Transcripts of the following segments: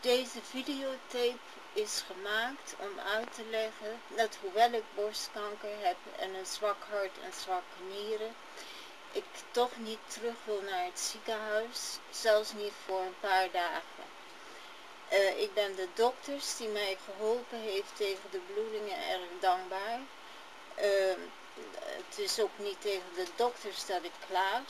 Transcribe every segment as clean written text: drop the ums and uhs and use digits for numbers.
Deze videotape is gemaakt om uit te leggen dat hoewel ik borstkanker heb en een zwak hart en zwakke nieren, ik toch niet terug wil naar het ziekenhuis, zelfs niet voor een paar dagen. Ik ben de dokters die mij geholpen heeft tegen de bloedingen erg dankbaar. Het is ook niet tegen de dokters dat ik klaag.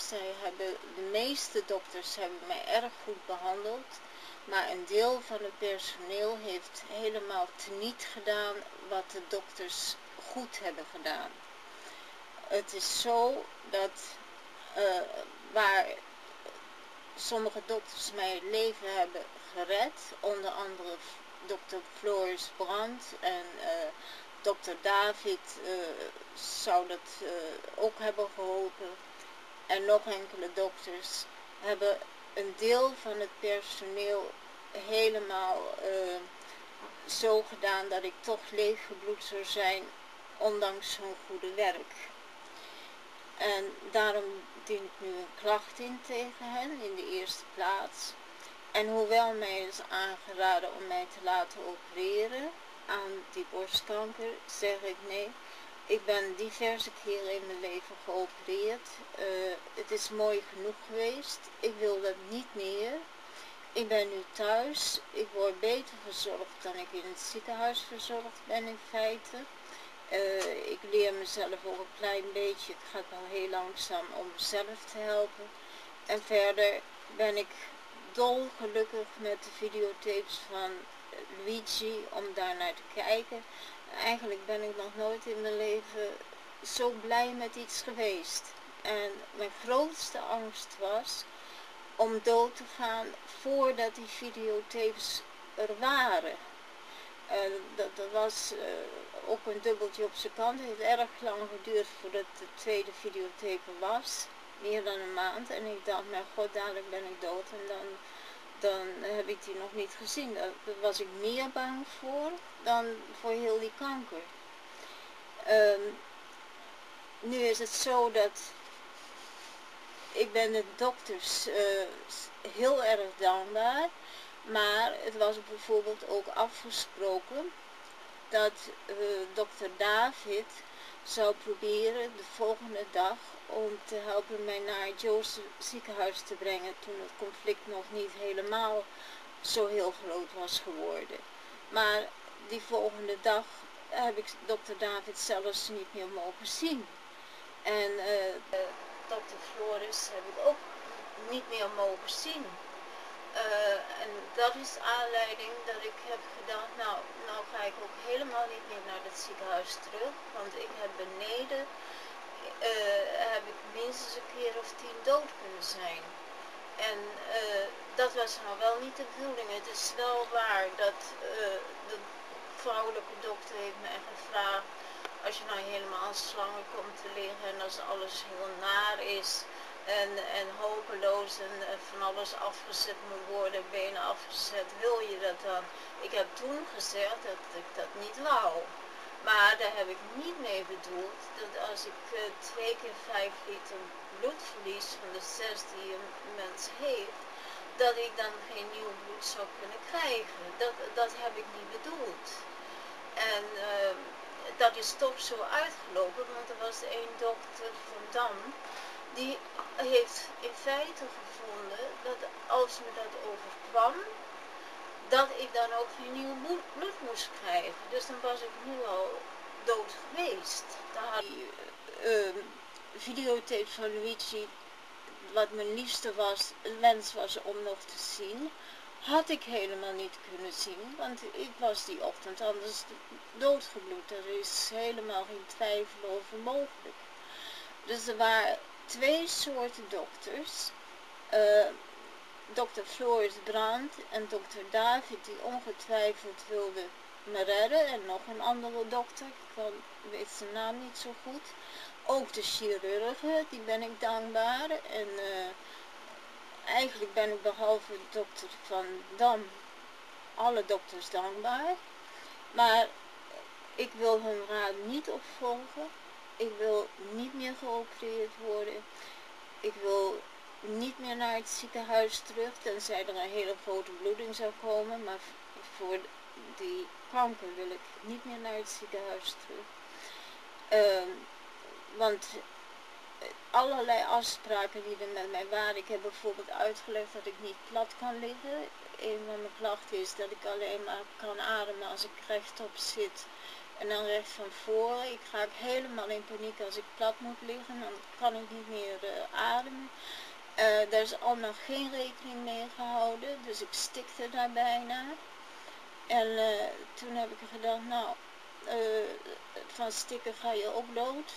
De meeste dokters hebben mij erg goed behandeld. Maar een deel van het personeel heeft helemaal teniet gedaan wat de dokters goed hebben gedaan. Het is zo dat waar sommige dokters mij het leven hebben gered, onder andere dokter Floris Brandt en dokter David zou dat ook hebben geholpen. En nog enkele dokters hebben een deel van het personeel helemaal zo gedaan dat ik toch leeggebloed zou zijn, ondanks hun goede werk. En daarom dien ik nu een klacht in tegen hen in de eerste plaats. En hoewel mij is aangeraden om mij te laten opereren aan die borstkanker, zeg ik nee. Ik ben diverse keren in mijn leven geopereerd. Het is mooi genoeg geweest. Ik wil dat niet meer. Ik ben nu thuis. Ik word beter verzorgd dan ik in het ziekenhuis verzorgd ben in feite. Ik leer mezelf ook een klein beetje. Het gaat wel heel langzaam om mezelf te helpen. En verder ben ik dolgelukkig met de videotapes van Luigi om daar naar te kijken. Eigenlijk ben ik nog nooit in mijn leven zo blij met iets geweest. En mijn grootste angst was om dood te gaan voordat die videotapes er waren. Dat was ook een dubbeltje op zijn kant. Het heeft erg lang geduurd voordat de tweede videotape er was. Meer dan een maand. En ik dacht, mijn god, dadelijk ben ik dood. En dan heb ik die nog niet gezien. Daar was ik meer bang voor dan voor heel die kanker. Nu is het zo dat ik ben de dokters heel erg dankbaar. Maar het was bijvoorbeeld ook afgesproken dat dokter David zou proberen de volgende dag om te helpen mij naar het Joost ziekenhuis te brengen toen het conflict nog niet helemaal zo heel groot was geworden. Maar die volgende dag heb ik dokter David zelfs niet meer mogen zien. En dokter Floris heb ik ook niet meer mogen zien. En dat is aanleiding dat ik heb gedacht, nou ga ik ook helemaal niet meer naar het ziekenhuis terug, want ik heb beneden, heb ik minstens een keer of 10 dood kunnen zijn. En dat was nou wel niet de bedoeling. Het is wel waar dat de vrouwelijke dokter heeft mij gevraagd, als je nou helemaal aan slangen komt te liggen en als alles heel naar is, en hopeloos en van alles afgezet moet worden, benen afgezet, wil je dat dan? Ik heb toen gezegd dat ik dat niet wou. Maar daar heb ik niet mee bedoeld dat als ik 2 keer 5 liter bloed verlies van de 6 die een mens heeft, dat ik dan geen nieuw bloed zou kunnen krijgen. Dat heb ik niet bedoeld. En dat is toch zo uitgelopen, want er was één dokter van Dam, die heeft in feite gevonden dat als me dat overkwam, dat ik dan ook geen nieuw bloed moest krijgen. Dus dan was ik nu al dood geweest. Die videotape van Luigi, wat mijn liefste wens was om nog te zien, had ik helemaal niet kunnen zien, want ik was die ochtend anders doodgebloed. Er is helemaal geen twijfel over mogelijk. Dus er waren 2 soorten dokters, dokter Floris Brandt en dokter David, die ongetwijfeld wilden me redden, en nog een andere dokter, ik weet zijn naam niet zo goed. Ook de chirurgen, die ben ik dankbaar. En eigenlijk ben ik behalve dokter van Dam alle dokters dankbaar. Maar ik wil hun raad niet opvolgen. Ik wil niet meer geopereerd worden. Ik wil niet meer naar het ziekenhuis terug, tenzij er een hele grote bloeding zou komen, maar voor die kanker wil ik niet meer naar het ziekenhuis terug. Want allerlei afspraken die er met mij waren. Ik heb bijvoorbeeld uitgelegd dat ik niet plat kan liggen. Een van mijn klachten is dat ik alleen maar kan ademen als ik rechtop zit en dan recht van voren. Ik raak helemaal in paniek als ik plat moet liggen, dan kan ik niet meer ademen. Daar is allemaal geen rekening mee gehouden, dus ik stikte daar bijna. En toen heb ik gedacht, nou, van stikken ga je ook dood.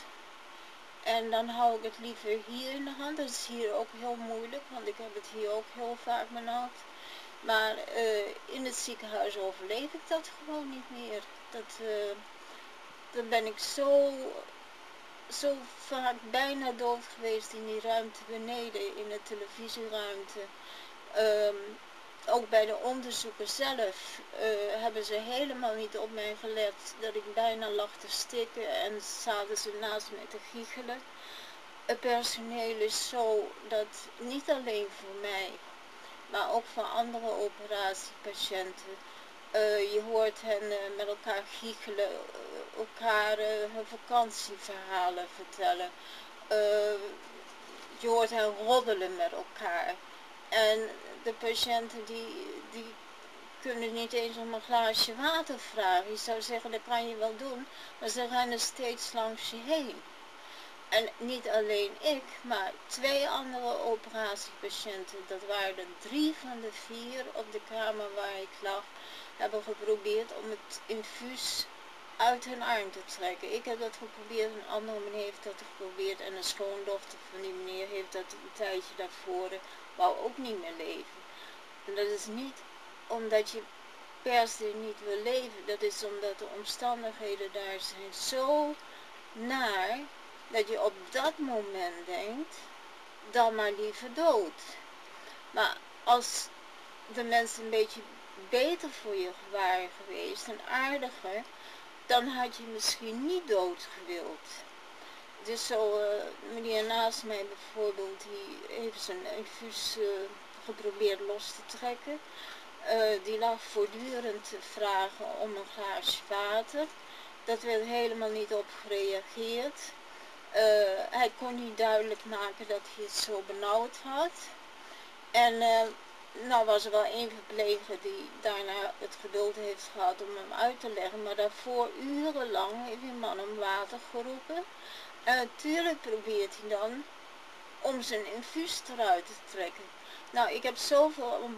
En dan hou ik het liever hier in de hand. Dat is hier ook heel moeilijk, want ik heb het hier ook heel vaak benauwd. Maar in het ziekenhuis overleef ik dat gewoon niet meer. Dan ben ik zo vaak bijna dood geweest in die ruimte beneden, in de televisieruimte. Ook bij de onderzoeken zelf hebben ze helemaal niet op mij gelet dat ik bijna lag te stikken en zaten ze naast me te giechelen. Het personeel is zo dat niet alleen voor mij, maar ook voor andere operatiepatiënten. Je hoort hen met elkaar giechelen, elkaar hun vakantieverhalen vertellen. Je hoort hen roddelen met elkaar. En de patiënten die kunnen niet eens om een glaasje water vragen. Je zou zeggen, dat kan je wel doen, maar ze rennen steeds langs je heen. En niet alleen ik, maar 2 andere operatiepatiënten, dat waren er 3 van de 4 op de kamer waar ik lag, hebben geprobeerd om het infuus uit hun arm te trekken. Ik heb dat geprobeerd, een andere meneer heeft dat geprobeerd en een schoondochter van die meneer heeft dat een tijdje daarvoor, wou ook niet meer leven. En dat is niet omdat je per se niet wil leven, dat is omdat de omstandigheden daar zijn zo naar, dat je op dat moment denkt, dan maar liever dood. Maar als de mensen een beetje beter voor je waren geweest en aardiger, dan had je misschien niet dood gewild. Dus zo, meneer naast mij bijvoorbeeld, die heeft zijn infuus geprobeerd los te trekken. Die lag voortdurend te vragen om een glaasje water. Dat werd helemaal niet op gereageerd. Hij kon niet duidelijk maken dat hij het zo benauwd had. En nou was er wel één verpleger die daarna het geduld heeft gehad om hem uit te leggen. Maar daarvoor urenlang heeft die man om water geroepen. En natuurlijk probeert hij dan om zijn infuus eruit te trekken. Nou, ik heb zoveel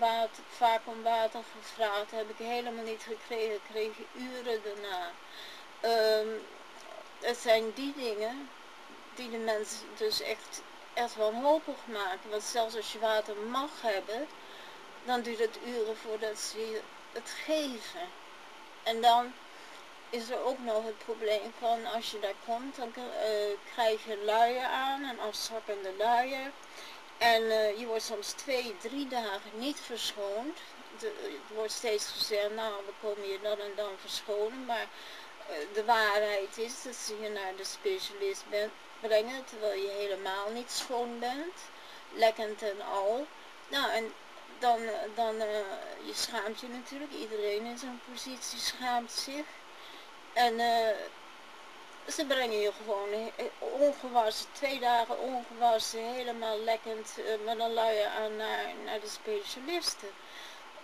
vaak om water gevraagd, heb ik helemaal niet gekregen. Ik kreeg uren daarna. Het zijn die dingen die de mensen dus echt wanhopig maken. Want zelfs als je water mag hebben, dan duurt het uren voordat ze het geven. En dan is er ook nog het probleem van als je daar komt, dan krijg je een luier aan, een afzakkende luier. En je wordt soms 2, 3 dagen niet verschoond. Het wordt steeds gezegd, nou we komen je dan en dan verschonen, maar de waarheid is dat ze je naar de specialist brengen, terwijl je helemaal niet schoon bent, lekkend en al. Nou, en dan je schaamt je natuurlijk, iedereen in zo'n positie schaamt zich. En ze brengen je gewoon ongewassen, 2 dagen ongewassen, helemaal lekkend met een luier aan naar de specialisten.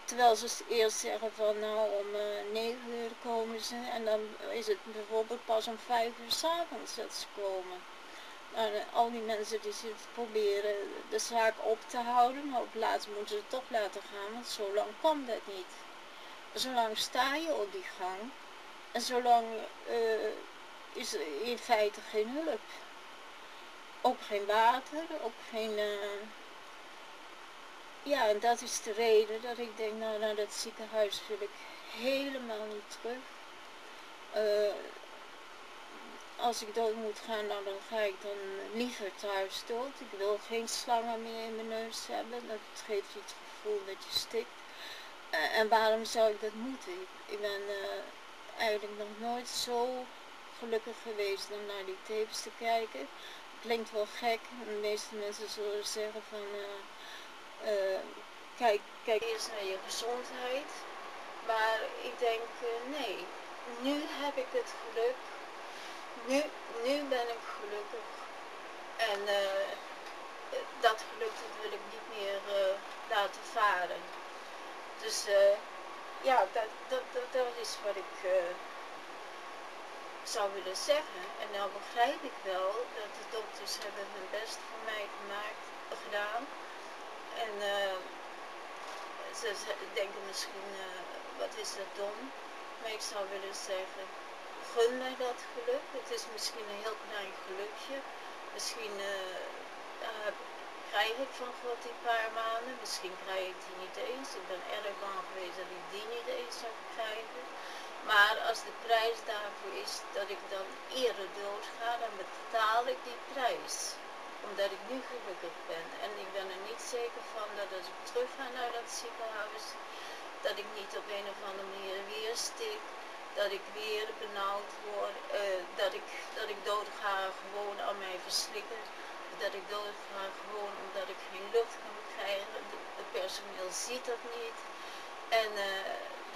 Terwijl ze eerst zeggen van nou om 9 uur komen ze en dan is het bijvoorbeeld pas om 5 uur 's avonds dat ze komen. Nou, al die mensen die zitten proberen de zaak op te houden, maar op het laatst moeten ze het toch laten gaan, want zo lang kan dat niet. Zolang sta je op die gang en zolang is er in feite geen hulp. Ook geen water, ook geen... Ja, en dat is de reden dat ik denk, nou, naar dat ziekenhuis wil ik helemaal niet terug. Als ik dood moet gaan, nou, dan ga ik dan liever thuis dood. Ik wil geen slangen meer in mijn neus hebben. Dat geeft je het gevoel dat je stikt. En waarom zou ik dat moeten? Ik ben eigenlijk nog nooit zo gelukkig geweest om naar die tapes te kijken. klinkt wel gek. De meeste mensen zullen zeggen van, kijk eerst naar je gezondheid. Maar ik denk, nee, nu heb ik het geluk. Nu ben ik gelukkig. En dat geluk dat wil ik niet meer laten varen. Dus ja, dat is wat ik zou willen zeggen. En nou begrijp ik wel dat de dokters hebben hun best voor mij gedaan. En ze denken misschien, wat is dat dom? Maar ik zou willen zeggen, gun mij dat geluk. Het is misschien een heel klein gelukje. Misschien krijg ik van God die paar maanden. Misschien krijg ik die niet eens. Ik ben erg bang geweest dat ik die niet eens zou krijgen. Maar als de prijs daarvoor is dat ik dan eerder doodga, dan betaal ik die prijs. Omdat ik nu gelukkig ben. En ik ben er niet zeker van dat als ik terug ga naar dat ziekenhuis, dat ik niet op een of andere manier weer stik. Dat ik weer benauwd word. Dat ik doodga gewoon aan mijn verslikken. Dat ik doodga gewoon omdat ik geen lucht kan krijgen. Het personeel ziet dat niet. En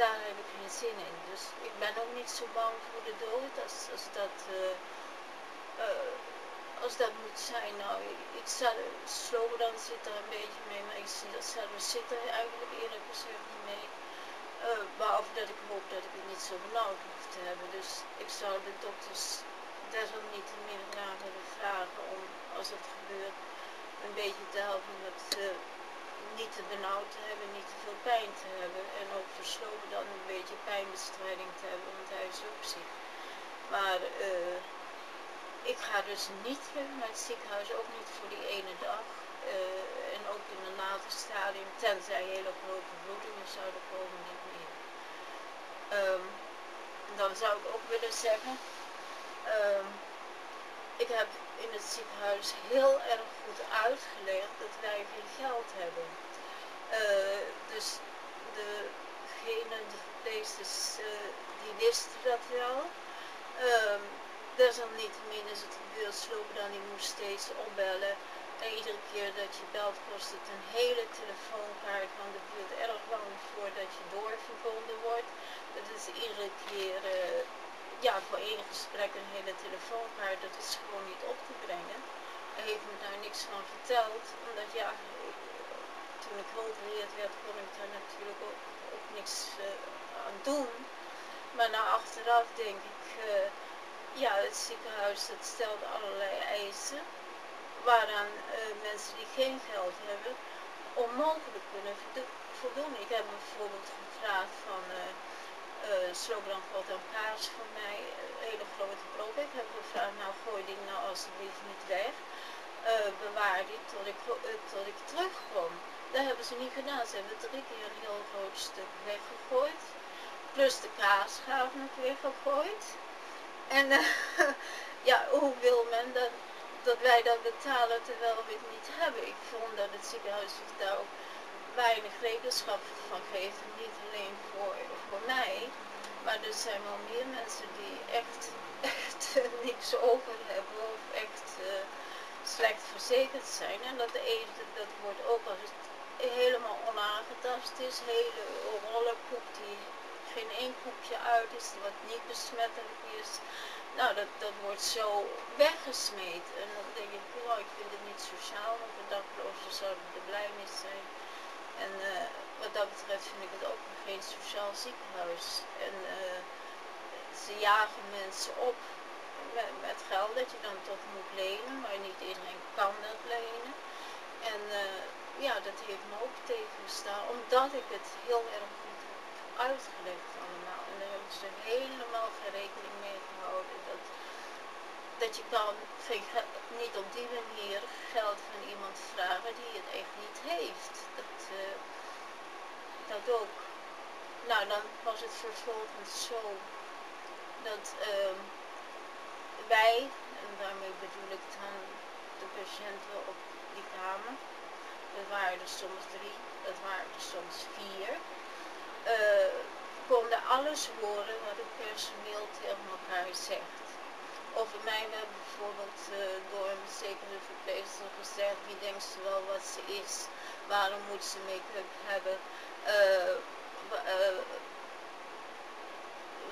daar heb ik geen zin in. Dus ik ben ook niet zo bang voor de dood als dat moet zijn. Nou, Slobodan zit er een beetje mee, maar ik zie dat zit er eigenlijk eerlijk gezegd niet mee. Behalve dat ik hoop dat ik het niet zo benauwd hoef te hebben. Dus ik zou de dokters desalniettemin graag willen vragen om, als het gebeurt, een beetje te helpen met niet te benauwd te hebben, niet te veel pijn te hebben. En ook voor Slobodan een beetje pijnbestrijding te hebben, want hij is ook ziek. Maar ik ga dus niet terug naar het ziekenhuis, ook niet voor die ene dag. En ook in een later stadium, tenzij hele grote bloedingen zouden komen, niet meer. Dan zou ik ook willen zeggen, ik heb in het ziekenhuis heel erg goed uitgelegd dat wij geen geld hebben. Dus degene, de verpleegsters, die wisten dat wel. Desalniettemin is het gebeurd, Slobodan die moest steeds opbellen. En iedere keer dat je belt kost het een hele telefoonkaart, want het duurt erg lang voordat je doorverbonden wordt. Dat is iedere keer, ja, voor één gesprek een hele telefoonkaart, dat is gewoon niet op te brengen. Hij heeft me daar niks van verteld, omdat ja, toen ik geopereerd werd kon ik daar natuurlijk ook niks aan doen. Maar nou achteraf denk ik, ja, het ziekenhuis dat stelt allerlei eisen waaraan mensen die geen geld hebben onmogelijk kunnen voldoen. Ik heb bijvoorbeeld gevraagd van Slobodan gooit een kaas voor mij, een hele grote brok. Ik heb gevraagd, nou gooi die nou alsjeblieft niet weg, bewaar die tot ik terugkom. Dat hebben ze niet gedaan. Ze hebben 3 keer een heel groot stuk weggegooid, plus de kaasgaven nog weer gegooid. En ja, hoe wil men dat wij dat betalen terwijl we het niet hebben? Ik vond dat het ziekenhuis zich daar ook weinig rekenschap van geeft. Niet alleen voor mij, maar er zijn wel meer mensen die echt niks over hebben of echt slecht verzekerd zijn. En dat eten, dat wordt ook als het helemaal onaangetast is, hele rollen koek die geen één koekje uit is, wat niet besmettelijk is. Nou, dat wordt zo weggesmeed. En dan denk ik, oh, ik vind het niet sociaal, want de daklozen zouden er blij mee zijn. En wat dat betreft vind ik het ook geen sociaal ziekenhuis. En ze jagen mensen op met geld dat je dan toch moet lenen, maar niet iedereen kan dat lenen. En ja, dat heeft me ook tegengestaan, omdat ik het heel erg goed heb uitgelegd allemaal. En daar hebben ze helemaal geen rekening mee gehouden. Dat je kan niet op die manier geld van iemand vragen die het echt niet heeft. Dat ook. Nou, dan was het vervolgens zo dat wij, en daarmee bedoel ik dan de patiënten op die kamer, dat waren er soms 3, dat waren er soms 4, konden alles horen wat het personeel tegen elkaar zegt. Over mij werd bijvoorbeeld door een zekere verpleegster gezegd, wie denkt ze wel wat ze is, waarom moet ze make-up hebben,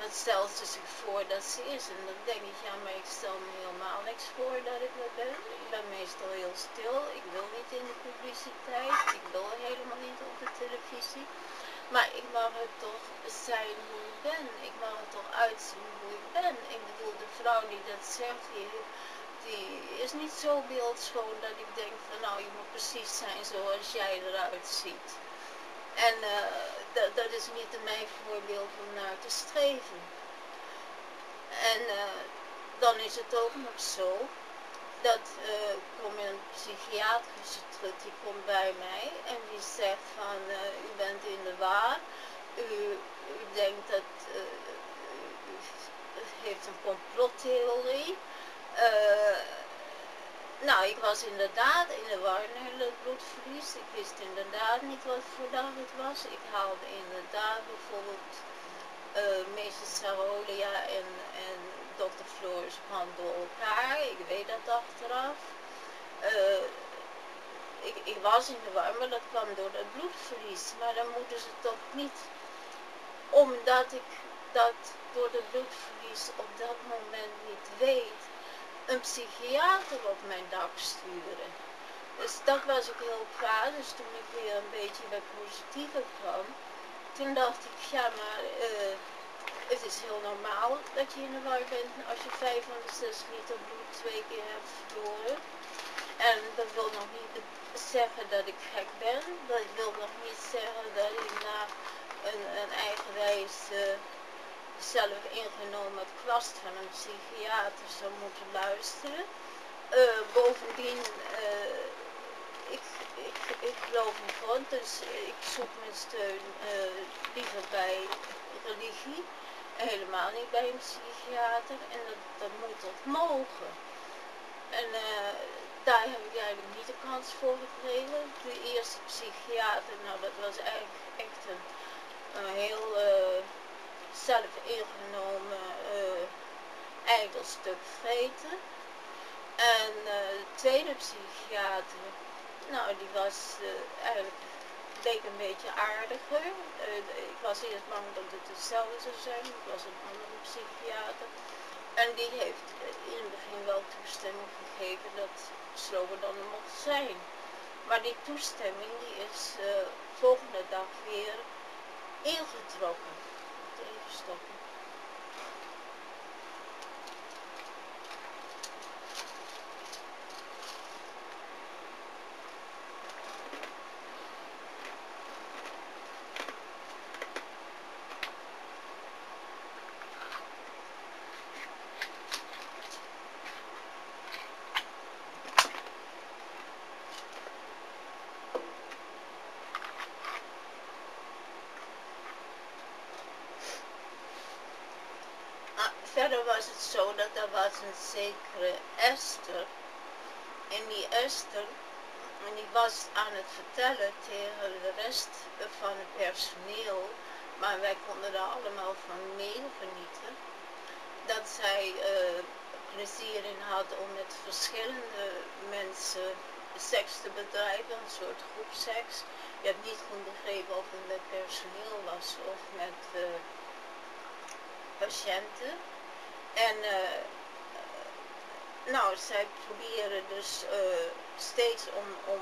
wat stelt ze zich voor dat ze is. En dan denk ik, ja, maar ik stel me helemaal niks voor dat ik dat ben. Ik ben meestal heel stil, ik wil niet in de publiciteit, ik wil helemaal niet op de televisie. Maar ik mag het toch zijn hoe ik ben. Ik mag het toch uitzien hoe ik ben. Ik bedoel, de vrouw die dat zegt, die is niet zo beeldschoon dat ik denk van nou, je moet precies zijn zoals jij eruit ziet. En dat is niet mijn voorbeeld om naar te streven. En dan is het ook nog zo dat komt een psychiatrische trut, die komt bij mij en die zegt van u bent in de war, u denkt dat u heeft een complottheorie. Nou, ik was inderdaad in de war naar het bloedverlies. Ik wist inderdaad niet wat voor dag het was. Ik haalde inderdaad bijvoorbeeld meester Sarolia en dokter Floris hand door elkaar. Ik weet dat achteraf. Ik was in de war, maar dat kwam door het bloedverlies. Maar dan moeten ze toch niet, omdat ik dat door het bloedverlies op dat moment niet weet, een psychiater op mijn dak sturen. Dus dat was ik heel kwaad. Dus toen ik weer een beetje wat positiever kwam, toen dacht ik, ja maar het is heel normaal dat je in de war bent als je 5 van de 6 liter bloed 2 keer hebt verloren. En dat wil nog niet zeggen dat ik gek ben. Dat wil nog niet zeggen dat ik na een eigenwijs zelf ingenomen kwast van een psychiater zou moeten luisteren. Bovendien, ik geloof in God, dus ik zoek mijn steun liever bij religie. Helemaal niet bij een psychiater. En dat moet toch mogen. En daar heb ik eigenlijk niet de kans voor gekregen. De eerste psychiater, nou dat was eigenlijk echt een heel zelf ingenomen ijdelstuk vreten. En de tweede psychiater, nou die was eigenlijk, bleek een beetje aardiger. Ik was eerst bang dat het hetzelfde zou zijn, het was een andere psychiater. En die heeft in het begin wel toestemming gegeven dat slogan dan mocht zijn. Maar die toestemming die is volgende dag weer ingetrokken. Even stoppen. Verder was het zo dat er was een zekere Esther. En die Esther, die was aan het vertellen tegen de rest van het personeel, maar wij konden er allemaal van meegenieten, dat zij plezier in had om met verschillende mensen seks te bedrijven, een soort groepseks. Je hebt niet goed begrepen of het met personeel was of met patiënten. En nou, zij proberen dus steeds om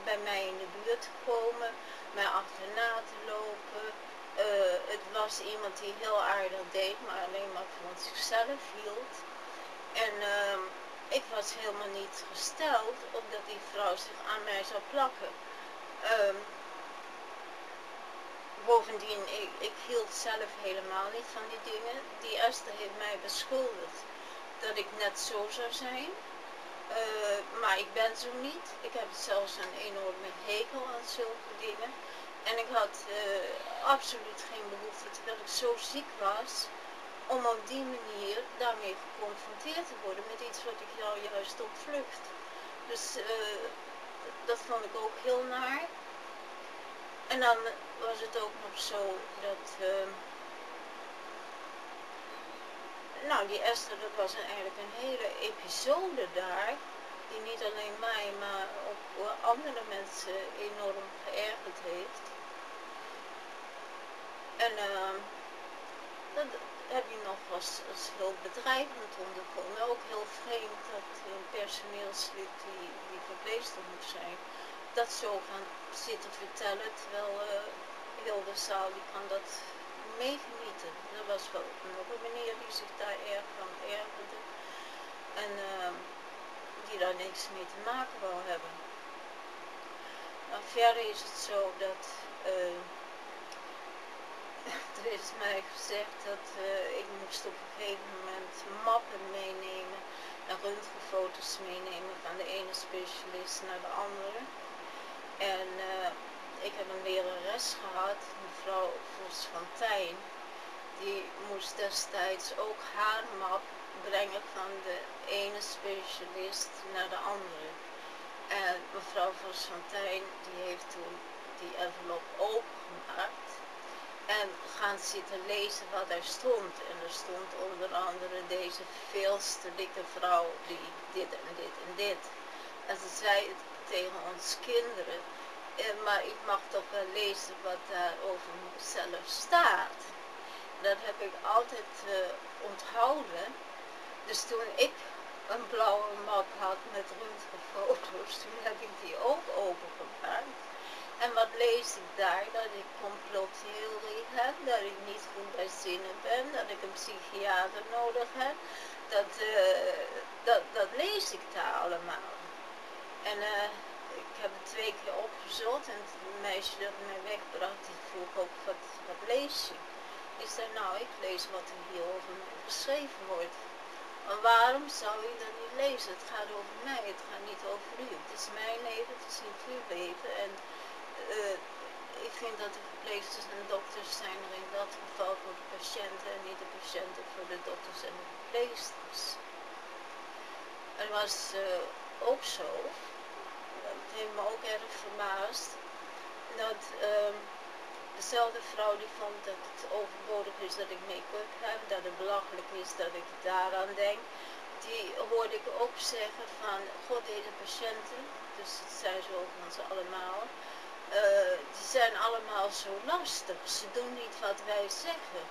bij mij in de buurt te komen, mij achterna te lopen. Het was iemand die heel aardig deed, maar alleen maar van zichzelf hield. En ik was helemaal niet gesteld op dat die vrouw zich aan mij zou plakken. Bovendien, ik hield zelf helemaal niet van die dingen. Die Esther heeft mij beschuldigd dat ik net zo zou zijn. Maar ik ben zo niet. Ik heb zelfs een enorme hekel aan zulke dingen. En ik had absoluut geen behoefte, terwijl ik zo ziek was, om op die manier daarmee geconfronteerd te worden met iets wat ik jou juist ontvlucht. Dus dat vond ik ook heel naar. En dan was het ook nog zo dat nou, die Esther, dat was eigenlijk een hele episode daar, die niet alleen mij, maar ook andere mensen enorm geërgerd heeft. En dat heb je nog als heel bedreigend ondervonden. Ook heel vreemd dat een personeelslid die verpleegster moet zijn, dat zo gaan zitten vertellen, terwijl heel de zaal die kan dat meegenieten. Er was wel nog een meneer die zich daar erg aan ergerde en die daar niks mee te maken wou hebben. Maar verder is het zo dat er is mij gezegd dat ik moest op een gegeven moment mappen meenemen en röntgenfoto's meenemen van de ene specialist naar de andere. En ik heb een lerares gehad, mevrouw Vries, die moest destijds ook haar map brengen van de ene specialist naar de andere. En mevrouw Vries die heeft toen die envelop opengemaakt en gaan zitten lezen wat er stond. En er stond onder andere deze veelste dikke vrouw die dit en dit en dit. En ze zei tegen ons kinderen, maar ik mag toch wel lezen wat daar over mezelf staat. Dat heb ik altijd onthouden. Dus toen ik een blauwe map had met röntgenfoto's, toen heb ik die ook opengemaakt. En wat lees ik daar? Dat ik complottheorie heb, dat ik niet goed bij zinnen ben, dat ik een psychiater nodig heb. Dat lees ik daar allemaal. En ik heb het 2 keer opgezocht en het meisje dat mij wegbracht, die vroeg ook, wat lees je? Ik zei, nou, ik lees wat er hier over mij geschreven wordt. Maar waarom zou je dat niet lezen? Het gaat over mij, het gaat niet over u. Het is mijn leven, het is niet uw leven. En ik vind dat de verpleegsters en dokters zijn er in dat geval voor de patiënten en niet de patiënten voor de dokters en de verpleegsters. Er was ook zo, dat heeft me ook erg verbaasd, dat dezelfde vrouw die vond dat het overbodig is dat ik make-up heb, dat het belachelijk is dat ik daaraan denk, die hoorde ik ook zeggen van, god, deze patiënten, dus het zijn ze overigens allemaal, die zijn allemaal zo lastig, ze doen niet wat wij zeggen.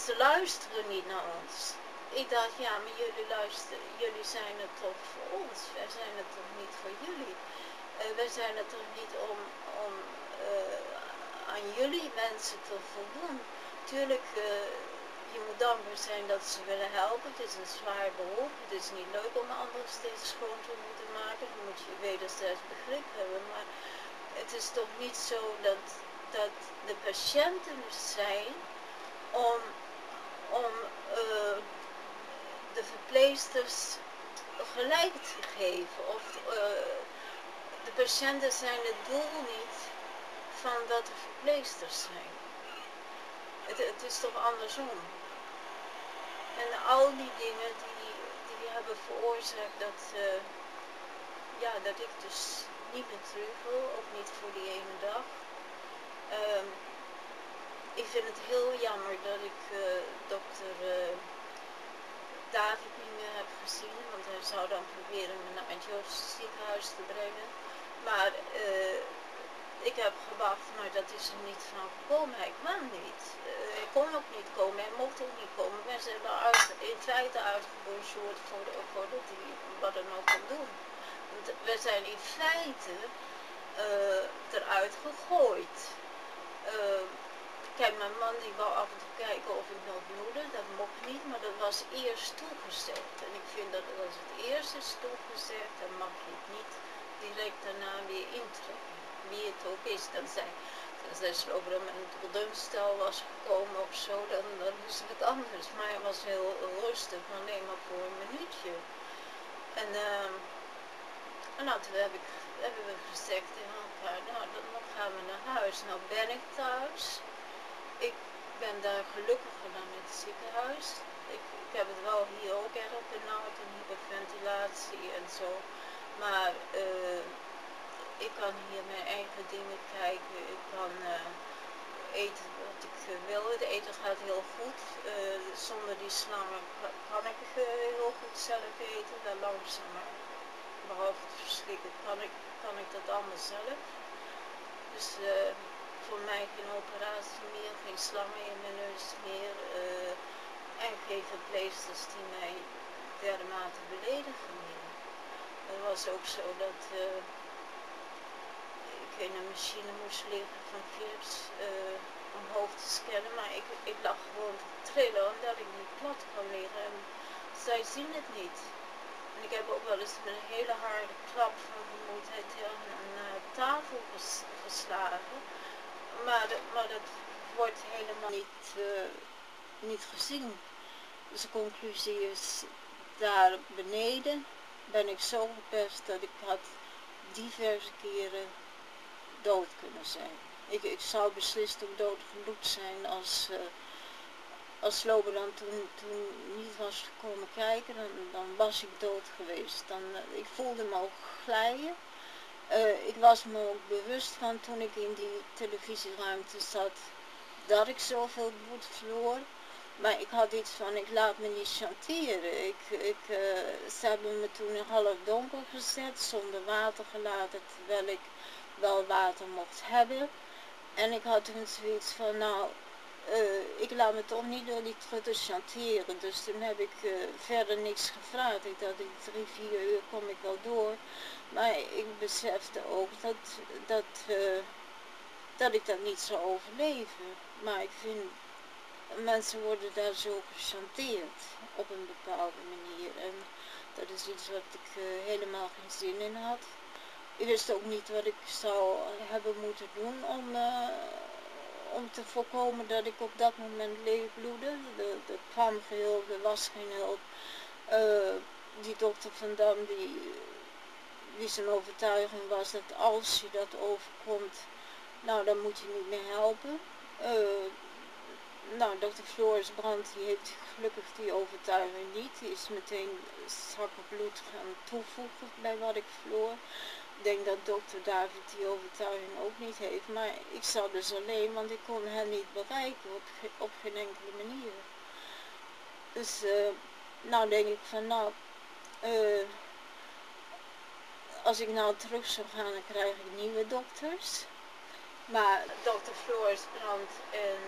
Ze luisteren niet naar ons. Ik dacht, ja, maar jullie luisteren, jullie zijn er toch voor ons, wij zijn er toch niet voor jullie. Wij zijn er toch niet om aan jullie wensen te voldoen. Tuurlijk, je moet dankbaar zijn dat ze willen helpen, het is een zwaar beroep, het is niet leuk om anderen steeds schoon te moeten maken, dan moet je wederzijds begrip hebben, maar het is toch niet zo dat de patiënten zijn om de verpleegsters gelijk te geven. Of de patiënten zijn het doel niet van dat de verpleegsters zijn. Het is toch andersom. En al die dingen die hebben veroorzaakt dat ik dus niet meer terug wil, ook niet voor die ene dag. Ik vind het heel jammer dat ik dokter David niet meer heb gezien, want hij zou dan proberen me naar het Joodse ziekenhuis te brengen. Maar ik heb gewacht, maar dat is er niet van gekomen. Hij kwam niet. Hij kon ook niet komen, hij mocht ook niet komen. Wij zijn er in feite uitgebonjourd voordat hij wat dan ook kon doen. Want we zijn in feite eruit gegooid. Kijk, mijn man die wou af en toe kijken of ik nog bloedde, dat mocht niet, maar dat was eerst toegezegd. En ik vind dat als het eerst is toegezegd, dan mag je het niet direct daarna weer intrekken. Wie het ook is, dan zij Slobodan met een dodunstel was gekomen of zo, dan is het anders. Maar hij was heel rustig, alleen maar voor een minuutje. En nou, toen hebben we gezegd tegen elkaar, nou, dan gaan we naar huis. Nou ben ik thuis. Ik ben daar gelukkiger dan in het ziekenhuis. Ik heb het wel hier ook erg benauwd en hyperventilatie en zo. Maar ik kan hier mijn eigen dingen kijken. eten wat ik wil. Het eten gaat heel goed. Zonder die slangen kan ik heel goed zelf eten. Dan langzaam, maar behalve het verslikken kan ik dat allemaal zelf. Dus voor mij geen operatie meer, geen slangen in mijn neus meer. En geen verpleegsters die mij dermate beledigen meer. Het was ook zo dat ik in een machine moest liggen van Vries om hoofd te scannen, maar ik lag gewoon te trillen omdat ik niet plat kan liggen en zij zien het niet. En ik heb ook wel eens met een hele harde klap van vermoeidheid tegen een tafel geslagen, maar dat wordt helemaal niet gezien. Dus de conclusie is, daar beneden ben ik zo gepest dat ik had diverse keren dood kunnen zijn. Ik zou beslist ook doodgebloed zijn als Slober dan toen niet was gekomen kijken, dan was ik dood geweest. Ik voelde me ook glijden. Ik was me ook bewust van toen ik in die televisieruimte zat dat ik zoveel bloed verloor. Maar ik had iets van, ik laat me niet chanteren. Ze hebben me toen in half donker gezet, zonder water gelaten, terwijl ik wel water mocht hebben. En ik had toen zoiets van, nou, ik laat me toch niet door die trutten chanteren. Dus toen heb ik verder niks gevraagd. Ik dacht, in 3-4 uur kom ik wel door. Maar ik besefte ook dat ik dat niet zou overleven. Maar ik vind, mensen worden daar zo gechanteerd op een bepaalde manier. En dat is iets wat ik helemaal geen zin in had. Ik wist ook niet wat ik zou hebben moeten doen om te voorkomen dat ik op dat moment leegbloedde. Er kwam geheel, er was geen hulp. Die dokter Van Dam, die zijn overtuiging was dat als je dat overkomt, nou dan moet je niet meer helpen. Nou, dokter Floris Brandt, die heeft gelukkig die overtuiging niet. Die is meteen zakken bloed gaan toevoegen bij wat ik verloor. Ik denk dat dokter David die overtuiging ook niet heeft. Maar ik zat dus alleen, want ik kon hen niet bereiken op geen enkele manier. Dus, nou denk ik van, nou, als ik nou terug zou gaan, dan krijg ik nieuwe dokters. Maar dokter Floris Brandt en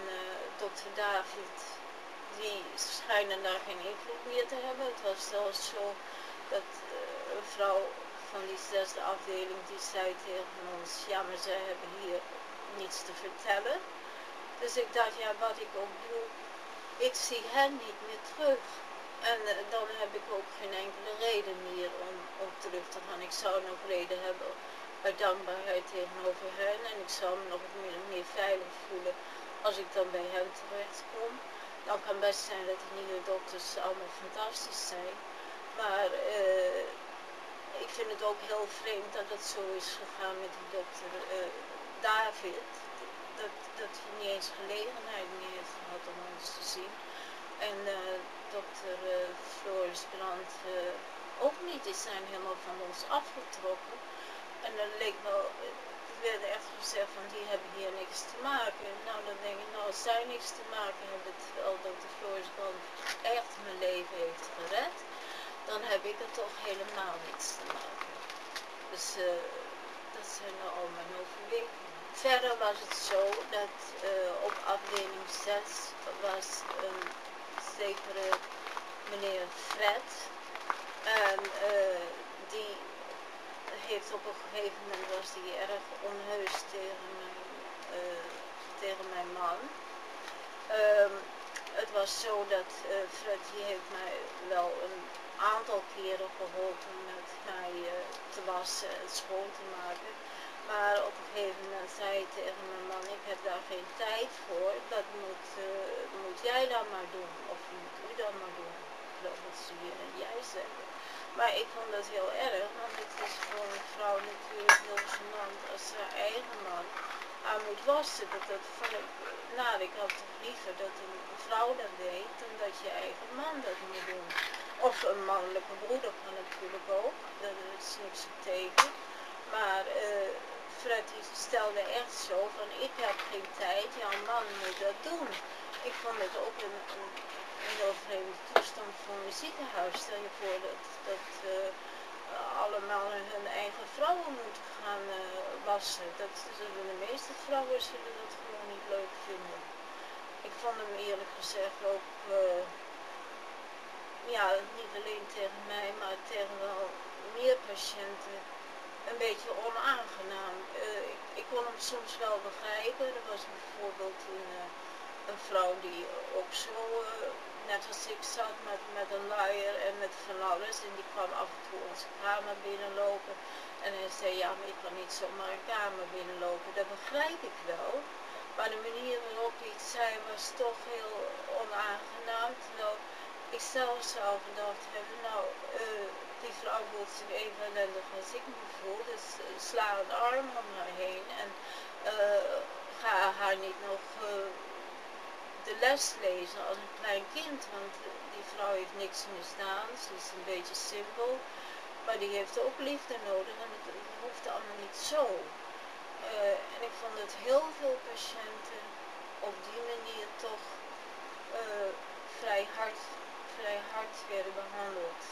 dokter David, die schijnen daar geen invloed meer te hebben. Het was zelfs zo dat een vrouw van die 6e afdeling, die zei tegen ons, ja, maar zij hebben hier niets te vertellen. Dus ik dacht, ja, wat ik ook doe, ik zie hen niet meer terug. En dan heb ik ook geen enkele reden meer om terug te gaan. Ik zou nog reden hebben uit dankbaarheid tegenover hen. En ik zou me nog meer veilig voelen als ik dan bij hen terecht kom. Dan kan best zijn dat die nieuwe dokters allemaal fantastisch zijn. Maar ik vind het ook heel vreemd dat het zo is gegaan met die dokter David. Dat hij niet eens gelegenheid meer heeft gehad om ons te zien. En dokter Floris Brandt ook niet, die zijn helemaal van ons afgetrokken. En dan leek wel, er werd echt gezegd van die hebben hier niks te maken. Nou dan denk ik, nou als zij niks te maken hebben, terwijl dokter Floris Brandt echt mijn leven heeft gered, dan heb ik er toch helemaal niets te maken. Dus dat zijn nou al mijn overwegingen. Verder was het zo dat op afdeling 6 was een zekere meneer Fred. En die heeft op een gegeven moment, was die erg onheus tegen mijn man. Het was zo dat Fred die heeft mij wel een aantal keren geholpen met mij te wassen en schoon te maken. Maar op een gegeven moment zei hij tegen mijn man, ik heb daar geen tijd voor, dat moet jij dan maar doen, of moet u dan maar doen. Ik geloof dat ze je en jij zeggen. Maar ik vond dat heel erg, want het is voor een vrouw natuurlijk heel gênant als haar eigen man haar moet wassen. Dat vond ik, nou, ik had toch liever dat een vrouw dat deed, dan dat je eigen man dat moet doen. Of een mannelijke broeder kan natuurlijk ook, daar is niks op tegen. Maar Fred die stelde echt zo van ik heb geen tijd, jouw man moet dat doen. Ik vond het ook een heel vreemde toestand voor een ziekenhuis. Stel je voor dat alle mannen hun eigen vrouwen moeten gaan wassen. De meeste vrouwen zullen dat gewoon niet leuk vinden. Ik vond hem eerlijk gezegd ook, ja, niet alleen tegen mij, maar tegen wel meer patiënten een beetje onaangenaam. Ik kon hem soms wel begrijpen. Er was bijvoorbeeld een vrouw die ook zo, net als ik zat, met een luier en met van alles. En die kwam af en toe onze kamer binnenlopen. En hij zei, ja, maar ik kan niet zomaar een kamer binnenlopen. Dat begrijp ik wel. Maar de manier waarop hij het zei was toch heel onaangenaam. Terwijl ik zelf zou gedacht hebben, nou, die vrouw voelt zich even ellendig als ik me voel. Dus sla een arm om haar heen en ga haar niet nog de les lezen als een klein kind. Want die vrouw heeft niks misdaan, ze is een beetje simpel. Maar die heeft ook liefde nodig en het hoeft allemaal niet zo. En ik vond dat heel veel patiënten op die manier toch vrij hard werden behandeld.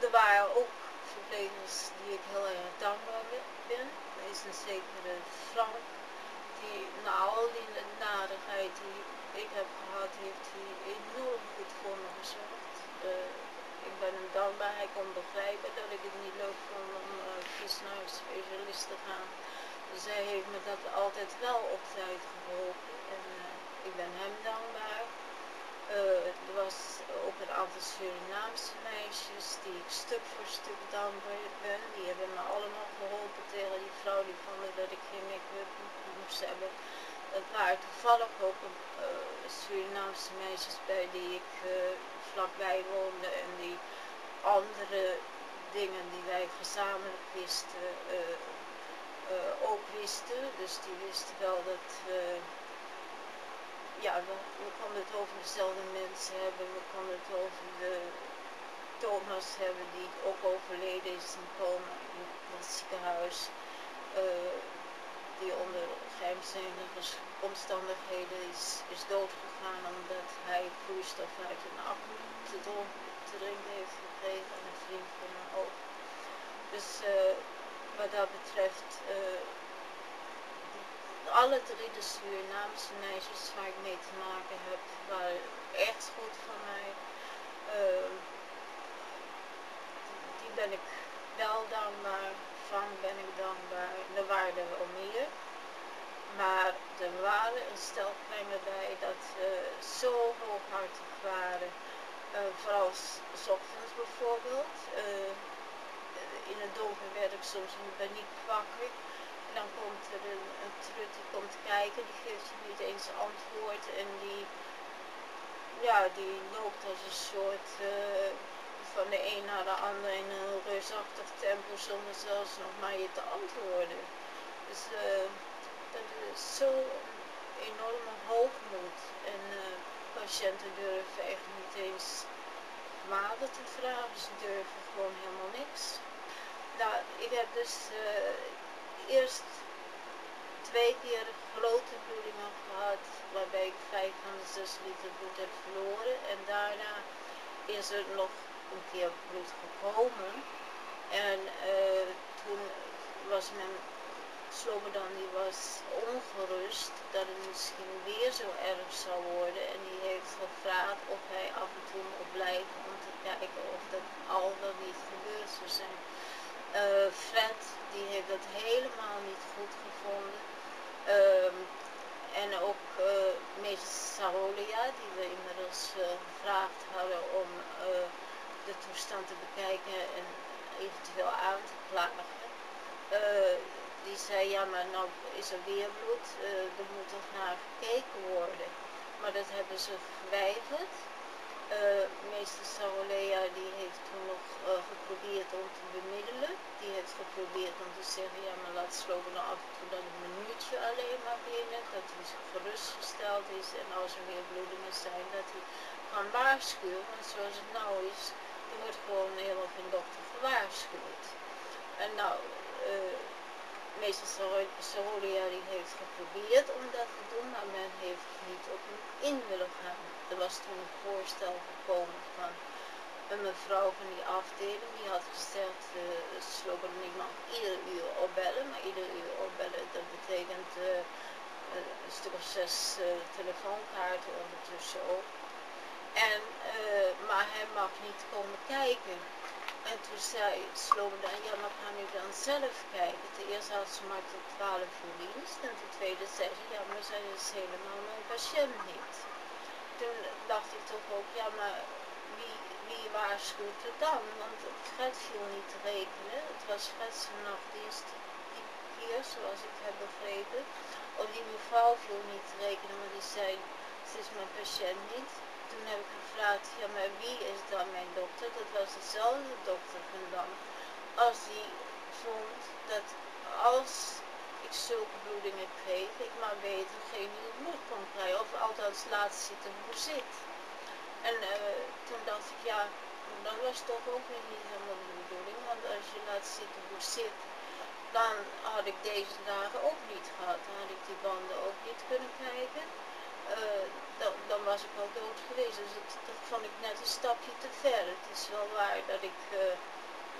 Er waren ook verplegers die ik heel erg dankbaar ben. Er is een zekere Frank die na al die narigheid die ik heb gehad, heeft hij enorm goed voor me gezorgd. Ik ben hem dankbaar, hij kon begrijpen dat ik het niet leuk vond om vies naar een specialist te gaan. Dus hij heeft me dat altijd wel op tijd geholpen en ik ben hem dankbaar. Er was ook een aantal Surinaamse meisjes die ik stuk voor stuk dankbaar ben. Die hebben me allemaal geholpen tegen die vrouw die vonden dat ik geen make-up moest hebben. Dat waren toevallig ook Surinaamse meisjes bij die ik vlakbij woonde en die andere dingen die wij gezamenlijk wisten ook wisten. Dus die wisten wel dat ja, we konden het over dezelfde mensen hebben, we konden het over de Thomas hebben die ook overleden is in Coma in het ziekenhuis. Die onder geheimzinnige omstandigheden is doodgegaan omdat hij vloeistof uit een akku te drinken heeft gekregen en een vriend van me ook. Dus wat dat betreft, alle drie de Surinaamse meisjes waar ik mee te maken heb, waren echt goed voor mij. Die ben ik wel dankbaar, van ben ik dankbaar. Er waren er wel meer. Maar er waren een stel kleine bij dat zo hooghartig waren. Vooral 's ochtends bijvoorbeeld. In het donker werd ik soms in paniek wakker. En dan komt er een trut die komt kijken, die geeft je niet eens antwoord. En die loopt als een soort van de een naar de ander in een reusachtig tempo zonder zelfs nog maar je te antwoorden. Dus dat is zo'n enorme hoogmoed. En patiënten durven echt niet eens water te vragen, ze durven gewoon helemaal niks. Nou, ik heb dus eerst 2 keer grote bloedingen gehad, waarbij ik 5 van de 6 liter bloed heb verloren. En daarna is er nog een keer bloed gekomen. En toen was mijn Slobodan die was ongerust dat het misschien weer zo erg zou worden. En die heeft gevraagd of hij af en toe mocht blijven om te kijken of dat al dan niet gebeurd zou zijn. Fred die heeft dat helemaal niet goed gevonden. En ook meester Sarolia, die we inmiddels gevraagd hadden om de toestand te bekijken en eventueel aan te klagen. Die zei, ja maar nou is er weer bloed, er moet toch naar gekeken worden. Maar dat hebben ze geweigerd. Meester Sarolia die heeft toen nog geprobeerd om te bemiddelen. Die heeft geprobeerd om te zeggen, ja maar laat Slobodan af en toe dan een minuutje alleen maar binnen. Dat hij gerustgesteld is en als er weer bloedingen zijn dat hij kan waarschuwen. Want zoals het nou is, er wordt gewoon helemaal geen dokter gewaarschuwd. En nou, meester Sarolia die heeft geprobeerd om dat te doen, maar men heeft niet op hem in willen gaan. Er was toen een voorstel gekomen van een mevrouw van die afdeling, die had gezegd, slogan, ik mag ieder uur opbellen, maar ieder uur opbellen, dat betekent een stuk of 6 telefoonkaarten ondertussen ook. En, maar hij mag niet komen kijken. En toen zei Slobodan, ja, maar gaan u dan zelf kijken? Ten eerste had ze maar tot 12 uur dienst. En ten tweede zei ze, ja, maar zij is helemaal mijn patiënt niet. Toen dacht ik toch ook, ja, maar wie waarschuwt er dan? Want het Fred viel niet te rekenen. Het was Fred's nachtdienst hier, zoals ik heb begrepen. Of die mevrouw viel niet te rekenen, maar die zei, ze is mijn patiënt niet. Toen heb ik gevraagd, ja, maar wie is dan mijn dokter? Dat was dezelfde dokter van dan. Als die vond dat als ik zulke bloedingen kreeg, ik maar beter geen nieuw bloed kon krijgen. Of althans laat zitten hoe zit. En toen dacht ik, ja, dat was toch ook weer niet helemaal de bedoeling. Want als je laat zitten hoe zit, dan had ik deze dagen ook niet gehad. Dan had ik die banden ook niet kunnen krijgen. Dan was ik al dood geweest. Dus dat vond ik net een stapje te ver. Het is wel waar dat ik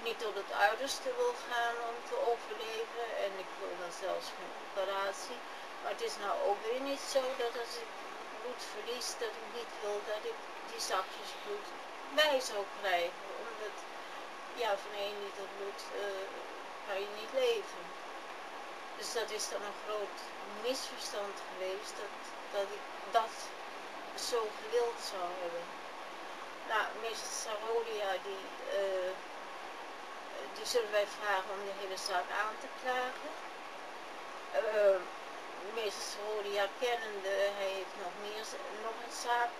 niet tot het uiterste wil gaan om te overleven. En ik wil dan zelfs geen operatie. Maar het is nou ook weer niet zo dat als ik bloed verlies, dat ik niet wil dat ik die zakjes bloed bij zou krijgen. Omdat, ja, van 1 liter bloed kan je niet leven. Dus dat is dan een groot misverstand geweest dat ik dat zo gewild zou hebben. Nou, meester Sarolia die zullen wij vragen om de hele zaak aan te klagen. Meester Sarolia kennende, hij heeft nog een zaak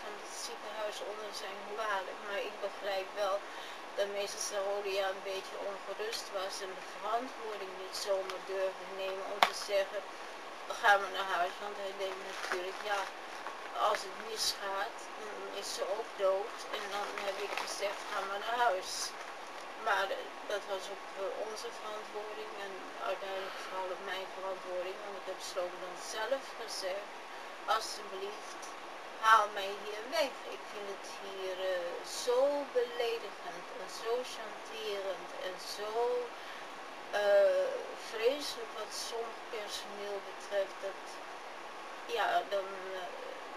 van het ziekenhuis onder zijn hoede. Maar ik begrijp wel dat meester Sarolia een beetje ongerust was en de verantwoording niet zomaar durfde nemen om te zeggen, gaan we naar huis. Want hij denkt natuurlijk, ja, als het misgaat, dan is ze ook dood. En dan heb ik gezegd, ga maar naar huis. Maar dat was ook onze verantwoording en uiteindelijk vooral ook mijn verantwoording. Want ik heb Slobodan zelf gezegd, alsjeblieft, haal mij hier weg. Ik vind het hier zo beledigend en zo chanterend en zo vreselijk wat sommig personeel betreft. Dat, ja,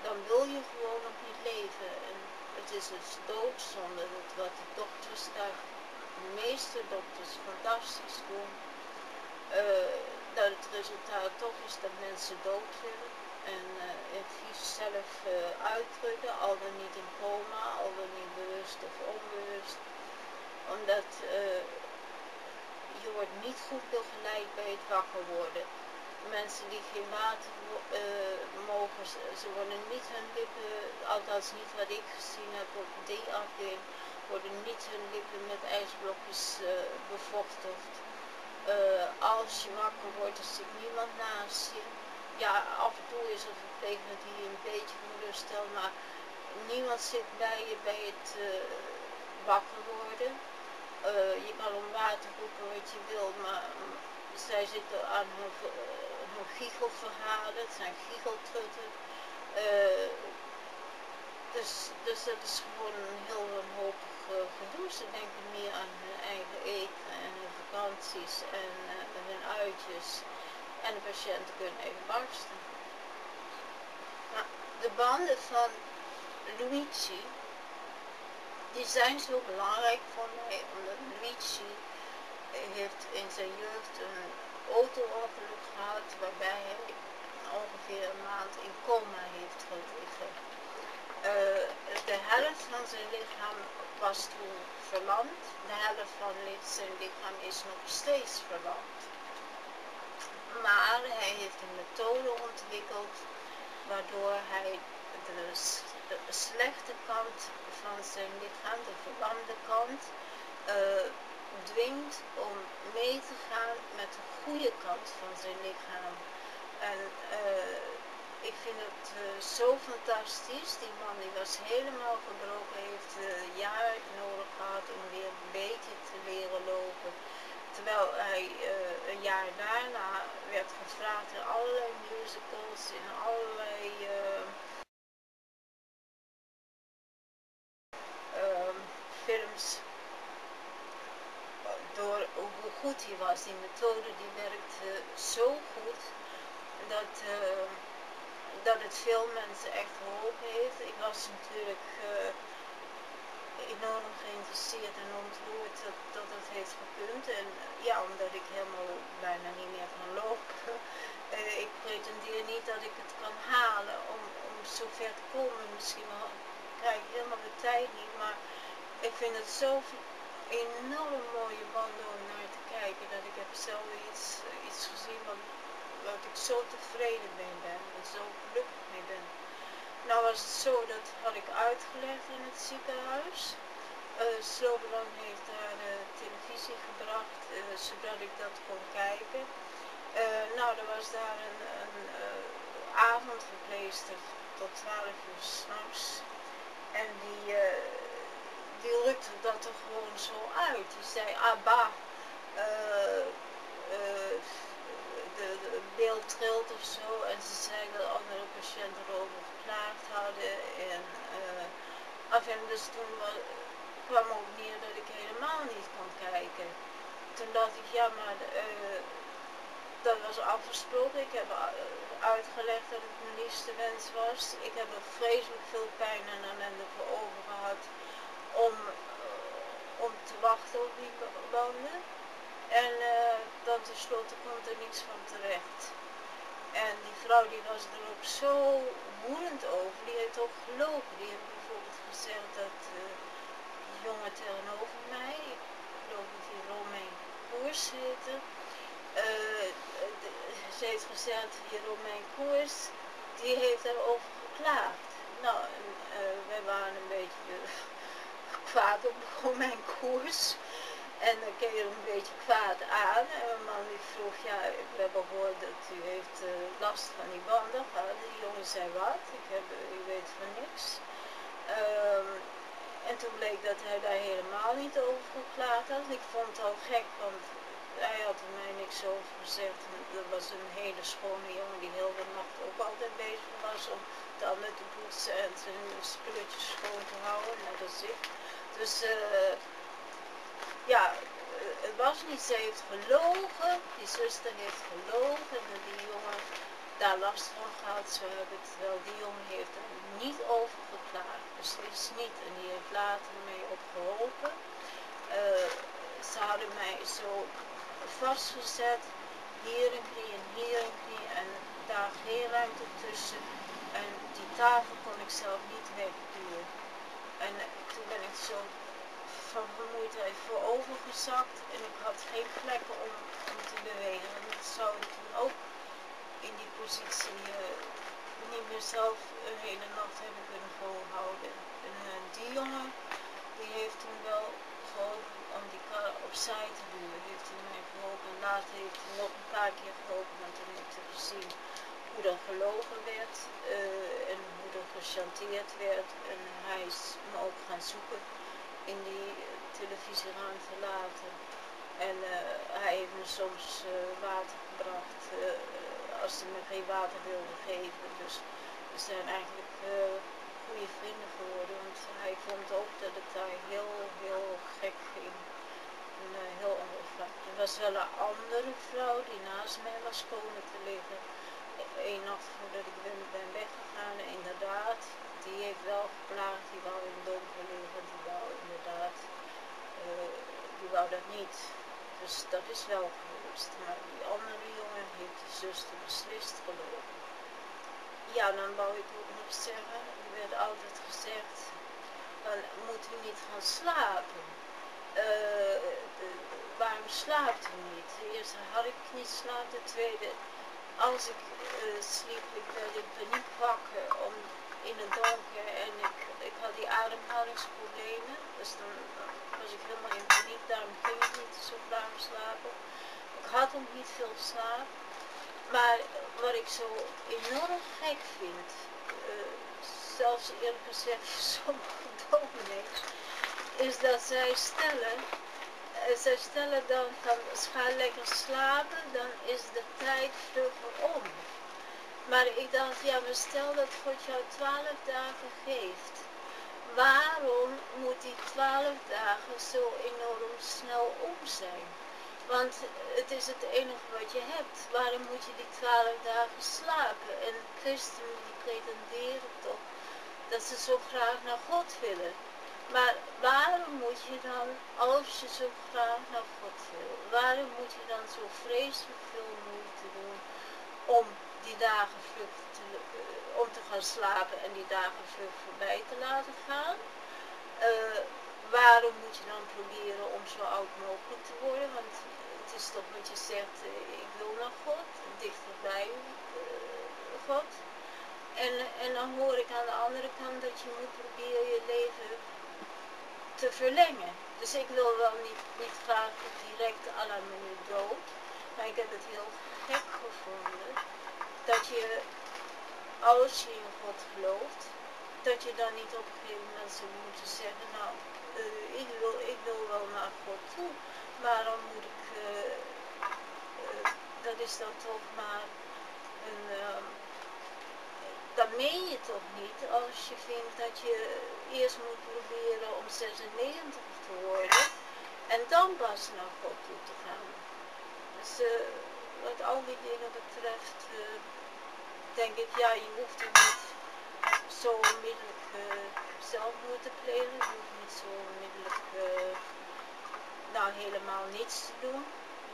dan wil je gewoon nog niet leven. En het is dus doodzonde dat wat de dokters daar, de meeste dokters, fantastisch doen. Dat het resultaat toch is dat mensen dood willen. En het Vries zelf uitdrukken, al dan niet in coma, al dan niet bewust of onbewust. Omdat je wordt niet goed begeleid bij het wakker worden. Mensen die geen water mogen, ze worden niet hun lippen, althans niet wat ik gezien heb op die afdeling, worden niet hun lippen met ijsblokjes bevochtigd. Als je wakker wordt, er zit niemand naast je. Ja, af en toe is er een verpleegster die je een beetje gerust stelt, maar niemand zit bij je bij het wakker worden. Je kan om water roepen wat je wil, maar zij zitten aan hun giechelverhalen, het zijn giecheltrutten. Dus dat is gewoon een heel wanhopig gedoe. Ze denken meer aan hun eigen eten en hun vakanties en hun uitjes. En de patiënten kunnen even barsten. Nou, de banden van Luigi, die zijn zo belangrijk voor mij, omdat Luigi heeft in zijn jeugd een auto-ongeluk gehad waarbij hij ongeveer een maand in coma heeft gelegen. De helft van zijn lichaam was toen verlamd, de helft van zijn lichaam is nog steeds verlamd. Maar hij heeft een methode ontwikkeld waardoor hij de slechte kant van zijn lichaam, de verlamde kant, dwingt om mee te gaan met de goede kant van zijn lichaam. En ik vind het zo fantastisch. Die man die was helemaal gebroken, heeft jaren nodig gehad om weer een beetje te leren lopen, terwijl hij een jaar daarna werd gevraagd in allerlei musicals, in allerlei films, door hoe goed hij was. Die methode die werkte zo goed dat het veel mensen echt geholpen heeft. Ik was natuurlijk enorm geïnteresseerd en ontroerd dat het heeft gekund. En ja, omdat ik helemaal bijna niet meer kan lopen. Ik pretendeer niet dat ik het kan halen om zo ver te komen. Misschien krijg ik helemaal de tijd niet, maar ik vind het zo enorm mooie banden om naar te kijken, dat ik heb zelf iets gezien wat ik zo tevreden mee ben en zo gelukkig mee ben. Nou was het zo, dat had ik uitgelegd in het ziekenhuis. Slobodan heeft daar televisie gebracht, zodat ik dat kon kijken. Nou, er was daar een avondverpleegster tot 12 uur 's nachts. En die rukte dat er gewoon zo uit. Die zei, bah, de beeld trilt of zo. En ze zei dat andere patiënten erover geklaagd hadden. En dus toen kwam ook neer dat ik helemaal niet kon kijken. Toen dacht ik, ja, maar dat was afgesproken. Ik heb uitgelegd dat het mijn liefste wens was. Ik heb er vreselijk veel pijn en ellende voor over gehad om te wachten op die banden. En dan tenslotte komt er niets van terecht. En die vrouw die was er ook zo woedend over. Die heeft ook gelogen. Die heeft bijvoorbeeld gezegd dat die jongen tegenover mij, ik geloof dat die Romein Koers heette, ze heeft gezegd, die Romein Koers, die heeft daarover geklaagd. Nou, wij waren een beetje kwaad op Romein Koers. En dan keek je er een beetje kwaad aan. En mijn man die vroeg, ja, we hebben gehoord dat u heeft last van die banden gehad. Die jongen zei, wat? U weet van niks. En toen bleek dat hij daar helemaal niet over geklaagd had. Ik vond het al gek, want hij had er mij niks over gezegd. Dat was een hele schone jongen die heel de nacht ook altijd bezig was om tanden te poetsen en zijn spulletjes schoon te houden, net als ik. Dus ja, het was niet, ze heeft gelogen, die zuster heeft gelogen en die jongen daar last van gehad zou hebben, terwijl die jongen heeft er niet over geklaagd. Dus die is niet, en die heeft later mee opgeholpen. Ze hadden mij zo vastgezet, hier een knie en hier een knie en daar geen ruimte tussen. En die tafel kon ik zelf niet wegduwen. En toen ben ik zo van vermoeidheid voorovergezakt en ik had geen plekken om te bewegen. En dat zou ik toen ook in die positie niet meer zelf een hele nacht hebben kunnen volhouden. En die jongen, die heeft toen wel geholpen om die kar opzij te duwen. Heeft hij mij geholpen en later heeft hij nog een paar keer geholpen, want toen heb ik gezien hoe er gelogen werd en hoe er gechanteerd werd. En hij is me ook gaan zoeken in die televisieruimte later. En hij heeft me soms water gebracht als ze me geen water wilden geven. Dus we zijn eigenlijk goede vrienden geworden, want hij vond ook dat het daar heel gek ging. En heel onrechtvaardig. Er was wel een andere vrouw die naast mij was komen te liggen. Eén nacht voordat ik ben weggegaan, inderdaad, die heeft wel geklaagd, die wou in het donker liggen, die wou inderdaad, die wou dat niet. Dus dat is wel geweest, maar die andere jongen heeft de zuster beslist gelopen. Ja, dan wou ik ook nog zeggen, er werd altijd gezegd, dan moet u niet gaan slapen. Waarom slaapt u niet? De eerste had ik niet slaap, de tweede, als ik sliep, ik werd in paniek wakker in het donker en ik had die ademhalingsproblemen, dus dan was ik helemaal in paniek, daarom ging ik niet zo lang slapen. Ik had ook niet veel slaap, maar wat ik zo enorm gek vind, zelfs eerlijk gezegd sommige dominees, is dat zij stellen, ze stellen dan van ga lekker slapen, dan is de tijd vlugger om. Maar ik dacht, ja, maar stel dat God jou 12 dagen geeft. Waarom moet die 12 dagen zo enorm snel om zijn? Want het is het enige wat je hebt. Waarom moet je die 12 dagen slapen? En christenen die pretenderen toch dat ze zo graag naar God willen. Maar waarom moet je dan, als je zo graag naar God wil, waarom moet je dan zo vreselijk veel moeite doen om die dagen vlug om te gaan slapen en die dagen vlug voorbij te laten gaan? Waarom moet je dan proberen om zo oud mogelijk te worden? Want het is toch wat je zegt, ik wil naar God, dichter bij God. En dan hoor ik aan de andere kant dat je moet proberen je leven te verlengen. Dus ik wil wel niet graag direct à la minuut dood. Maar ik heb het heel gek gevonden dat je, als je in God gelooft, dat je dan niet op een gegeven moment zou moeten zeggen, nou, ik wil wel naar God toe, maar dan moet ik, dat is dan toch maar een, dat meen je toch niet als je vindt dat je eerst moet proberen om 96 te worden en dan pas naar God toe te gaan. Dus wat al die dingen betreft, denk ik, ja, je hoeft er niet zo onmiddellijk zelfmoord te plegen, je hoeft niet zo onmiddellijk nou helemaal niets te doen,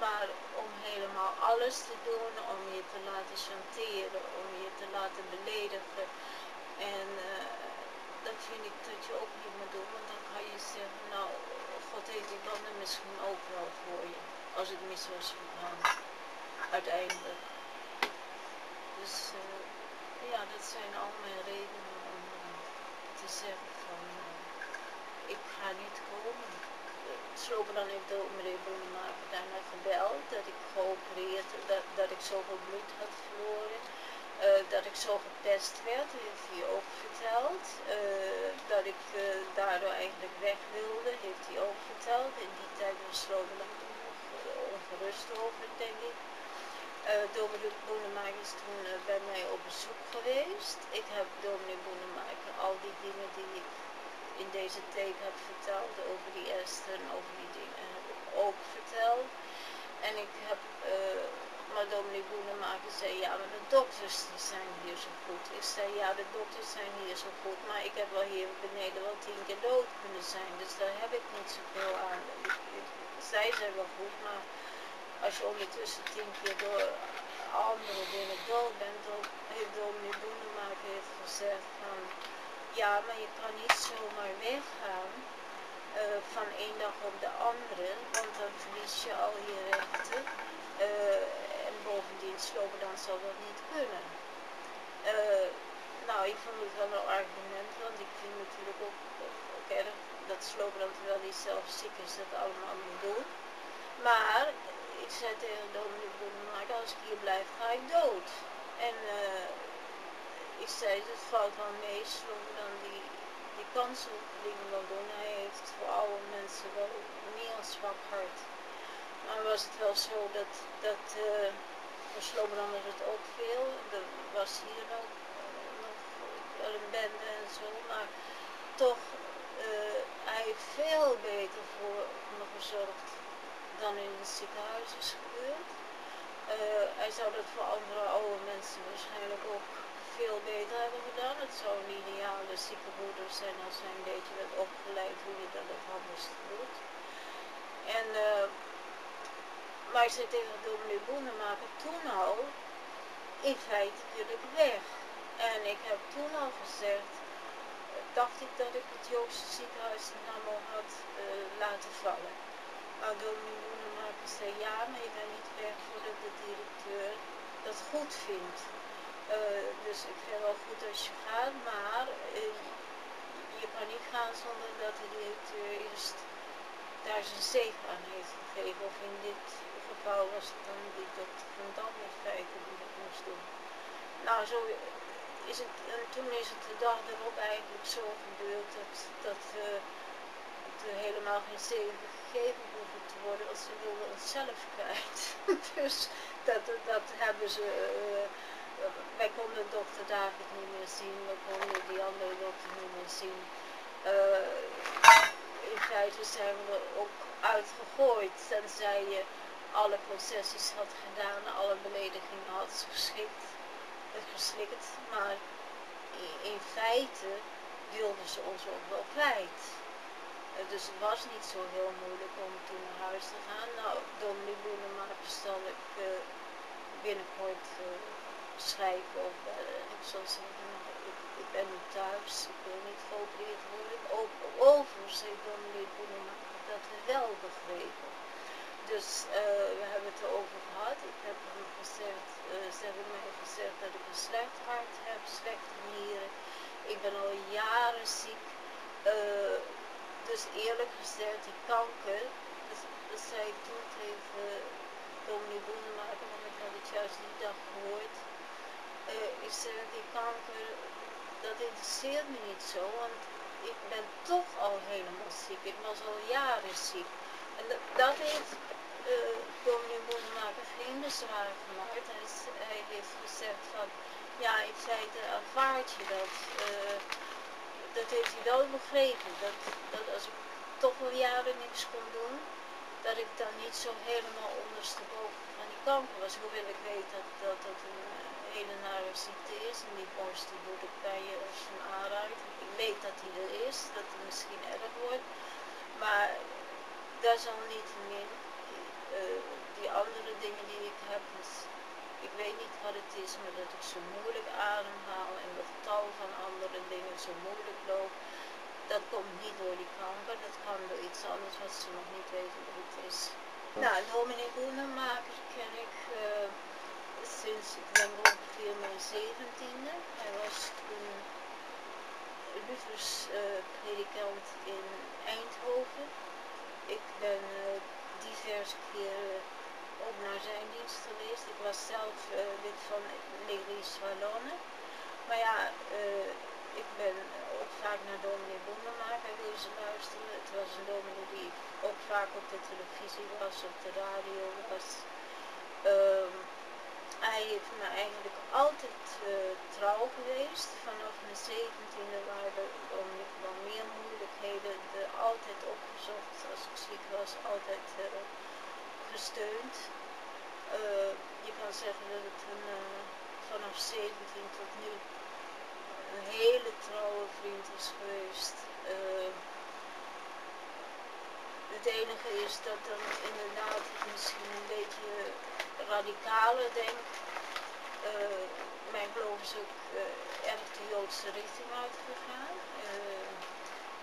maar om helemaal alles te doen, om je te laten chanteren, om je te laten beledigen. En dat vind ik dat je ook niet moet doen, want dan kan je zeggen, nou, God heeft die banden misschien ook wel voor je, als het mis was gegaan, uiteindelijk. Dus ja, dat zijn al mijn redenen om te zeggen van, ik ga niet komen. Slobodan heeft de meneer Boenemaker daarna gebeld, dat ik geopereerd, dat ik zoveel bloed had verloren, dat ik zo gepest werd, heeft hij ook verteld. Dat ik daardoor eigenlijk weg wilde, heeft hij ook verteld. In die tijd was Slobodan toen nog ongerust over, denk ik. Dominee Boenemaker is toen bij mij op bezoek geweest. Ik heb dominee Boenemaker al die dingen die ik in deze tape heb verteld over die Esther en over die dingen heb ik ook verteld. En ik heb, maar dominee Boenemaker zei, ja, maar de dokters die zijn hier zo goed. Ik zei, ja, de dokters zijn hier zo goed, maar ik heb wel hier beneden wel 10 keer dood kunnen zijn. Dus daar heb ik niet zoveel aan. Zij zijn wel goed, maar als je ondertussen 10 keer door andere dingen dood bent, dan heeft dominee Boenemaker gezegd van, ja, maar je kan niet zomaar weggaan van één dag op de andere, want dan verlies je al je rechten. En bovendien, Slobodan zal dat niet kunnen. Nou, ik vond het wel een argument, want ik vind natuurlijk ook erg dat Slobodan, terwijl hij zelf ziek is, dat allemaal moet doen. Maar ik zei tegen dominee Boenemaker, als ik hier blijf, ga ik dood. En ik zei, het valt wel mee, Slobodan die kan zulke dingen wel doen. Hij heeft voor oude mensen wel niet een zwak hart. Maar was het wel zo dat voor Slobodan was het ook veel. Er was hier ook nog wel een bende en zo, maar toch, hij heeft veel beter voor me gezorgd dan in het ziekenhuis is gebeurd. Hij zou dat voor andere oude mensen waarschijnlijk ook veel beter hebben gedaan. Het zou een ideale ziekenmoeder zijn als hij een beetje werd opgeleid hoe je dat het anders doet. En, maar ik zei tegen dominee Boenemaker toen al, in feite wil ik weg. En ik heb toen al gezegd, dacht ik dat ik het Joodse ziekenhuis in Nammo had laten vallen. Maar dominee Boenemaker zei, ja, maar je bent niet weg voordat de directeur dat goed vindt. Dus ik vind het wel goed als je gaat, maar je kan niet gaan zonder dat de directeur eerst daar zijn zegen aan heeft gegeven. Of in dit geval was het dan die dokter van Dam in feite die dat moest doen. Nou, zo is het, en toen is het de dag erop eigenlijk zo gebeurd dat er helemaal geen zegen gegeven hoefde te geworden, want ze wilden ons zelf kwijt. Dus dat hebben ze... wij konden dokter David niet meer zien, we konden die andere dokter niet meer zien. In feite zijn we er ook uitgegooid, tenzij je alle concessies had gedaan, alle beledigingen had geslikt, maar in feite wilden ze ons ook wel kwijt. Dus het was niet zo heel moeilijk om toen naar huis te gaan. Nou, dominee Boenemakers zal ik binnenkort schrijven of ik zal zeggen, ik ben nu thuis, ik wil niet geopereerd worden. Overigens heeft dominee Boenemakers dat wel begrepen. Dus we hebben het erover gehad. Ik heb hem gezegd, ze hebben mij gezegd dat ik een slecht hart heb, slechte nieren. Ik ben al jaren ziek. Dus eerlijk gezegd, die kanker, dat zei ik toen tegen dominee Boenemakers, want ik had het juist die dag gehoord. Ik zeg, die kanker, dat interesseert me niet zo, want ik ben toch al helemaal ziek. Ik was al jaren ziek. En dat heeft dominee Boenemakers geen bezwaar gemaakt. Hij heeft gezegd van, ja, in feite aanvaard je dat. Dat heeft hij wel begrepen, dat als ik toch al jaren niks kon doen, dat ik dan niet zo helemaal ondersteboven van die kanker was. Hoewel ik weet dat het een hele nare ziekte is en die borst die doet ook bij je als je hem aanraakt. Ik weet dat hij er is, dat het misschien erg wordt, maar desalniettemin die andere dingen die ik heb, dus ik weet niet wat het is, maar dat ik zo moeilijk ademhaal en dat tal van andere dingen zo moeilijk loopt, dat komt niet door die kanker, dat kan door iets anders wat ze nog niet weten wat het is. Nou, dominee Boenemakers ken ik sinds, ik denk ongeveer mijn 17e. Hij was toen Luthers predikant in Eindhoven. Ik ben diverse keren ook naar zijn dienst geweest. Ik was zelf lid van l'Église Wallonne. Maar ja, ik ben ook vaak naar dominee Boenemakers wezen luisteren. Het was een dominee die ook vaak op de televisie was, op de radio was. Hij heeft me eigenlijk altijd trouw geweest. Vanaf mijn 17e waren er wel meer moeilijkheden. Altijd opgezocht als ik ziek was, altijd gesteund. Je kan zeggen dat het vanaf 17 tot nu een hele trouwe vriend is geweest. Het enige is dat dan inderdaad misschien een beetje radicaler denkt. Mijn geloof is ook erg de Joodse richting uitgegaan.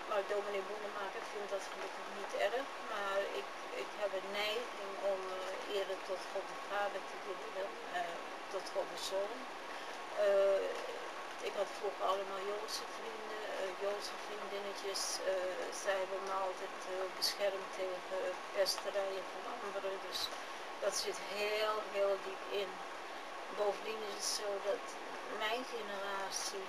Maar dominee Boenemakers vindt dat gelukkig niet erg. Maar ik heb een neiging om eerder tot God de Vader te bidden, tot God de Zoon. Ik had vroeger allemaal Joodse vrienden, Joodse vriendinnetjes. Zij hebben me altijd beschermd tegen pesterijen van anderen. Dus dat zit heel, heel diep in. Bovendien is het zo dat mijn generatie,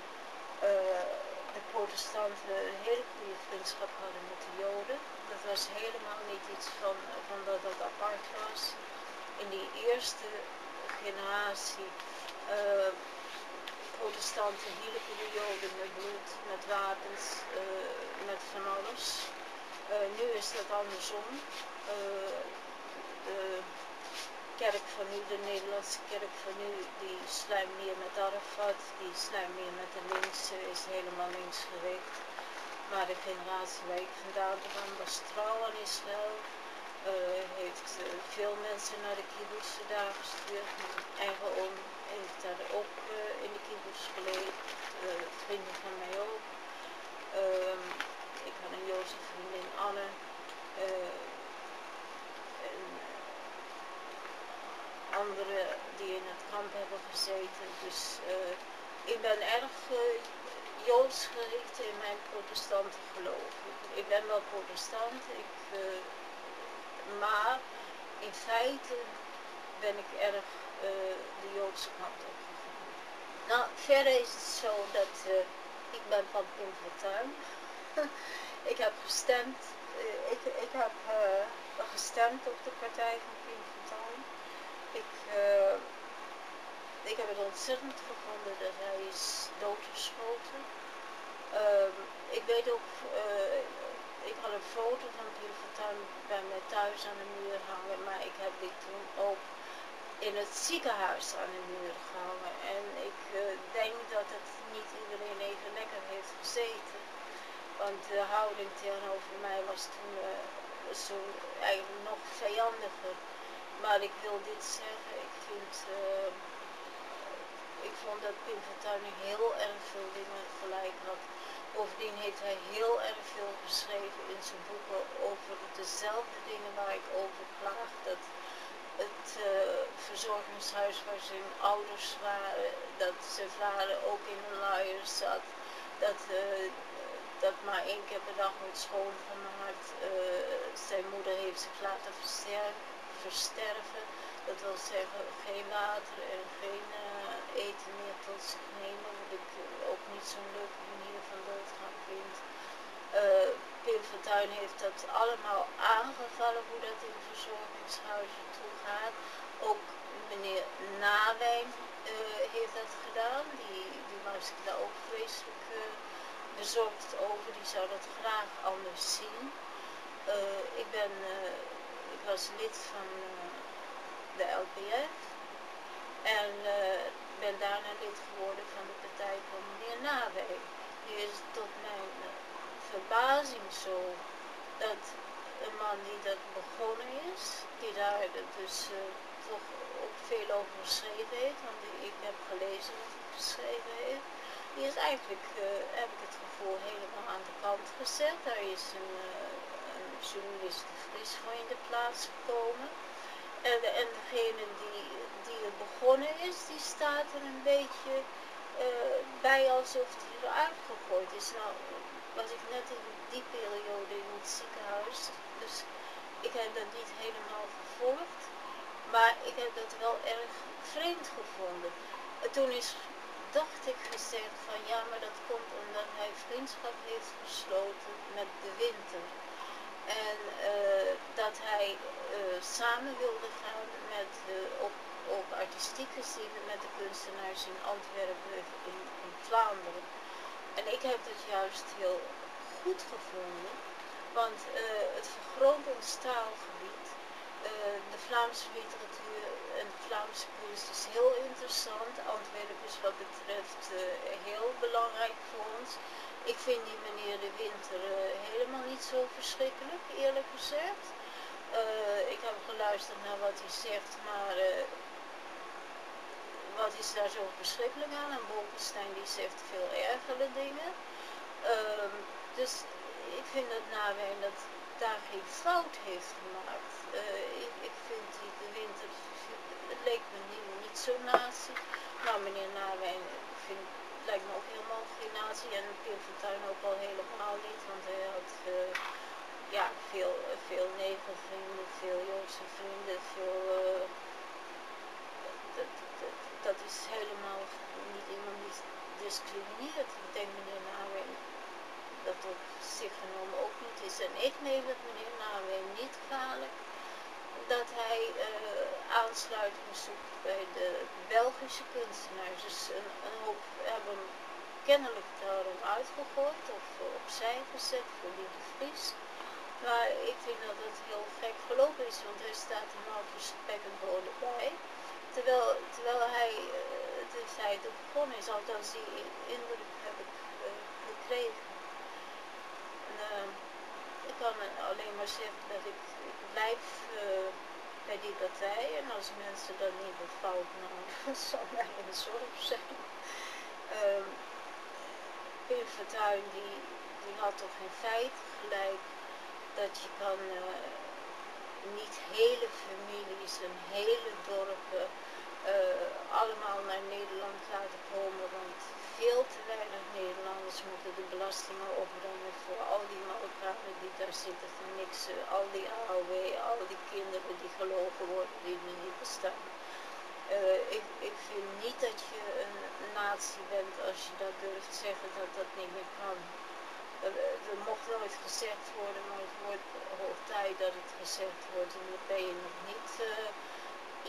de protestanten, een hele goede vriendschap hadden met de Joden. Dat was helemaal niet iets van dat dat apart was. In die eerste generatie, protestanten hielpen de Joden met bloed, met wapens, met van alles. Nu is dat andersom. De kerk van nu, de Nederlandse kerk van nu, die slijmt meer met Arafat, die slijmt meer met de linkse, is helemaal links gericht. Maar de generatie waar ik vandaan kwam was trouw aan Israël. Heeft veel mensen naar de kibbutzen daar gestuurd. Mijn eigen oom heeft daar ook in de kibbutz geleefd. Vrienden van mij ook. Ik had een Joodse vriendin Anne. En anderen die in het kamp hebben gezeten. Dus ik ben erg Joods gericht in mijn protestante geloof. Ik ben wel protestant, maar in feite ben ik erg de Joodse kant opgegaan. Nou, verder is het zo dat ik ben van Pim Fortuyn. Ik heb gestemd. Ik heb gestemd op de partij van Pim Fortuyn. Ik heb het ontzettend gevonden dat hij is doodgeschoten. Ik weet ook, ik had een foto van Pim Fortuyn bij mij thuis aan de muur hangen, maar ik heb dit toen ook in het ziekenhuis aan de muur gehangen. En ik denk dat het niet iedereen even lekker heeft gezeten. Want de houding tegenover mij was toen zo eigenlijk nog vijandiger. Maar ik wil dit zeggen, ik vond dat Pim Fortuyn heel erg veel dingen gelijk had. Bovendien heeft hij heel erg veel geschreven in zijn boeken over dezelfde dingen waar ik over klaag. Dat het verzorgingshuis waar zijn ouders waren, dat zijn vader ook in een luier zat, dat maar 1 keer per dag wordt schoongemaakt. Zijn moeder heeft zich laten versterven. Dat wil zeggen geen water en geen eten meer tot zich nemen, wat ik ook niet zo'n leuke manier van doodgaan vind. Pim Fortuyn heeft dat allemaal aangevallen, hoe dat in verzorgingshuizen toegaat. Ook meneer Nawijn heeft dat gedaan, die was ik daar ook vreselijk bezorgd over, die zou dat graag anders zien. Ik was lid van de LPF en ben daarna lid geworden van de partij van meneer Nawijn. Nu is het tot mijn verbazing zo dat een man die dat begonnen is, die daar dus toch ook veel over geschreven heeft, want ik heb gelezen wat hij geschreven heeft, die is eigenlijk, heb ik het gevoel, helemaal aan de kant gezet. Daar is een journalist Vries voor in de plaats gekomen. En degene die het begonnen is, die staat er een beetje bij alsof hij eruit gegooid is. Nou, was ik net in die periode in het ziekenhuis, dus ik heb dat niet helemaal gevolgd, maar ik heb dat wel erg vreemd gevonden. Toen dacht ik gezegd van ja, maar dat komt omdat hij vriendschap heeft gesloten met de Winter. En dat hij samen wilde gaan met, ook artistiek gezien, met de kunstenaars in Antwerpen in Vlaanderen. En ik heb het juist heel goed gevonden, want het vergroot ons taalgebied. De Vlaamse literatuur en de Vlaamse kunst is heel interessant. Antwerpen is wat betreft heel belangrijk voor ons. Ik vind die meneer De Winter helemaal niet zo verschrikkelijk, eerlijk gezegd. Ik heb geluisterd naar wat hij zegt, maar wat is daar zo verschrikkelijk aan? En Bolkestein die zegt veel ergere dingen. Dus ik vind dat Nawijn dat daar geen fout heeft gemaakt. Ik vind die De Winter, het leek me niet zo nazi. Nou, meneer Nawijn lijkt me ook helemaal geen nazi en Pim Fortuyn ook al helemaal niet, want hij had veel negervrienden, veel Joodse vrienden, dat is helemaal niet iemand die discrimineert. Ik denk meneer Nawijn dat op zich genomen ook niet is. En ik neem het meneer Nawijn niet kwalijk dat hij aansluiting zoekt bij de Belgische kunstenaars. Dus een hoop hebben hem kennelijk daarom uitgegooid of opzij gezet voor die De Vries. Maar ik vind dat het heel gek gelopen is, want hij staat er nou voor spek en bonen bij. Terwijl hij, dus hij het begonnen is, althans die indruk heb ik gekregen. Ik kan alleen maar zeggen dat ik blijf bij die partij en als mensen dat niet befout, nou, dat zal mij een zorg zijn. Pim Fortuyn die had toch in feite gelijk dat je kan niet hele families en hele dorpen allemaal naar Nederland laten komen, want veel te weinig Nederlanders moeten de belastingen opbrengen voor al die Marokkanen die daar zitten voor niks, al die AOW, al die kinderen die gelogen worden, die er niet bestaan. Ik vind niet dat je een natie bent als je dat durft zeggen dat dat niet meer kan. Er mocht nooit gezegd worden, maar het wordt hoog tijd dat het gezegd wordt. En dan ben je nog niet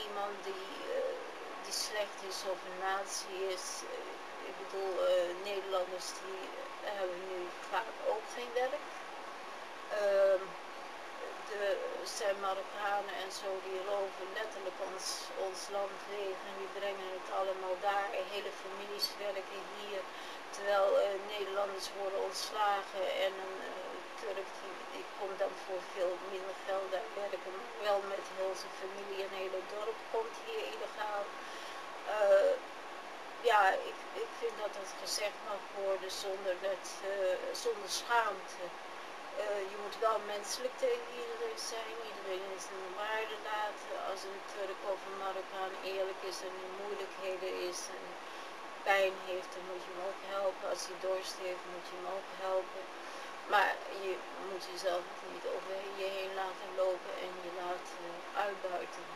iemand die slecht is of een natie is. Ik bedoel, Nederlanders die hebben nu vaak ook geen werk. Er zijn Marokkanen en zo die roven letterlijk ons land leeg en die brengen het allemaal daar. Hele families werken hier, terwijl Nederlanders worden ontslagen en een Turk die komt dan voor veel minder geld daar werken, maar wel met heel zijn familie. Een hele dorp komt hier illegaal. Ja, ik vind dat het gezegd mag worden zonder schaamte. Je moet wel menselijk tegen iedereen zijn. Iedereen is een waarde laten. Als een Turk of een Marokkaan eerlijk is en in moeilijkheden is en pijn heeft, dan moet je hem ook helpen. Als hij dorst heeft, moet je hem ook helpen. Maar je moet jezelf niet over je heen laten lopen en je laten uitbuiten.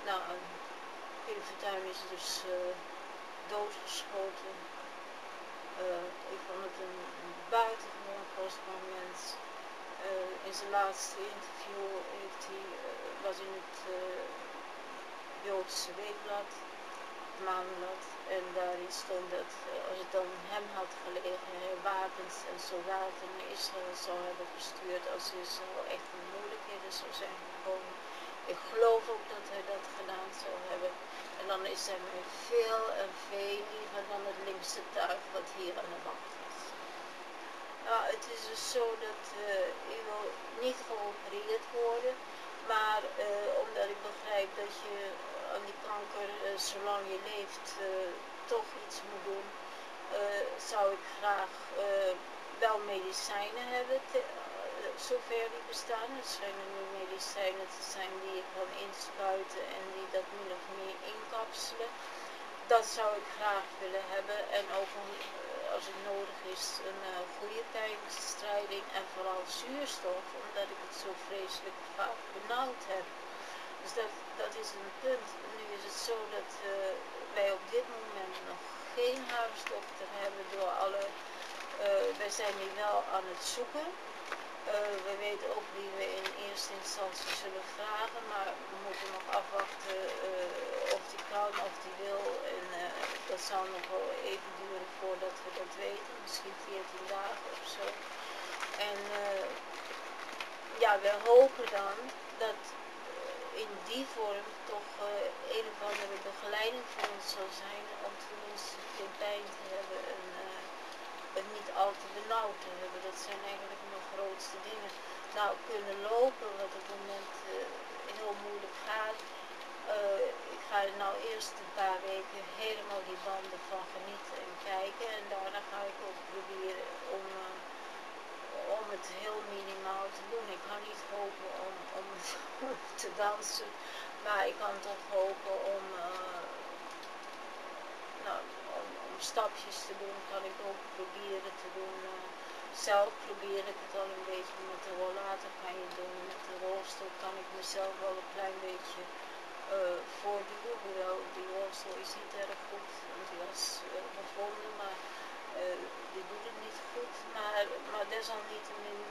Nou, Pim Fortuyn is dus doodgeschoten. Ik vond het een buitengewoon kostbaar mens. In zijn laatste interview was in het Joodse weekblad, het Maanblad, en daarin stond dat als het dan hem had gelegen, hij wapens en soldaten naar Israël zou hebben gestuurd als Israël echt in moeilijkheden zou zijn gekomen. Ik geloof ook dat hij dat gedaan zou hebben. En dan is hij mij veel en veel liever dan het linkse tuig wat hier aan de wacht is. Nou, het is dus zo dat ik wil niet geopereerd worden, maar omdat ik begrijp dat je aan die kanker, zolang je leeft, toch iets moet doen, zou ik graag wel medicijnen hebben, zover die bestaan. Er schijnen nu medicijnen te zijn die je kan inspuiten en die dat min of meer inkapselen. Dat zou ik graag willen hebben en ook als het nodig is een goede pijnbestrijding en vooral zuurstof, omdat ik het zo vreselijk vaak benauwd heb. Dus dat is een punt. Nu is het zo dat wij op dit moment nog geen huisdokter hebben door alle... wij zijn nu wel aan het zoeken. We weten ook wie we in eerste instantie zullen vragen, maar we moeten nog afwachten of die kan, of die wil. En dat zal nog wel even duren voordat we dat weten, misschien 14 dagen of zo. En ja, we hopen dan dat in die vorm toch een of andere begeleiding voor ons zal zijn om tenminste geen pijn te hebben en het niet al te benauwd te hebben. Dat zijn eigenlijk mijn grootste dingen. Nou, kunnen lopen, wat op het moment heel moeilijk gaat. Ik ga er nou eerst een paar weken helemaal die banden van genieten en kijken. En daarna ga ik ook proberen om het heel minimaal te doen. Ik kan niet hopen om te dansen, maar ik kan toch hopen om stapjes te doen, kan ik ook proberen te doen. Zelf probeer ik het al een beetje met de rollator kan je doen. Met de rolstoel kan ik mezelf wel een klein beetje voortduwen. Hoewel die rolstoel is niet erg goed, want die was gevonden, maar die doet het niet goed. Maar desalniettemin,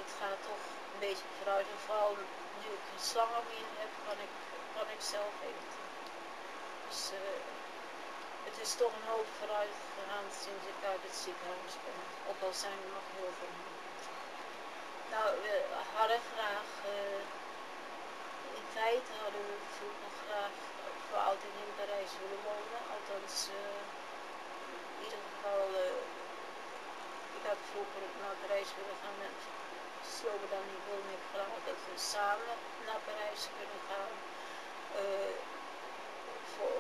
het gaat toch een beetje vooruit. En vooral nu ik geen slangen meer heb, kan ik zelf eten. Dus het is toch een hoop vooruit gegaan sinds ik uit het ziekenhuis ben. Ook al zijn er nog heel veel mensen. Nou, we hadden graag, in feite hadden we vroeger graag voor altijd in Parijs willen wonen. Althans, in ieder geval, ik had vroeger naar Parijs willen gaan en slopen dan niet wilde ik graag dat we samen naar Parijs kunnen gaan.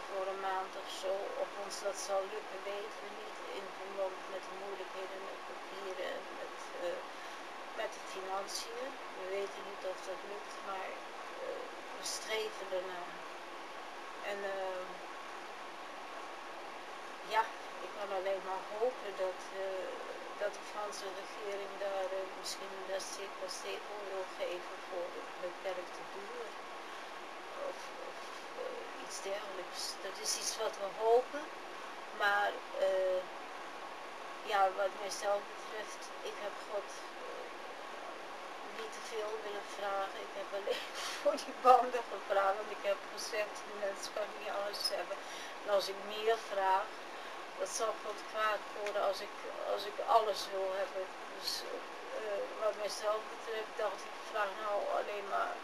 Voor een maand of zo. Of ons dat zal lukken, weten we niet. In verband met de moeilijkheden met papieren en met de financiën. We weten niet of dat lukt, maar we streven ernaar. En ja, ik kan alleen maar hopen dat de Franse regering daar misschien een zegel wil geven voor de beperkte duur. Of iets dergelijks. Dat is iets wat we hopen, maar ja, wat mijzelf betreft, ik heb God niet te veel willen vragen. Ik heb alleen voor die banden gevraagd, want ik heb gezegd, de mens kan niet alles hebben. En als ik meer vraag, dat zal God kwaad worden als ik alles wil hebben. Dus wat mijzelf betreft dacht ik, vraag nou alleen maar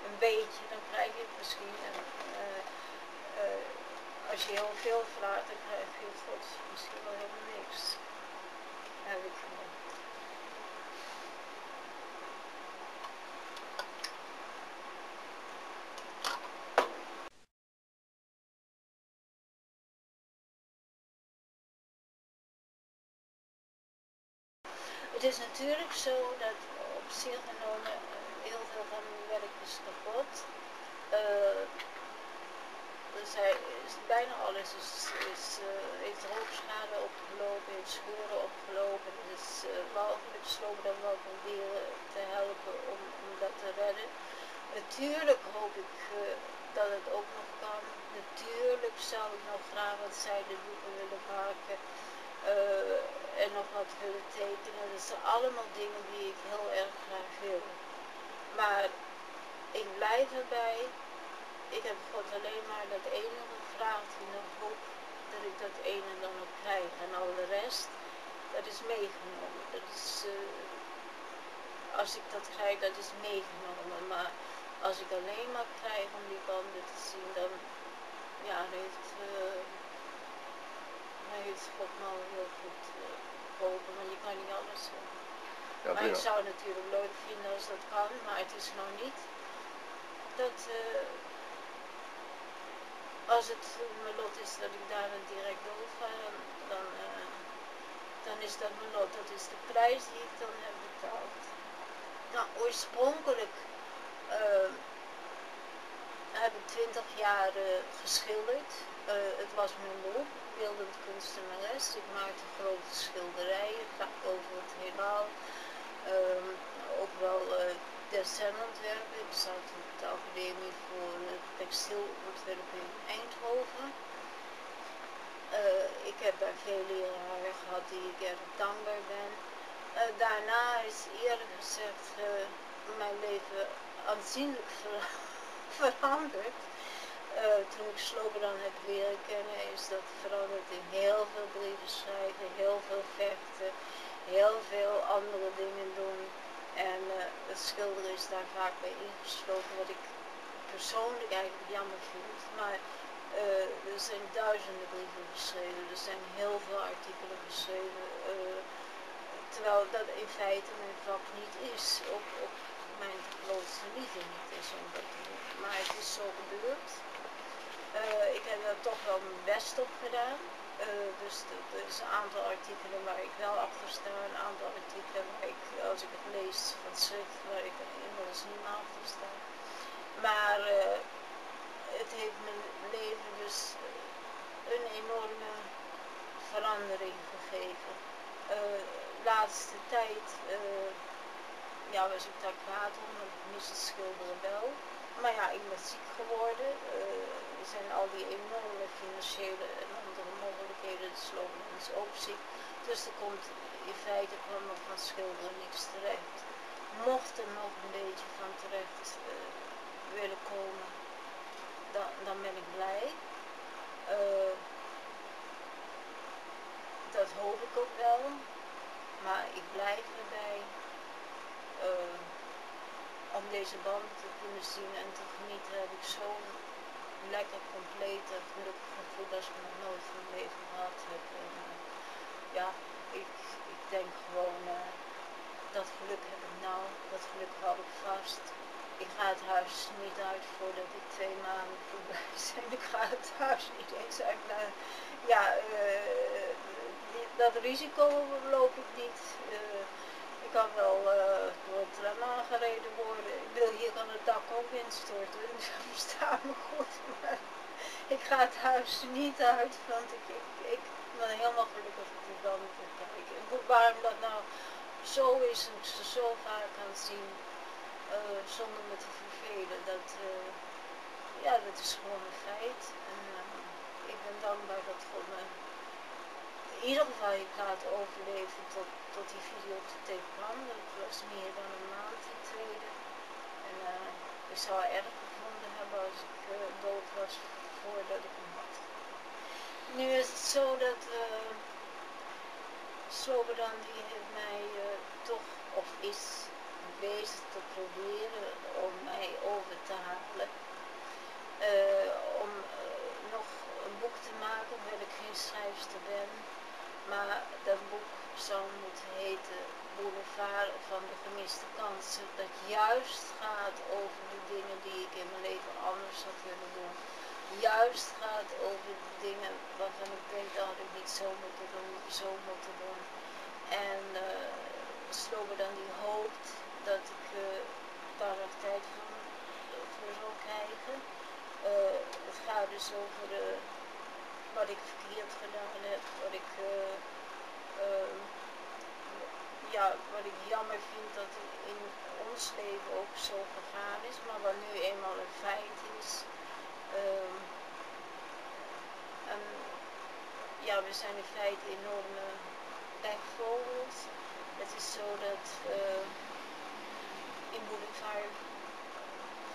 een beetje, dan krijg je het misschien. En, als je heel veel vraagt, dan krijg je God misschien wel helemaal niks. Heb ik gedaan. Het is natuurlijk zo dat op zich genomen heel veel van mijn werk is kapot. Dus bijna alles heeft rookschade opgelopen, heeft scheuren opgelopen. Dus behalve met de slopen dan wel proberen te helpen om dat te redden. Natuurlijk hoop ik dat het ook nog kan. Natuurlijk zou ik nog graag wat zijdedoeken willen maken. En nog wat willen tekenen. Dat zijn allemaal dingen die ik heel erg graag wil. Maar ik blijf erbij. Ik heb God alleen maar dat ene gevraagd in de hoop dat ik dat ene dan ook krijg. En al de rest, dat is meegenomen. Dat is, als ik dat krijg, dat is meegenomen. Maar als ik alleen maar krijg om die banden te zien, dan ja, heeft God me al heel goed geholpen. Want je kan niet alles hebben. Ja, maar ik zou het natuurlijk leuk vinden als dat kan, maar het is nou niet dat als het mijn lot is dat ik daar direct doodga, dan is dat mijn lot. Dat is de prijs die ik dan heb betaald. Nou, oorspronkelijk heb ik 20 jaar geschilderd. Het was mijn beroep, beeldend kunstenares. Ik maakte grote schilderijen, vaak over het heelal. Ook wel dessinontwerpen. Ik zat op de Academie voor Textielontwerpen in Eindhoven. Ik heb daar veel leraren gehad die ik erg dankbaar ben. Daarna is eerlijk gezegd mijn leven aanzienlijk veranderd. Toen ik Slobodan heb leren kennen is dat veranderd in heel veel brieven schrijven, heel veel vechten, heel veel andere dingen doen. En het schilderen is daar vaak bij ingesloten, wat ik persoonlijk eigenlijk jammer vind. Maar er zijn duizenden brieven geschreven, er zijn heel veel artikelen geschreven. Terwijl dat in feite mijn vak niet is, op mijn grootste liefde niet is om dat te doen. Maar het is zo gebeurd. Ik heb er toch wel mijn best op gedaan. Dus er is een aantal artikelen waar ik wel achter sta, een aantal artikelen waar ik, als ik het lees van schrift, waar ik er inmiddels niet meer achter sta. Maar het heeft mijn leven dus een enorme verandering gegeven. Laatste tijd ja, was ik daar kwaad om, want ik mis het schilderen wel. Maar ja, ik ben ziek geworden. Er zijn al die enorme financiële en andere mogelijkheden, de Slobodan is ook ziek. Dus er komt in feite kwam nog van schilderen niks terecht. Mocht er nog een beetje van terecht willen komen, dan ben ik blij. Dat hoop ik ook wel. Maar ik blijf erbij om deze band te kunnen zien en te genieten. Heb ik zo'n lekker complete gelukkig gevoel als ik nog nooit van mijn leven gehad heb. En, ja, ik denk gewoon dat geluk heb ik nou, dat geluk hou ik vast. Ik ga het huis niet uit voordat die 2 maanden voorbij zijn. Ik ga het huis niet eens uit naar, ja, dat risico loop ik niet. Ik kan wel door het tram aangereden worden. Hier kan het dak ook instorten, dus dat verstaat me goed. Maar ik ga het huis niet uit, want ik ben helemaal gelukkig op die banden te kijken. Waarom dat nou zo is en ik ze zo vaak kan zien, zonder me te vervelen, ja, dat is gewoon een feit. En ik ben dankbaar dat God me in ieder geval heeft laten overleven tot die videotheek kwam. Dat was meer dan een maand in tweede. En ik zou het erg gevonden hebben als ik dood was voordat ik hem had. Nu is het zo dat Slobodan die heeft mij toch, of is bezig te proberen om mij over te halen. Om nog een boek te maken, hoewel ik geen schrijfster ben. Maar dat boek zou moeten heten Boulevard van de gemiste kansen. Dat juist gaat over de dingen die ik in mijn leven anders had willen doen. Juist gaat over de dingen waarvan ik denk dat had ik niet zo moeten doen, zo moeten doen. En Slobodan die hoopt dat ik daar nog tijd voor zal krijgen. Het gaat dus over wat ik verkeerd gedaan heb, wat ik jammer vind dat het in ons leven ook zo gegaan is, maar wat nu eenmaal een feit is. En ja, we zijn in feite enorme pechvogels. Het is zo dat in Boulevard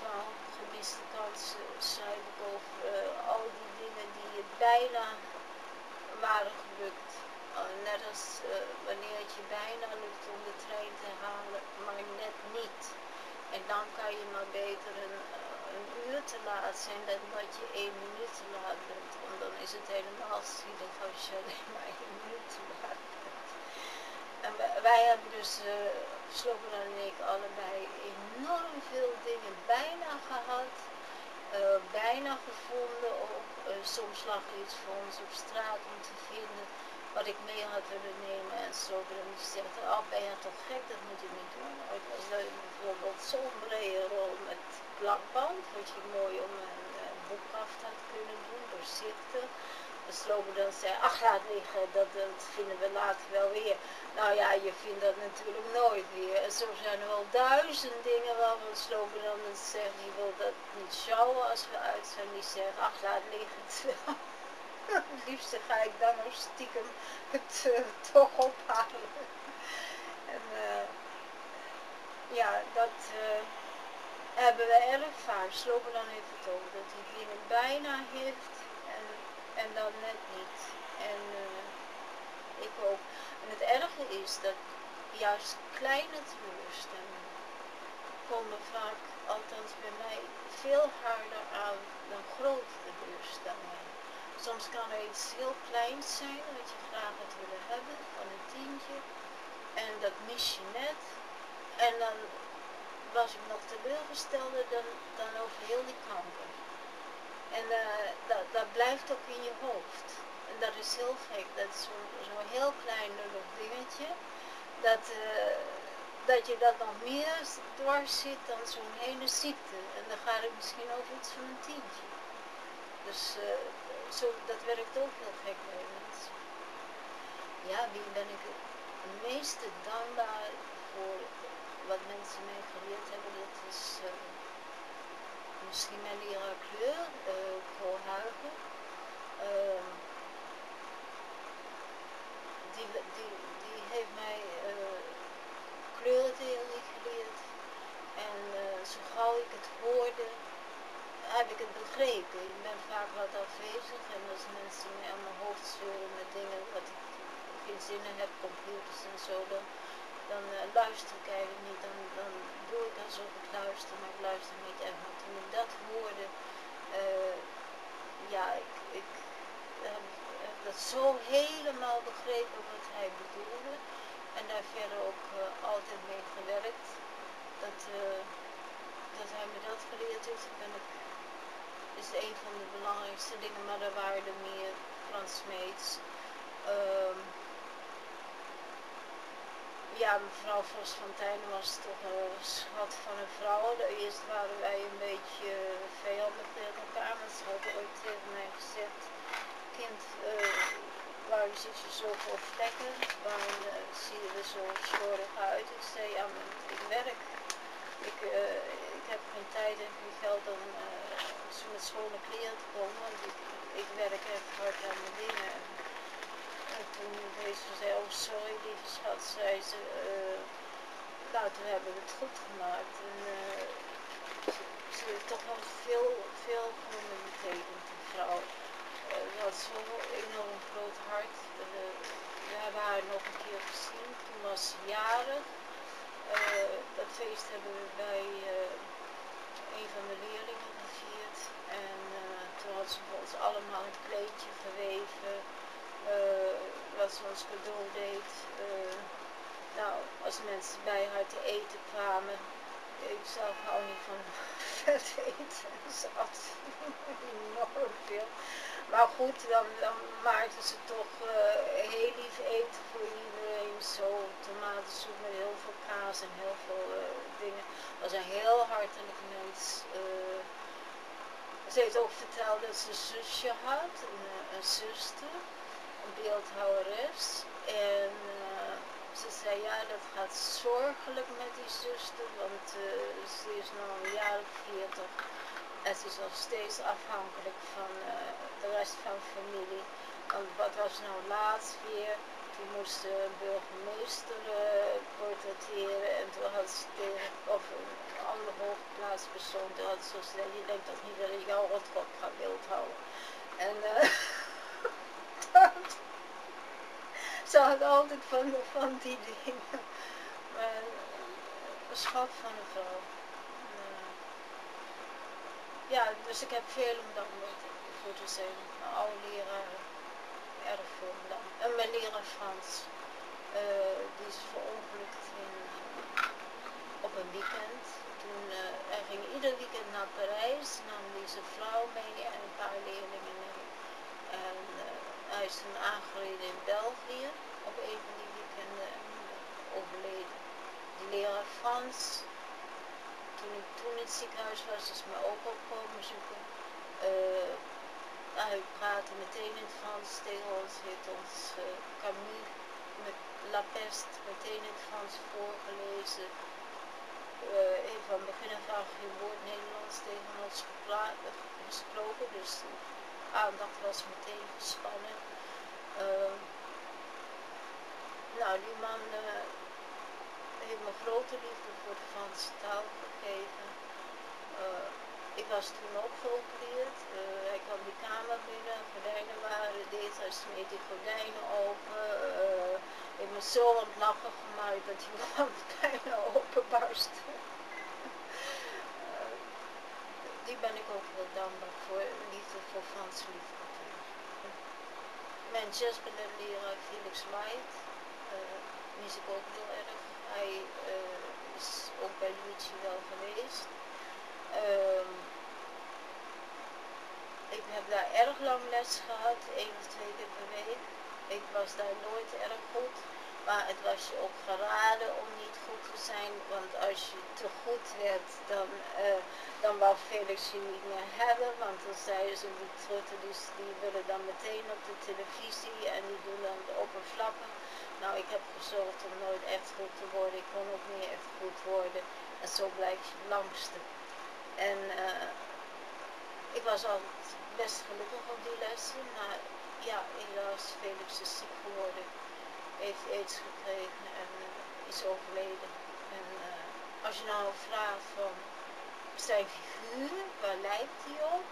van gemiste kansen schrijf ik over al die dingen die het bijna waren gelukt. Net als wanneer het je bijna lukt om de trein te halen, maar net niet. En dan kan je maar beter een uur te laat zijn dan dat je 1 minuut te laat bent. Want dan is het helemaal zielig als je alleen maar 1 minuut te laat bent. En wij hebben dus, Slobodan en ik, allebei enorm veel dingen bijna gehad. Bijna gevonden ook. Soms lag er iets voor ons op straat om te vinden wat ik mee had willen nemen. En Slobodan die zegt, oh ben je toch gek, dat moet je niet doen. Ik was bijvoorbeeld zo'n brede rol met plakband, wat je mooi om een boek af had kunnen doen, doorzichtig. En Slobodan zei, ach laat liggen, dat vinden we later wel weer. Nou ja, je vindt dat natuurlijk nooit weer. En zo zijn er wel 1000 dingen waarvan Slobodan zegt, die wil dat niet showen als we uit zijn. Die zegt, ach laat liggen. Het liefste ga ik dan nog stiekem het toch ophalen. En ja, dat hebben we erg vaak. Slobodan heeft het ook, dat hij dingen bijna heeft en dan net niet. En ik ook. En het erge is dat juist kleine teleurstellingen komen vaak, althans bij mij, veel harder aan dan grote teleurstellingen. Soms kan er iets heel kleins zijn wat je graag had willen hebben, van een tientje. En dat mis je net. En dan was ik nog teleurgesteld dan over heel die kanker. En dat blijft ook in je hoofd. En dat is heel gek. Dat is zo'n heel klein lullig dingetje. Dat je dat nog meer dwars zit dan zo'n hele ziekte. En dan gaat het misschien over iets van een tientje. Dus dat werkt ook heel gek bij mensen. Ja, wie ben ik het meeste dankbaar voor wat mensen mij geleerd hebben, dat is misschien mijn leraar kleur, Paul Huigen. Die heeft mij kleurentheorie geleerd. En zo gauw ik het hoorde, heb ik het begrepen. Ik ben vaak wat afwezig en als mensen mij aan mijn hoofd zeuren met dingen wat ik geen zin in heb, computers en zo, dan luister ik eigenlijk niet. Dan doe ik alsof ik luister, maar ik luister niet echt. Maar toen ik dat hoorde, ja, ik heb dat zo helemaal begrepen wat hij bedoelde. En daar verder ook altijd mee gewerkt. Dat hij me dat geleerd heeft, is een van de belangrijkste dingen, maar er waren er meer. Frans Smeets. Ja, mevrouw Vos-Fontijn was toch een schat van een vrouw. Eerst waren wij een beetje vijandig tegen elkaar, maar ze had ooit tegen mij gezegd, kind, waarom zit je zo voor vlekken? Waarom zie je er zo slordig uit? Ik zei, ja, maar ik werk. Ik heb geen tijd en geen geld om zo met schone kleren te komen, want ik werk echt hard aan mijn dingen. En toen deze zei, oh sorry lieve schat, zei ze, nou toen hebben we het goed gemaakt. En ze heeft toch wel veel voor me betekend, die vrouw. Ze had zo'n enorm groot hart. We hebben haar nog een keer gezien, toen was ze jarig. Dat feest hebben we bij een van de leerlingen gevierd. En toen had ze voor ons allemaal een kleedje geweven, wat ze ons cadeau deed. Nou, als mensen bij haar te eten kwamen, ik zelf hou niet van vet eten, ze at enorm veel. Maar goed, dan maakten ze toch heel lief eten voor iedereen. Zo tomatensoep met heel veel kaas en heel veel dingen. Het was een heel hartelijk mens. Ze heeft ook verteld dat ze een zusje had, een zuster, een beeldhouweres. En ze zei ja, dat gaat zorgelijk met die zuster, want ze is nu een jaar of 40. En ze is nog steeds afhankelijk van de rest van familie. Want wat was nou laatst weer? Toen moest de burgemeester portretteren en toen had ze tegen, of een andere hoogplaatspersoon, toen had ze gezegd, je denkt toch niet dat ik jouw rotkop ga beeldhouden. En ze had altijd van die dingen. Maar een schat van een vrouw. Ja, dus ik heb veel om dankbaar voor te zijn. Mijn oude leraren, erg veel om dankbaar. En mijn leraar Frans, die is verongelukt op een weekend. Toen, hij ging ieder weekend naar Parijs, nam hij zijn vrouw mee en een paar leerlingen mee. En hij is toen aangereden in België op een van die weekenden en overleden. Die leraar Frans, toen ik toen in het ziekenhuis was, is me ook op komen zoeken. Hij praatte meteen in het Frans tegen ons, heeft ons Camus met La Peste meteen in het Frans voorgelezen. Heeft van begin af aan geen woord Nederlands tegen ons gesproken, dus de aandacht was meteen gespannen. Nou, die man heeft me grote liefde voor de Franse taal gegeven. Ik was toen ook geopereerd. Hij kwam die kamer binnen, gordijnen waren dit, hij smeet die gordijnen open. Ik me zo aan het lachen gemaakt dat die man bijna openbarstte. Die ben ik ook heel dankbaar voor, liefde voor Franse literatuur. Mijn jazzballetleraar Felix White, mis ik ook heel erg. Hij is ook bij Luigi wel geweest. Ik heb daar erg lang les gehad, 1 of 2 keer per week. Ik was daar nooit erg goed, maar het was je ook geraden om niet goed te zijn, want als je te goed werd, dan wou Felix je niet meer hebben, want dan zeiden ze, die trutten die willen dan meteen op de televisie en die doen dan de oppervlakken. Nou, ik heb gezorgd om nooit echt goed te worden, ik kon ook niet echt goed worden en zo blijf je het langste. En ik was altijd best gelukkig op die lessen, maar ja, helaas, Felix is ziek geworden, heeft aids gekregen en is overleden. En als je nou vraagt van zijn figuur, waar lijkt hij op?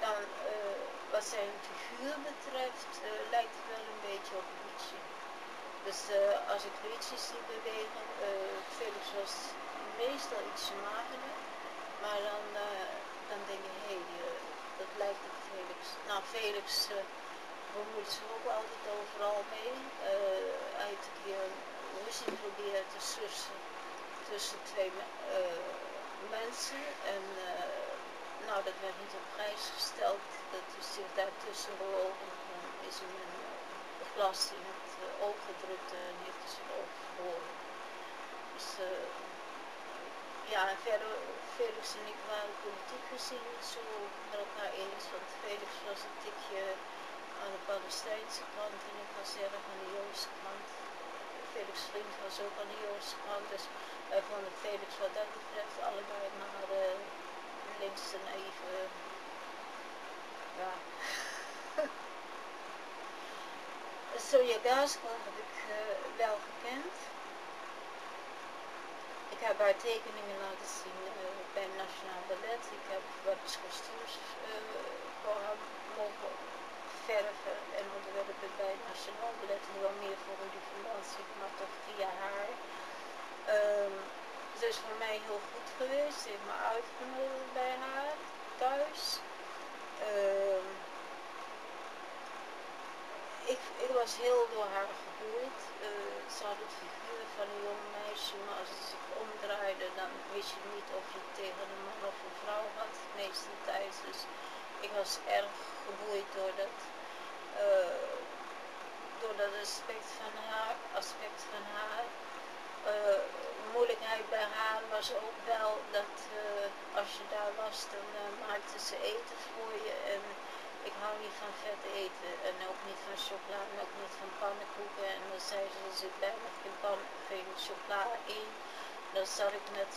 Dan, wat zijn figuur betreft, lijkt het wel een beetje op Luigi. Dus als ik Luigi zie bewegen, Felix was meestal ietsje magerder, maar dan denk je, hé, dat lijkt op Felix. Nou, Felix bemoeit zich ook altijd overal mee. Hij heeft een keer een ruzie proberen te sussen tussen 2 mensen en nou, dat werd niet op prijs gesteld. Dat is zich daartussen bewogen. Dan is hem een glas in het oog gedrukt en heeft hij zijn oog verloren. Dus ja, en verder, Felix en ik waren politiek gezien niet zo met elkaar eens, want Felix was een tikje aan de Palestijnse kant en ik was erg aan de Joodse kant. Felix' vriend was ook aan de Joodse kant, dus wij vonden Felix wat dat betreft allebei maar links en even, ja. Dus Sonja Gaaskel heb ik wel gekend. Ik heb haar tekeningen laten zien bij het Nationaal Ballet. Ik heb wat kostuums voor haar mogen verven en ontwerpen bij het Nationaal Ballet. Wel meer voor een diplomatie, maar toch via haar. Ze is voor mij heel goed geweest. Ze heeft me uitgenodigd bij haar thuis. Ik was heel door haar geboeid. Ze had het figuur van een jong meisje, maar als ze zich omdraaide, dan wist je niet of je tegen een man of een vrouw had, meestentijds. Dus ik was erg geboeid door dat aspect van haar. Moeilijkheid bij haar was ook wel dat als je daar was, dan maakte ze eten voor je. En ik hou niet van vet eten en ook niet van chocola en ook niet van pannenkoeken. En dan zei ze, er zit bijna geen chocola in. Dan zat ik met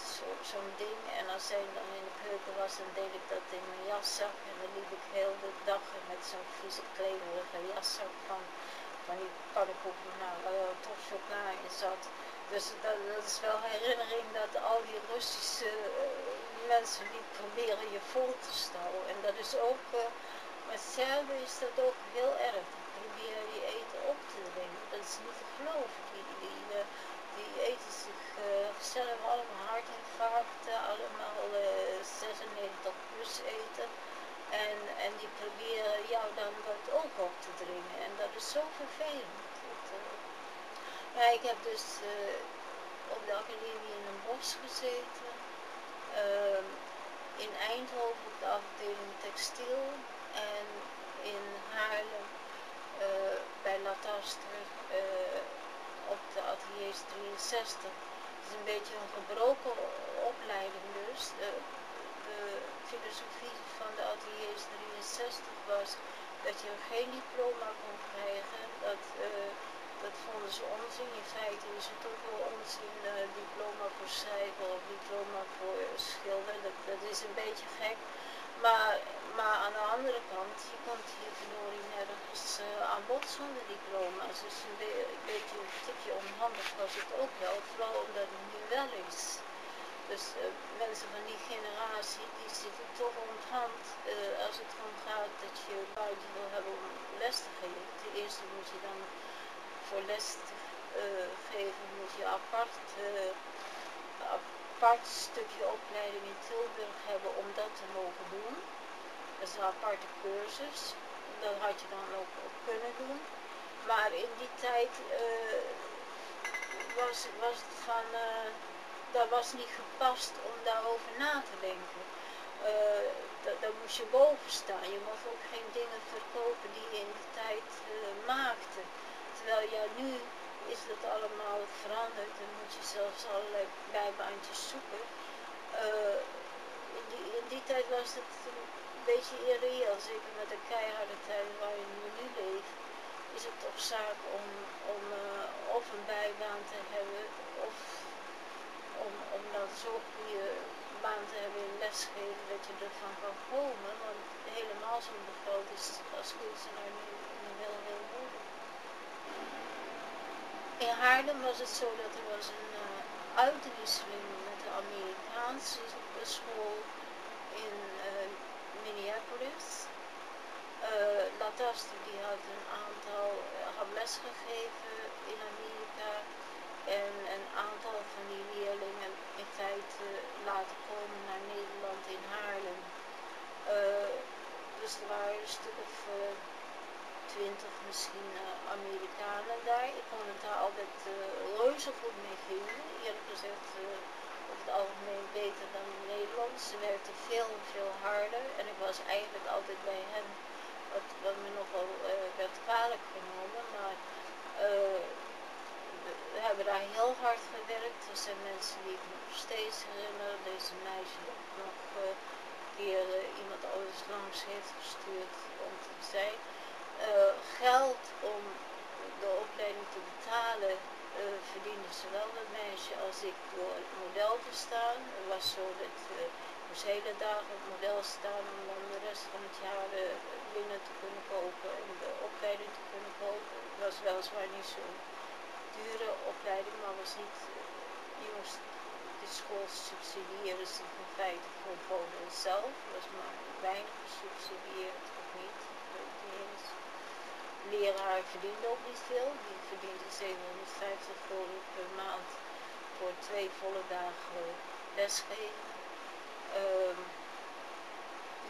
zo'n ding en als zij dan in de keuken was, dan deed ik dat in mijn jaszak. En dan liep ik heel de dag met zo'n vieze kleverige jaszak van die pannenkoeken waar toch chocola in zat. Dus dat is wel herinnering dat al die Russische mensen die proberen je vol te stouwen. En dat is ook, met Serben is dat ook heel erg. Die proberen je eten op te dringen. Dat is niet te geloven. Die eten zelf allemaal hartinfarcten, allemaal 96 plus eten. En die proberen jou dan dat ook op te dringen. En dat is zo vervelend. Ja, ik heb dus op de academie in een bos gezeten. In Eindhoven op de afdeling textiel. En in Haarlem bij Lataster op de ateliers 63. Het is een beetje een gebroken opleiding dus. De filosofie van de ateliers 63 was dat je geen diploma kon krijgen. Dat vonden ze onzin. In feite is het ook wel onzin, diploma voor schrijven of diploma voor schilderen. Dat is een beetje gek. Maar aan de andere kant, je komt hier verdorie nergens aan bod zonder diploma's. Dus een beetje een tikje onhandig was het ook wel, vooral omdat het nu wel is. Dus mensen van die generatie, die zitten toch onthand als het erom gaat dat je een baantje wil hebben om les te geven. Ten eerste moet je dan voor les te geven, moet je apart stukje opleiding in Tilburg hebben om dat te mogen doen. Dat is een aparte cursus. Dat had je dan ook kunnen doen. Maar in die tijd was het van, dat was niet gepast om daarover na te denken. Daar moest je boven staan. Je mocht ook geen dingen verkopen die je in die tijd maakte. Terwijl ja, nu is dat allemaal veranderd en moet je zelfs allerlei bijbaantjes zoeken. In die tijd was het een beetje irreëel, zeker met de keiharde tijden waarin we nu leven, is het toch zaak om of een bijbaan te hebben of om dan zo'n goede baan te hebben in lesgeven dat je ervan kan komen, want helemaal zonder geld is als kunstenaar nu heel moeilijk. In Haarlem was het zo dat er was een uitwisseling met de Amerikaanse school in Minneapolis. Lataster die had les gegeven in Amerika en een aantal van die leerlingen in feite laten komen naar Nederland in Haarlem. Dus er waren een stuk of 20 misschien Amerikanen daar. Ik kon het daar altijd reuze goed mee vinden. Eerlijk gezegd over het algemeen beter dan in Nederland. Ze werkten veel harder en ik was eigenlijk altijd bij hen, wat me nogal werd kwalijk genomen. Maar we hebben daar heel hard gewerkt. Er zijn mensen die ik nog steeds herinner. Deze meisje dat nog een keer iemand anders langs heeft gestuurd om te zijn. Geld om de opleiding te betalen verdiende zowel dat meisje als ik door het model te staan. Het was zo dat ik moest hele dagen op het model staan om dan de rest van het jaar beginnen te kunnen kopen en de opleiding te kunnen kopen. Het was weliswaar niet zo'n dure opleiding, maar was niet, je moest de school subsidiëren ze in feite voor Polen zelf. Dat was maar weinig gesubsidieerd of niet. De leraar verdiende ook niet veel, die verdiende 750 gulden per maand voor 2 volle dagen lesgeven.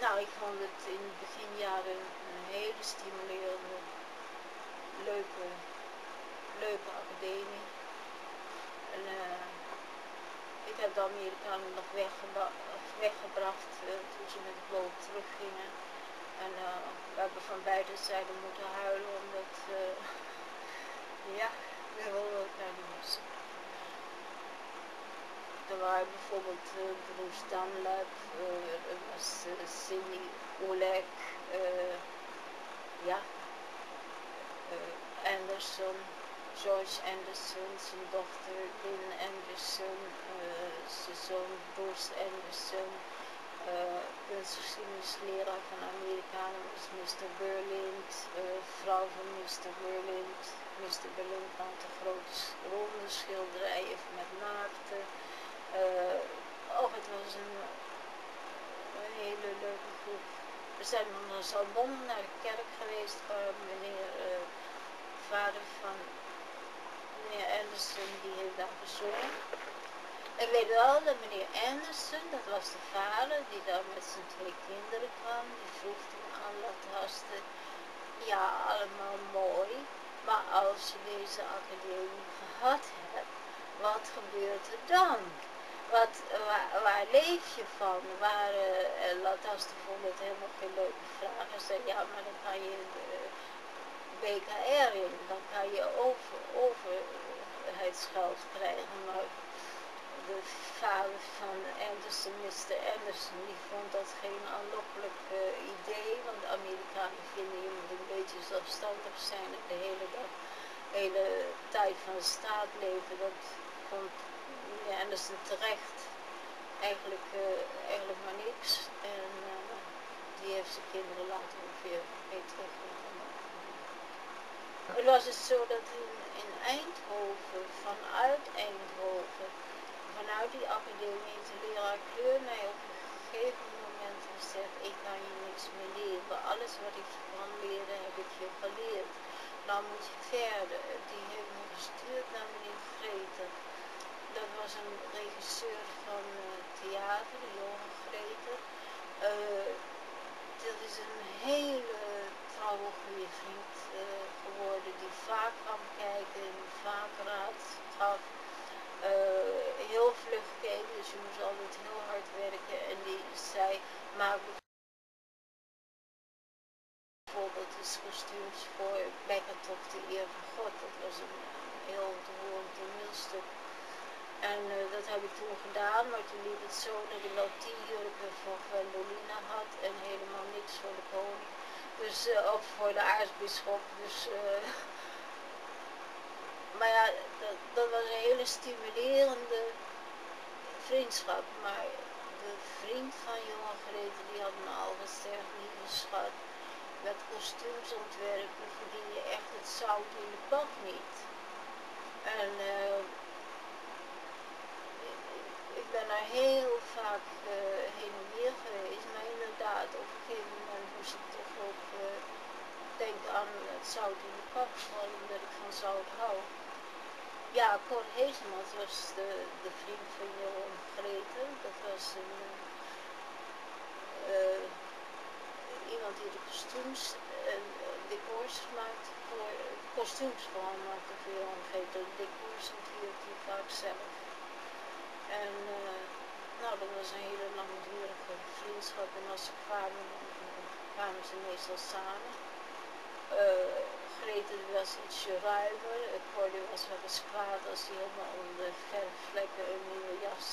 Nou, ik vond het in de beginjaren een hele stimulerende, leuke academie. En, ik heb de Amerikanen nog weggebracht toen ze met de boot teruggingen. En we hebben van beide zijden moeten huilen omdat ja, we wilden elkaar niet missen. Er waren bijvoorbeeld Bruce Dunlap, er was Cindy Oleg, ja, Anderson, George Anderson, zijn dochter Lynn Anderson, zijn zoon Bruce Anderson, kunstgeschiedenisleraar van Amerikanen was Mr. Berlind, vrouw van Mr. Berlind. Mr. Berlind maakte grote ronde schilderijen met naakten. Het was een hele leuke groep. We zijn nog naar Zalbon, naar de kerk geweest, waar meneer, vader van meneer Anderson, die heeft daar gezongen. Ik weet wel dat meneer Anderson, dat was de vader, die daar met zijn 2 kinderen kwam, die vroeg toen aan tasten. Ja, allemaal mooi, maar als je deze academie gehad hebt, wat gebeurt er dan? Waar leef je van? Latasten vond het helemaal geen leuke vraag. Hij zei, ja, maar dan kan je de BKR in, dan kan je overheidsgeld krijgen. Maar de vader van Anderson, Mr. Anderson, die vond dat geen aanlokkelijk idee, want de Amerikanen vinden je moet een beetje zelfstandig zijn en de hele tijd van de staat leven. Dat vond meneer Anderson terecht eigenlijk maar niks. En die heeft zijn kinderen later ook weer mee teruggenomen. Het was dus zo dat in Eindhoven, vanuit die academie, heeft de leraar kleur mij op een gegeven moment gezegd, ik kan je niks meer leren. Alles wat ik je kan leren, heb ik je geleerd. Nou moet je verder. Die heeft me gestuurd naar meneer Greten. Dat was een regisseur van theater, de jonge Greten. Dat is een hele trouwe goede vriend geworden, die vaak kwam kijken en vaak raad gaf. Heel vlug keek, dus je moest altijd heel hard werken. En die zei, maak bijvoorbeeld eens kostuums voor Bekker tot de eer van God. Dat was een heel ontroerend toneelstuk. En dat heb ik toen gedaan, maar toen liep het zo dat ik wel 10 jurken voor Gwendolina had en helemaal niks voor de koning. Dus, of voor de aartsbisschop. Dus, maar ja, dat was een hele stimulerende vriendschap. Maar de vriend van jonge Grete, die had me al gezegd, lieve schat, met kostuums ontwerpen verdien je echt het zout in de pak niet. En ik ben daar heel vaak heen en weer geweest, maar inderdaad, op een gegeven moment moest ik toch ook denken aan het zout in de pak, vooral omdat ik van zout hou. Ja, Cor Heesemans was de vriend van Johan Grete. Dat was iemand die de kostuums en decors maakte voor kostuums vooral maakte voor Johan Grete. De decors ontwierp hij vaak zelf. En nou, dat was een hele langdurige vriendschap en als ze kwamen ze meestal samen. Grete was ietsje ruimer, Cordy was wel eens kwaad als hij helemaal onder verfvlekken een nieuwe jas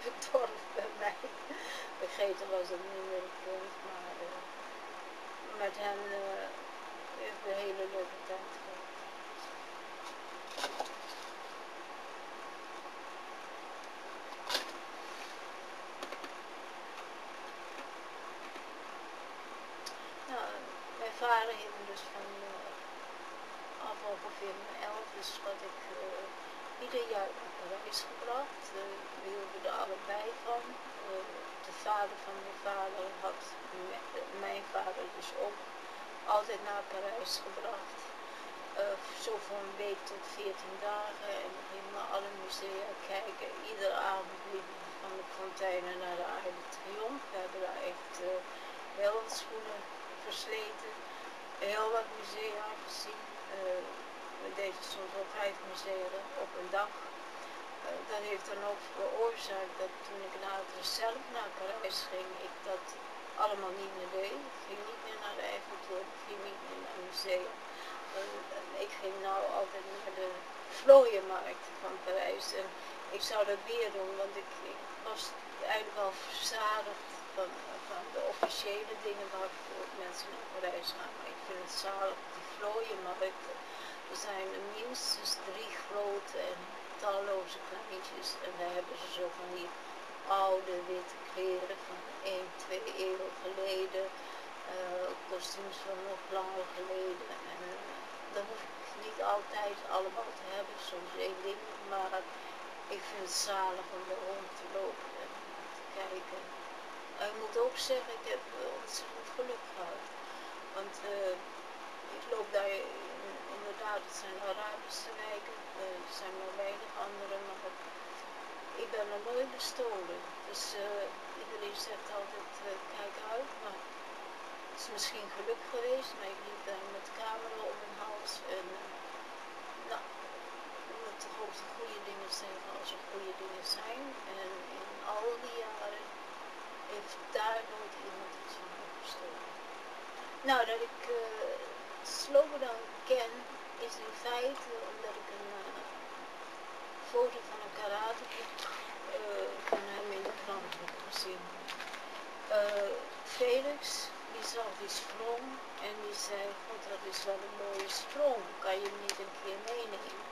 bedorf bij mij. Bij Grete was het minder een punt, maar met hen heeft een hele leuke tijd gehad. Nou, vader heeft me dus van af ongeveer mijn 11, dus had ik ieder jaar naar Parijs gebracht. We hielden er allebei van. De vader van mijn vader had mijn vader dus ook altijd naar Parijs gebracht. Zo van een week tot 14 dagen en we gingen naar alle musea kijken. Iedere avond liepen we van de fonteinen naar de Arc de Triomphe. We hebben daar echt heel wat schoenen versleten. Heel wat musea gezien. We deden soms wel 5 musea op een dag. Dat heeft dan ook veroorzaakt dat toen ik later zelf naar Parijs ging, ik dat allemaal niet meer deed. Ik ging niet meer naar de Eiffeltoren, ik ging niet meer naar het museum. Ik ging nou altijd naar de vlooienmarkt van Parijs en ik zou dat weer doen, want ik was eigenlijk wel verzadigd van de officiële dingen waarvoor mensen naar Parijs gaan. Maar ik vind het zalig, die vlooienmarkten. Er zijn er minstens 3 grote en talloze kleintjes en daar hebben ze zo van die oude witte kleren van 1, 2 eeuwen geleden, kostuums van nog langer geleden en dat hoef ik niet altijd allemaal te hebben, soms 1 ding, maar ik vind het zalig om er rond te lopen en te kijken. Ik moet ook zeggen, ik heb ontzettend geluk gehad, want ik loop daar inderdaad, het zijn Arabische wijken, er zijn maar weinig andere, maar ik ben er nooit bestolen. Dus iedereen zegt altijd, kijk uit, maar het is misschien geluk geweest, maar ik liep daar met camera om mijn hals en nou, je moet toch ook de goede dingen zeggen als er goede dingen zijn. En in al die jaren heeft daar nooit iemand iets van gestolen. Nou, dat ik Slobodan ken is in feite omdat ik een foto van een karateboek van hem in de krant heb gezien. Felix, die zag die sprong en die zei, god dat is wel een mooie sprong, kan je hem niet een keer meenemen?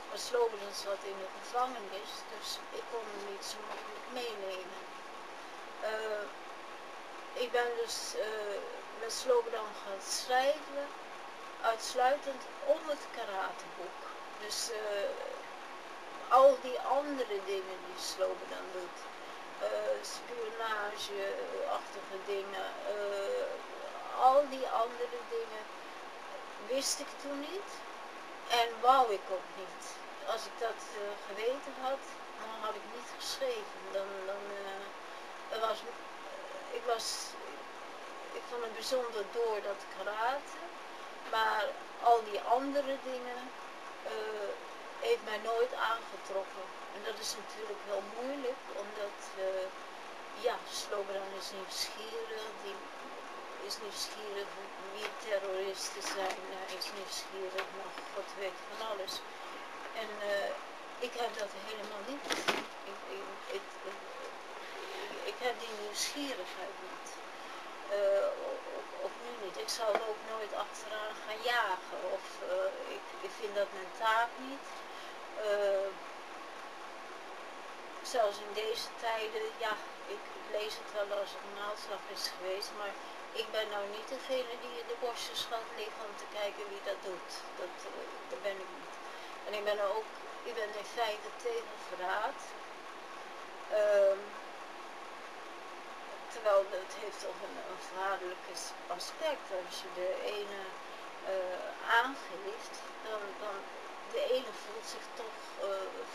Maar Slobodan zat in de gevangenis, dus ik kon hem niet zo makkelijk meenemen. Ik ben dus met Slobodan gaan schrijven, uitsluitend om het karateboek. Dus al die andere dingen die Slobodan doet, spionageachtige dingen, al die andere dingen wist ik toen niet en wou ik ook niet. Als ik dat geweten had, dan had ik niet geschreven. Ik vond het bijzonder door dat karate, maar al die andere dingen heeft mij nooit aangetrokken. En dat is natuurlijk wel moeilijk, omdat ja, Slobodan is nieuwsgierig, die is nieuwsgierig wie terroristen zijn, hij is nieuwsgierig naar God weet van alles. En ik heb dat helemaal niet. Ik heb die nieuwsgierigheid niet. Of nu niet. Ik zou er ook nooit achteraan gaan jagen. Of ik vind dat mijn taak niet. Zelfs in deze tijden, ja, ik lees het wel als er een aanslag is geweest, maar ik ben nou niet degene die in de bosjes gaat liggen om te kijken wie dat doet. Dat ben ik niet. En ik ben in feite tegen verraad. Terwijl het heeft toch een verraderlijk aspect. Als je de ene aangeeft, dan de ene voelt zich toch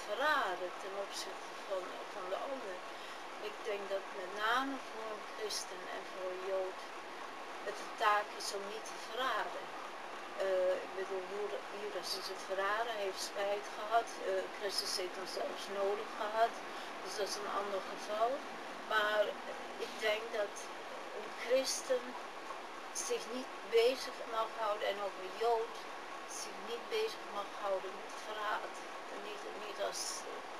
verraden ten opzichte van de ander. Ik denk dat met name voor een christen en voor een jood het de taak is om niet te verraden. Ik bedoel, Judas is het verraden, hij heeft spijt gehad, Christus heeft hem zelfs nodig gehad, dus dat is een ander geval. Maar ik denk dat een christen zich niet bezig mag houden en ook een jood zich niet bezig mag houden met verraad. Niet als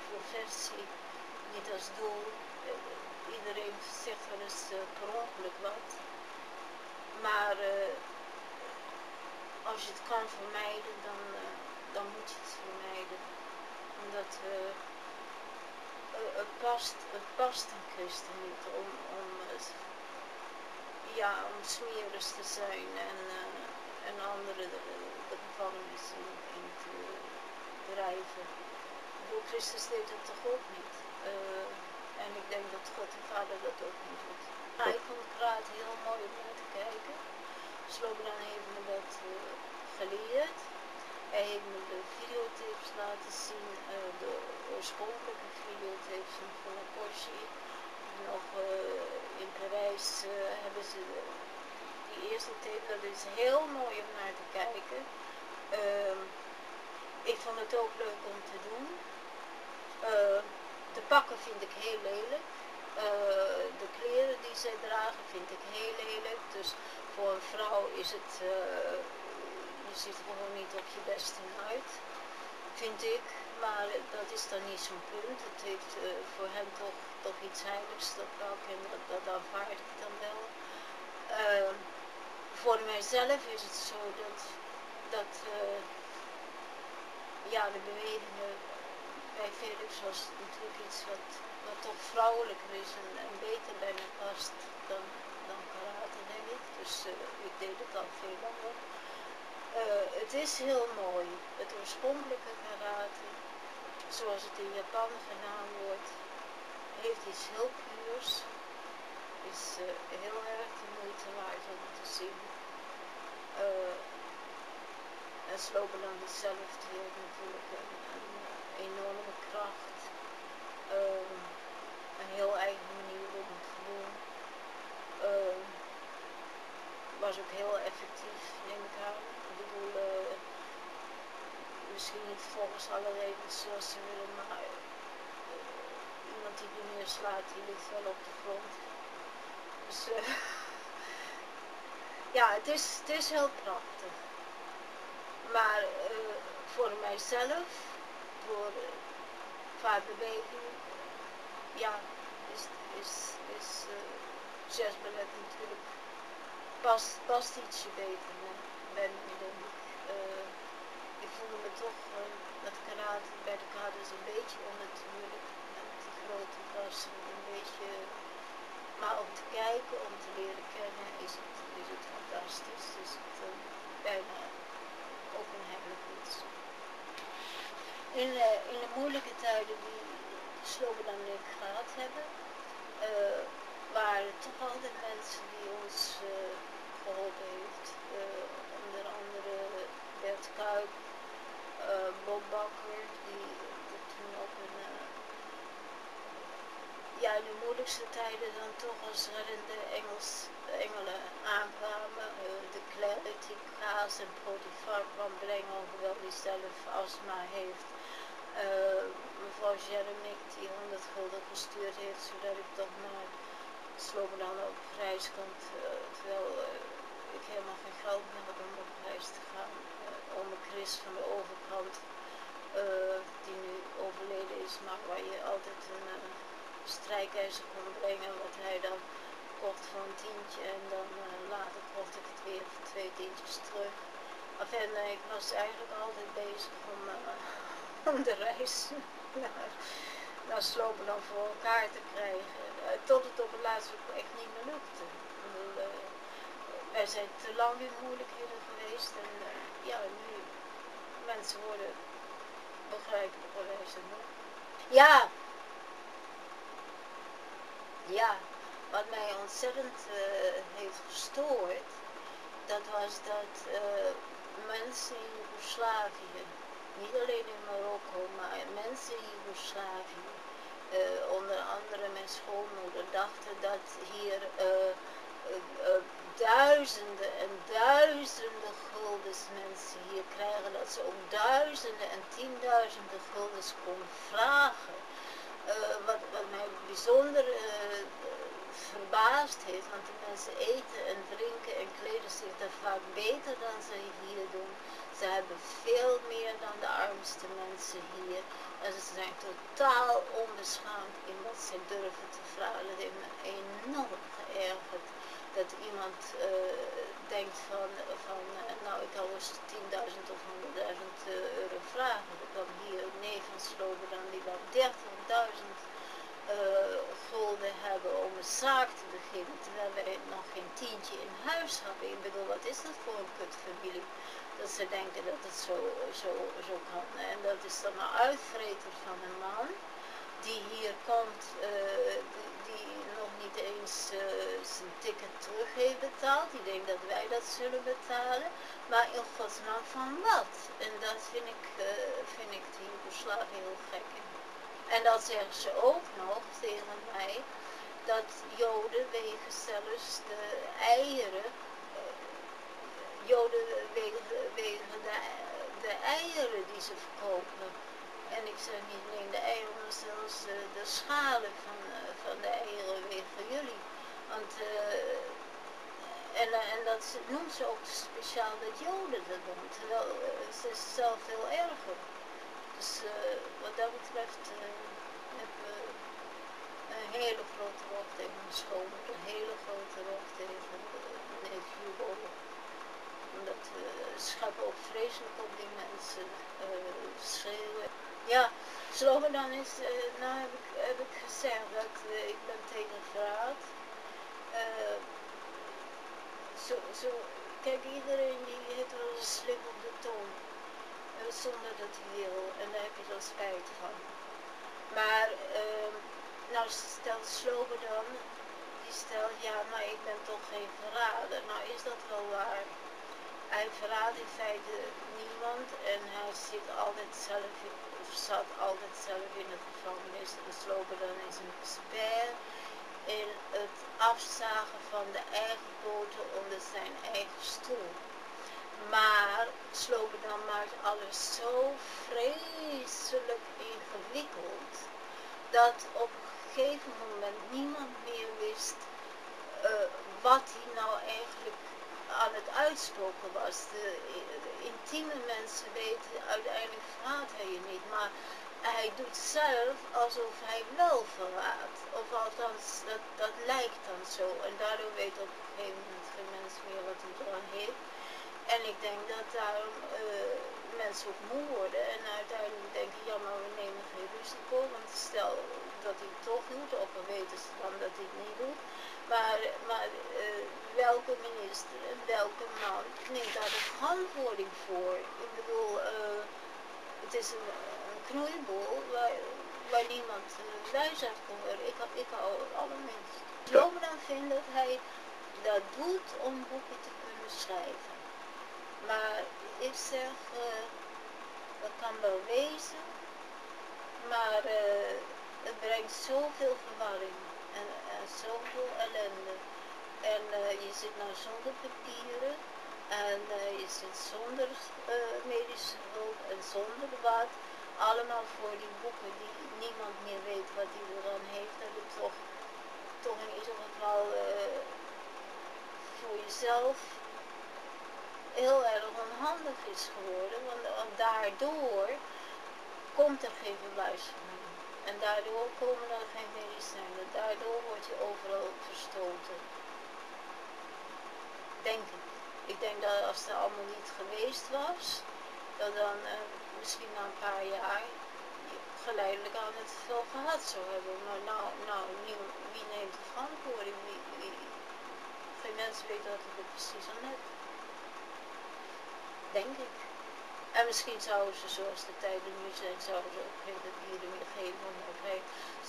professie, niet als doel. Iedereen zegt wel eens per ongeluk wat. Maar als je het kan vermijden, dan moet je het vermijden. Omdat het past een christen niet om ja, om smeris te zijn en anderen de gevangenis in te drijven. Voor Christus deed dat toch ook niet. En ik denk dat God de Vader dat ook niet doet. Ik vond het raad heel mooi om naar te kijken. Slobodan heeft me dat geleerd. Hij heeft me de videotapes laten zien, de oorspronkelijke videotapes van een Porsche. Nog in Parijs hebben ze die eerste tape, dat is heel mooi om naar te kijken. Ik vond het ook leuk om te doen. De pakken vind ik heel lelijk. De kleren die zij dragen vind ik heel lelijk. Dus voor een vrouw is het, je ziet er gewoon niet op je best in uit, vind ik. Maar dat is dan niet zo'n punt. Het heeft voor hen toch iets heiligs, dat pak, en dat aanvaard ik dan wel. Voor mijzelf is het zo dat ja, de bewegingen bij Felix was natuurlijk iets wat toch vrouwelijker is en beter bij me past dan karate, denk ik. Dus ik deed het al veel langer. Het is heel mooi. Het oorspronkelijke karate, zoals het in Japan gedaan wordt, heeft iets heel puurs. Is heel erg de moeite waard om te zien. En Slobodan zelf heeft natuurlijk een enorme kracht. Een heel eigen manier om het te doen. Was ook heel effectief, neem ik aan. Ik bedoel, misschien niet volgens alle regels zoals ze willen, maar iemand die er neerslaat, die ligt wel op de grond. Dus ja, het is heel prachtig. Maar voor mijzelf, voor vaartbeweging, ja, is jazzballet natuurlijk past ietsje beter bij mij, denk ik. Ik voelde me toch met karate bij de kaders een beetje onnatuurlijk, met die grote tassen, een beetje, maar om te kijken, om te leren kennen, is het fantastisch. Is het bijna ook een heilig iets. In de moeilijke tijden die Slobodan en ik gehad hebben, waren er toch altijd mensen die ons geholpen heeft. Onder andere Bert Kuip, Bob Bakker, die toen ook ja, in de moeilijkste tijden dan toch als reddende engelen aankwamen. De Klacht die kaas en Potifar kwam brengen, hoewel die zelf astma heeft. Mevrouw Jeremik die 100 gulden gestuurd heeft, zodat ik toch naar Slobodan op reis kon, terwijl ik helemaal geen geld meer had om op reis te gaan. Ome Chris van de overkant, die nu overleden is, maar waar je altijd een strijkijzer kon brengen, wat hij dan kocht voor een tientje en dan later kocht ik het weer voor 2 tientjes terug. En ik was eigenlijk altijd bezig om de reis naar Slobodan voor elkaar te krijgen, tot het op het laatst ook echt niet meer lukte. Wij zijn te lang in moeilijkheden geweest en ja, nu mensen worden begrijpelijkerwijs en nog. Ja, wat mij ontzettend heeft gestoord, dat was dat mensen in Joegoslavië, niet alleen in Marokko, maar mensen in Joegoslavië, onder andere mijn schoonmoeder, dachten dat hier duizenden en duizenden guldens mensen hier krijgen, dat ze ook duizenden en tienduizenden guldens kon vragen. Wat mij bijzonder verbaasd heeft, want de mensen eten en drinken en kleden zich daar vaak beter dan ze hier doen. Ze hebben veel meer dan de armste mensen hier. En ze zijn totaal onbeschaamd in wat ze durven te vragen. Dat heeft me enorm geërgerd. Dat iemand denkt van nou ik kan eens 10.000 of 100.000 euro vragen. Er kwam hier een neef van Slobodan die wel 30.000 gulden hebben om een zaak te beginnen, terwijl wij nog geen tientje in huis hebben. Ik bedoel, wat is dat voor een kutfamilie? Dat ze denken dat het zo kan. En dat is dan een uitvreter van een man die hier komt, die nog niet eens zijn ticket terug heeft betaald. Die denkt dat wij dat zullen betalen. Maar in godsnaam van wat? En dat vind ik de Joegoslaven heel gek. En dat zeggen ze ook nog tegen mij, dat Joden wegen zelfs de eieren, Joden wegen de eieren die ze verkopen. En ik zeg niet alleen de eieren, maar zelfs de schalen van de eieren wegen jullie. Want, en dat noemt ze ook speciaal dat Joden dat doen, terwijl ze is zelf veel erger. Dus wat dat betreft heb een hele grote rok tegen mijn schoonmoeder, een hele grote rok tegen neef Hugo. Omdat ze schappen ook vreselijk op die mensen, schreeuwen. Ja, slogan is, nou heb ik gezegd dat ik ben tegen verraad. Kijk, iedereen die heeft wel een slip op de tong. Zonder dat hij wil. En daar heb je dan spijt van. Maar, nou stelt Slogan dan, die stelt, ja, maar ik ben toch geen verrader. Nou is dat wel waar. Hij verraadt in feite niemand en hij zat altijd zelf in de gevangenis. De Slogan is een expert in het afzagen van de eigen boter onder zijn eigen stoel. Maar Slobodan maakt alles zo vreselijk ingewikkeld, dat op een gegeven moment niemand meer wist wat hij nou eigenlijk aan het uitspoken was. De intieme mensen weten, uiteindelijk verraadt hij je niet, maar hij doet zelf alsof hij wel verraadt. Of althans, dat lijkt dan zo. En daardoor weet op een gegeven moment geen mens meer wat hij eraan heeft. En ik denk dat daarom mensen ook moe worden en uiteindelijk denken, ja maar we nemen geen risico, want stel dat hij het toch doet, of we weten ze dan dat hij het niet doet. Maar welke minister en welke man neemt daar de verantwoording voor? Ik bedoel, het is een knoeiboel waar niemand wijs uit kan worden. Ik hou alle mensen. Slobodan vindt dat hij dat doet om boeken te kunnen schrijven. Maar ik zeg, dat kan wel wezen, maar het brengt zoveel verwarring en zoveel ellende. En je zit nou zonder papieren en je zit zonder medische hulp en zonder wat. Allemaal voor die boeken die niemand meer weet wat die eraan heeft. Dat het toch in ieder geval voor jezelf heel erg onhandig is geworden, want daardoor komt er geen verblijfsvergunning. En daardoor komen er geen medicijnen. Daardoor word je overal verstoten. Denk ik. Ik denk dat als het allemaal niet geweest was, dat dan misschien na een paar jaar geleidelijk aan het veel gehad zou hebben. Maar nou wie neemt de verantwoording? Geen mens weet wat het er precies aan heeft. Denk ik. En misschien zouden ze, zoals de tijden nu zijn, zouden ze ook geen papieren meer geven. Want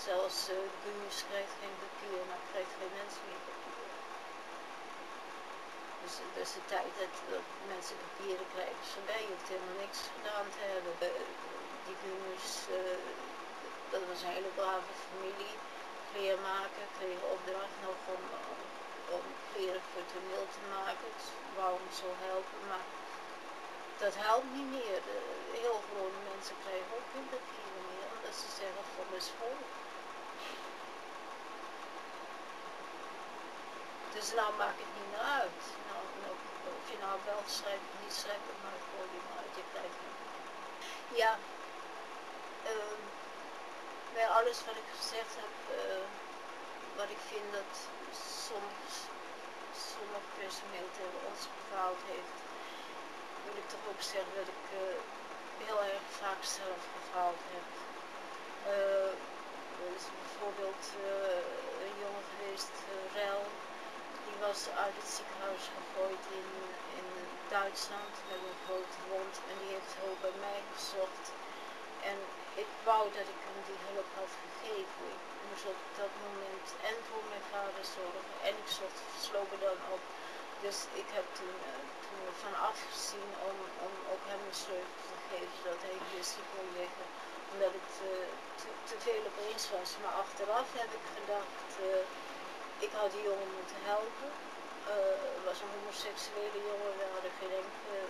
zelfs Guus krijgt geen papier, maar krijgt geen mens meer papier. Dus de tijd dat mensen papieren krijgen is voorbij. Je hoeft helemaal niks gedaan te hebben. Die Guus, dat was een hele brave familie. Kleermaker, kreeg opdracht nog om kleren voor toneel te maken. Dus wou hem zo helpen, maar dat helpt niet meer. Heel gewone mensen krijgen ook geen papieren meer, omdat ze zeggen van de school. Dus nou maakt het niet meer uit. Nou, of je nou wel schrijft of niet schrijft, dat maakt gewoon niet meer uit. Je krijgt niet. Ja, bij alles wat ik gezegd heb, wat ik vind dat sommig personeel tegen ons bepaald heeft, wil ik toch ook zeggen dat ik heel erg vaak zelf gefaald heb. Er is bijvoorbeeld een jongen geweest, Rel, die was uit het ziekenhuis gegooid in Duitsland met een grote wond en die heeft hulp bij mij gezocht. En ik wou dat ik hem die hulp had gegeven. Ik moest op dat moment en voor mijn vader zorgen en ik sloop er dan op. Dus ik heb toen ervan afgezien om ook hem een sleutel te geven zodat hij hier ziek kon liggen. Omdat het te veel opeens was. Maar achteraf heb ik gedacht, ik had die jongen moeten helpen. Het was een homoseksuele jongen, we hadden geen enkele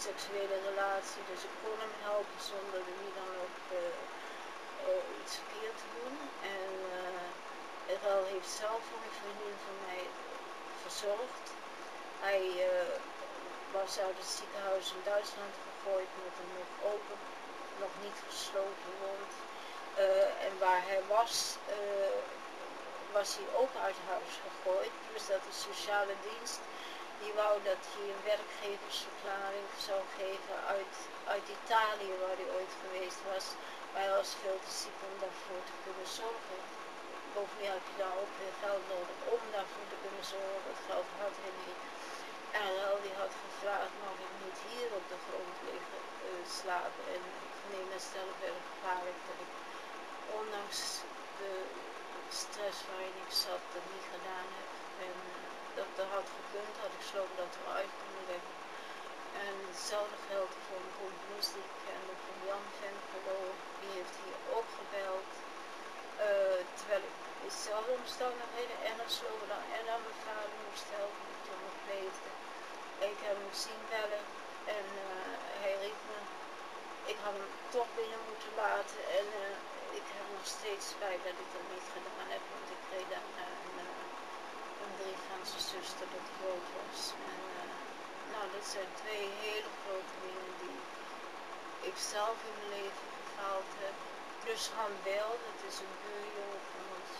seksuele relatie, dus ik kon hem helpen zonder wie dan ook iets verkeerd te doen. En Rel heeft zelf voor een vriendin van mij verzorgd. Hij was uit het ziekenhuis in Duitsland gegooid met een nog open, nog niet gesloten wond. En waar hij was hij ook uit huis gegooid. Dus dat de sociale dienst, die wou dat hij een werkgeversverklaring zou geven uit Italië, waar hij ooit geweest was. Maar hij was veel te ziek om daarvoor te kunnen zorgen. Bovendien had hij dan ook weer geld nodig om daarvoor te kunnen zorgen. Dat geld had hij niet. En Rel die had gevraagd, mag ik niet hier op de grond liggen slapen. En ik neem mezelf een verklaring dat ik ondanks de stress waarin ik zat dat niet gedaan heb. En dat had gekund, had ik sloop dat eruit kunnen leggen. En hetzelfde geldt voor een componist die ik kende, van Jan Venkelo, die heeft hier ook gebeld. Terwijl ik in dezelfde omstandigheden en als slopen en aan mijn vader moest helpen, die toen nog leefde. Ik heb hem zien bellen en hij riep me. Ik had hem toch binnen moeten laten en ik heb nog steeds spijt dat ik dat niet gedaan heb, want ik kreeg daarna een brief van zijn zuster dat hij dood was. En nou, dat zijn twee hele grote dingen die ik zelf in mijn leven gefaald heb. Plus Han Bel, dat is een buurjongen van ons,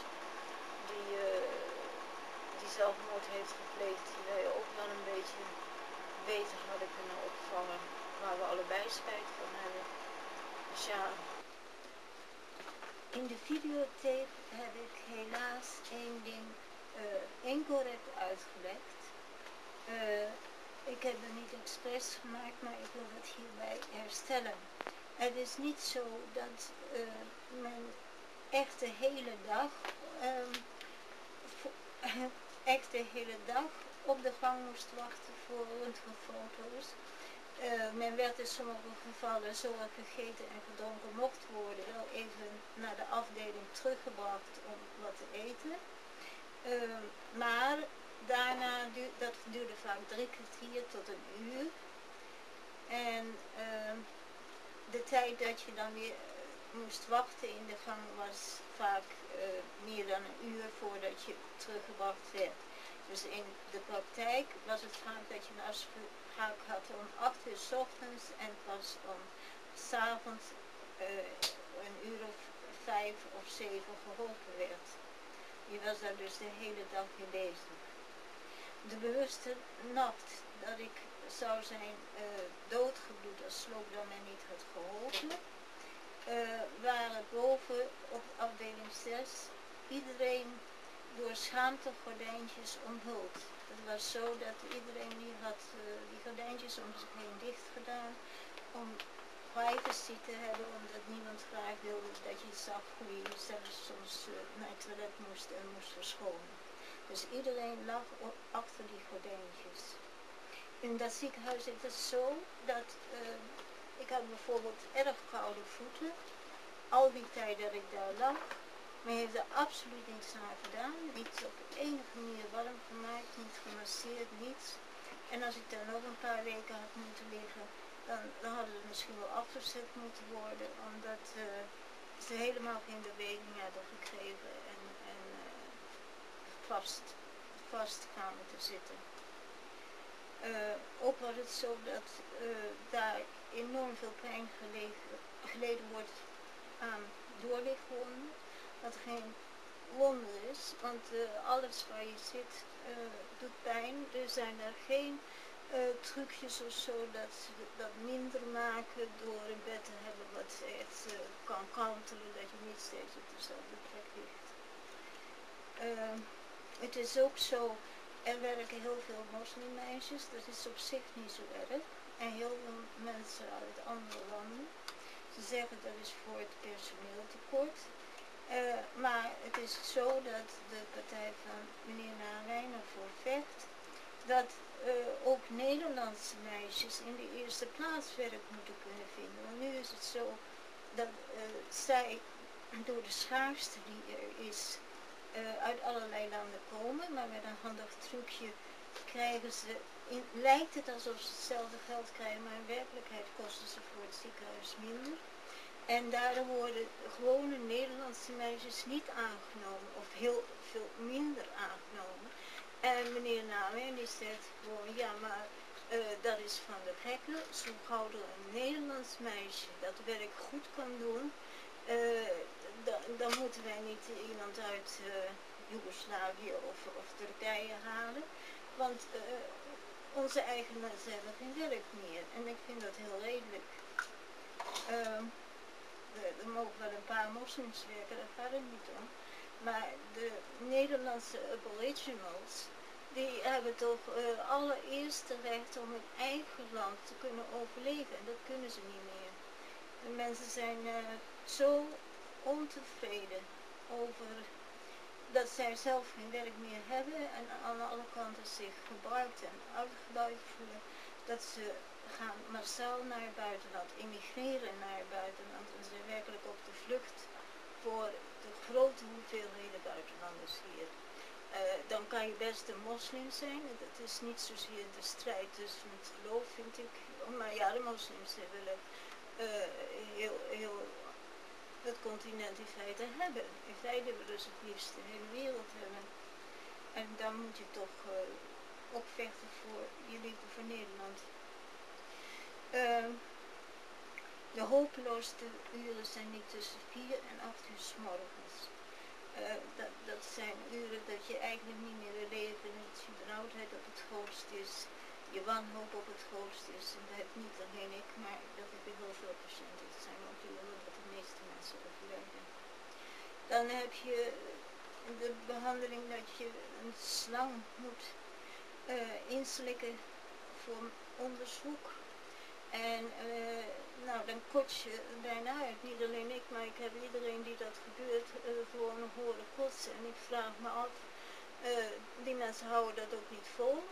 die zelfmoord heeft gepleegd, die wij ook wel een beetje beter hadden kunnen opvangen, waar we allebei spijt van hebben. Dus ja. In de videotape heb ik helaas één ding incorrect uitgelegd. Ik heb het niet expres gemaakt, maar ik wil het hierbij herstellen. Het is niet zo dat men echt de hele dag op de gang moest wachten voor röntgenfoto's. Men werd in sommige gevallen, zo er gegeten en gedronken mocht worden, wel even naar de afdeling teruggebracht om wat te eten. Maar daarna, dat duurde vaak 3 kwartier tot een uur. En de tijd dat je dan weer moest wachten in de gang was vaak meer dan een uur voordat je teruggebracht werd. Dus in de praktijk was het vaak dat je een afspraak had om 8 uur 's ochtends en pas om 's avonds een uur of 5 of 7 geholpen werd. Je was daar dus de hele dag mee bezig. De bewuste nacht dat ik zou zijn doodgebloed als sloopdam en niet had geholpen, waren boven op afdeling 6 iedereen door schaamtegordijntjes omhuld. Het was zo dat iedereen die had die gordijntjes om zich heen dicht gedaan om privacy te hebben, omdat niemand graag wilde dat je zag hoe je zelfs soms naar het toilet moest en moest verschonen. Dus iedereen lag achter die gordijntjes. In dat ziekenhuis is het zo dat ik had bijvoorbeeld erg koude voeten, al die tijd dat ik daar lag. Men heeft er absoluut niets aan gedaan, niet op enige manier warm gemaakt, niet gemasseerd, niets. En als ik daar nog een paar weken had moeten liggen, dan hadden ze misschien wel afgezet moeten worden, omdat ze helemaal geen beweging hadden gekregen en vast kwamen te zitten. Ook was het zo dat daar enorm veel pijn geleden wordt aan doorlichtwonden, wat geen wonder is, want alles waar je zit doet pijn. Er zijn er geen trucjes of zo, dat ze dat minder maken door een bed te hebben wat echt kan kantelen, dat je niet steeds op dezelfde plek ligt. Het is ook zo, er werken heel veel moslimmeisjes, dat is op zich niet zo erg. En heel veel mensen uit andere landen. Ze zeggen dat is voor het personeeltekort. Maar het is zo dat de partij van meneer Nawijn ervoor vecht dat ook Nederlandse meisjes in de eerste plaats werk moeten kunnen vinden. Want nu is het zo dat zij door de schaarste die er is uit allerlei landen komen, maar met een handig trucje krijgen ze, lijkt het alsof ze hetzelfde geld krijgen, maar in werkelijkheid kosten ze voor het ziekenhuis minder. En daardoor worden gewone Nederlandse meisjes niet aangenomen, of heel veel minder aangenomen. En meneer Nawijn die zegt gewoon, ja maar dat is van de gekken, zo gauw er een Nederlands meisje dat werk goed kan doen, dan moeten wij niet iemand uit Joegoslavië of Turkije halen, want onze eigen mensen hebben geen werk meer. En ik vind dat heel redelijk. Er mogen wel een paar moslims werken, daar gaat het niet om. Maar de Nederlandse aboriginals, die hebben toch allereerst het recht om in eigen land te kunnen overleven. En dat kunnen ze niet meer. De mensen zijn zo ontevreden over dat zij zelf geen werk meer hebben en aan alle kanten zich gebruikt en uitgebuit voelen, dat ze gaan massaal naar het buitenland, emigreren naar het buitenland en zijn werkelijk op de vlucht voor de grote hoeveelheden buitenlanders hier. Dan kan je best een moslim zijn, het is niet zozeer de strijd tussen het geloof, vind ik, maar ja, de moslims willen heel het continent in feite hebben. In feite willen ze het liefst de hele wereld hebben. En dan moet je toch opvechten voor je liefde voor Nederland. De hopeloosste uren zijn niet tussen 4 en 8 uur 's morgens. Dat zijn uren dat je eigenlijk niet meer wil leven, dat je benauwdheid op het hoogst is, je wanhoop op het hoogst is. En dat heb niet alleen ik, maar dat heb ik heel veel patiënten. Het zijn ook de uren dat de meeste mensen overlijden. Dan heb je de behandeling dat je een slang moet inslikken voor onderzoek. En nou, dan kot je bijna uit. Niet alleen ik, maar ik heb iedereen die dat gebeurt gewoon horen kotsen. En ik vraag me af, die mensen houden dat ook niet vol.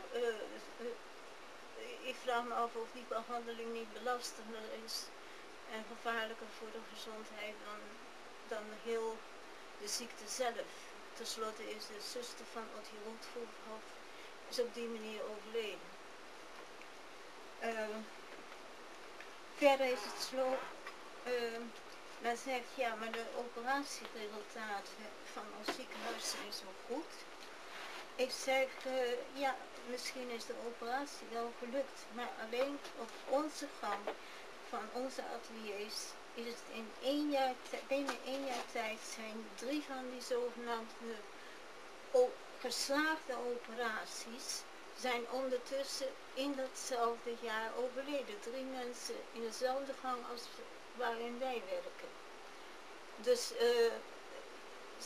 Ik vraag me af of die behandeling niet belastender is en gevaarlijker voor de gezondheid dan heel de ziekte zelf. Ten slotte is de zuster van Otto Roethoff is op die manier overleden. Verder is het zo, men zegt ja, maar de operatieresultaten van ons ziekenhuis zijn zo goed. Ik zeg, ja, misschien is de operatie wel gelukt, maar alleen op onze gang van onze ateliers is het in binnen 1 jaar tijd zijn 3 van die zogenaamde geslaagde operaties zijn ondertussen in datzelfde jaar overleden. 3 mensen in dezelfde gang als waarin wij werken. Dus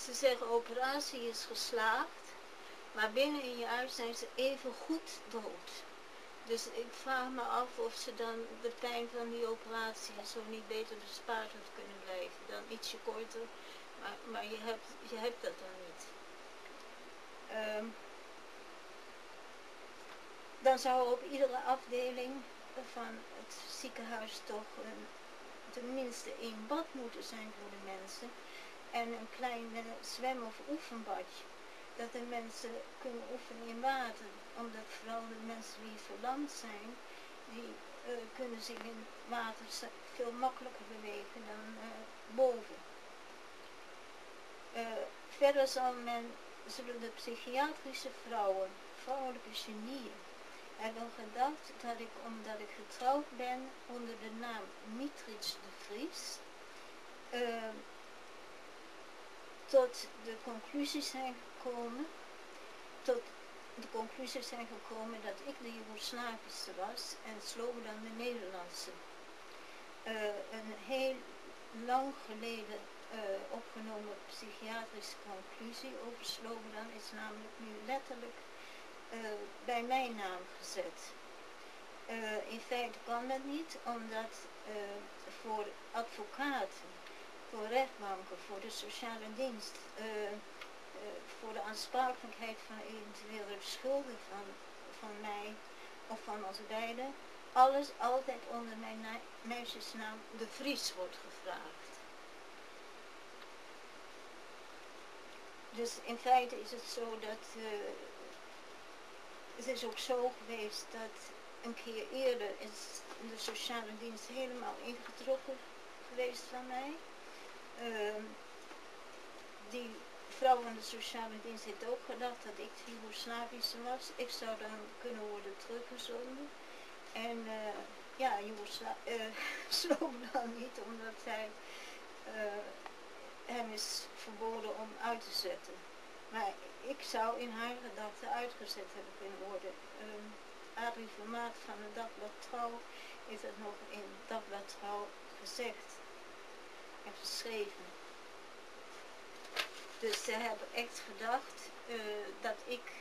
ze zeggen operatie is geslaagd, maar binnen 1 jaar zijn ze even goed dood. Dus ik vraag me af of ze dan de pijn van die operatie zo niet beter bespaard had kunnen blijven. Dan ietsje korter, maar je hebt dat dan niet. Dan zou op iedere afdeling van het ziekenhuis toch tenminste 1 bad moeten zijn voor de mensen. En een klein zwem- of oefenbadje. Dat de mensen kunnen oefenen in water. Omdat vooral de mensen die verlamd zijn, die kunnen zich in water veel makkelijker bewegen dan boven. Verder zullen de psychiatrische vrouwelijke genieën, hebben gedacht dat ik, omdat ik getrouwd ben onder de naam Vries de Vries, tot de conclusie zijn gekomen, tot de conclusie zijn gekomen dat ik de Joegoslavische was en Slobodan de Nederlandse. Een heel lang geleden opgenomen psychiatrische conclusie over Slobodan is namelijk nu letterlijk bij mijn naam gezet. In feite kan dat niet, omdat voor advocaten, voor rechtbanken, voor de sociale dienst, voor de aansprakelijkheid van eventuele schulden van mij of van ons beiden, alles altijd onder mijn meisjesnaam de Vries wordt gevraagd. Dus in feite is het zo dat, het is ook zo geweest dat een keer eerder is de sociale dienst helemaal ingetrokken geweest van mij. Die vrouw van de sociale dienst heeft ook gedacht dat ik de Joegoslavische was. Ik zou dan kunnen worden teruggezonden. En ja, Slobodan niet, omdat hem is verboden om uit te zetten. Maar ik zou in haar gedachten uitgezet hebben kunnen worden. Adrie Vermaat van het Dagblad Trouw heeft het nog in het Dagblad Trouw gezegd en geschreven. Dus ze hebben echt gedacht dat ik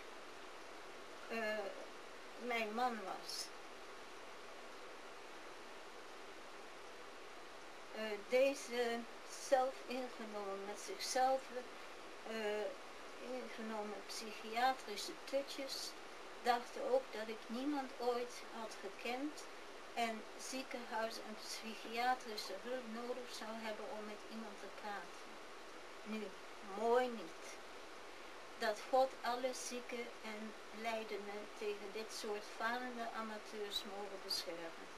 mijn man was. Deze zelf ingenomen, met zichzelf ingenomen psychiatrische tutjes dachten ook dat ik niemand ooit had gekend en ziekenhuis en psychiatrische hulp nodig zou hebben om met iemand te praten. Nu, mooi niet. Dat God alle zieken en lijdenden tegen dit soort falende amateurs mogen beschermen.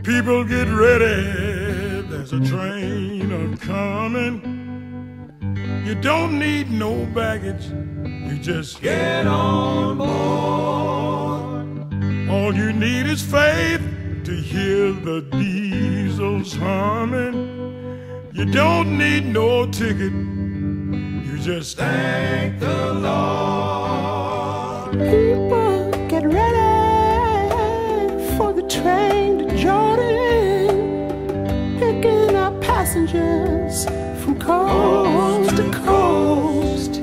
People get ready, there's a train a-coming. You don't need no baggage, you just get on board. All you need is faith to hear the diesels humming. You don't need no ticket, you just thank the Lord. People get ready, passengers from coast to coast.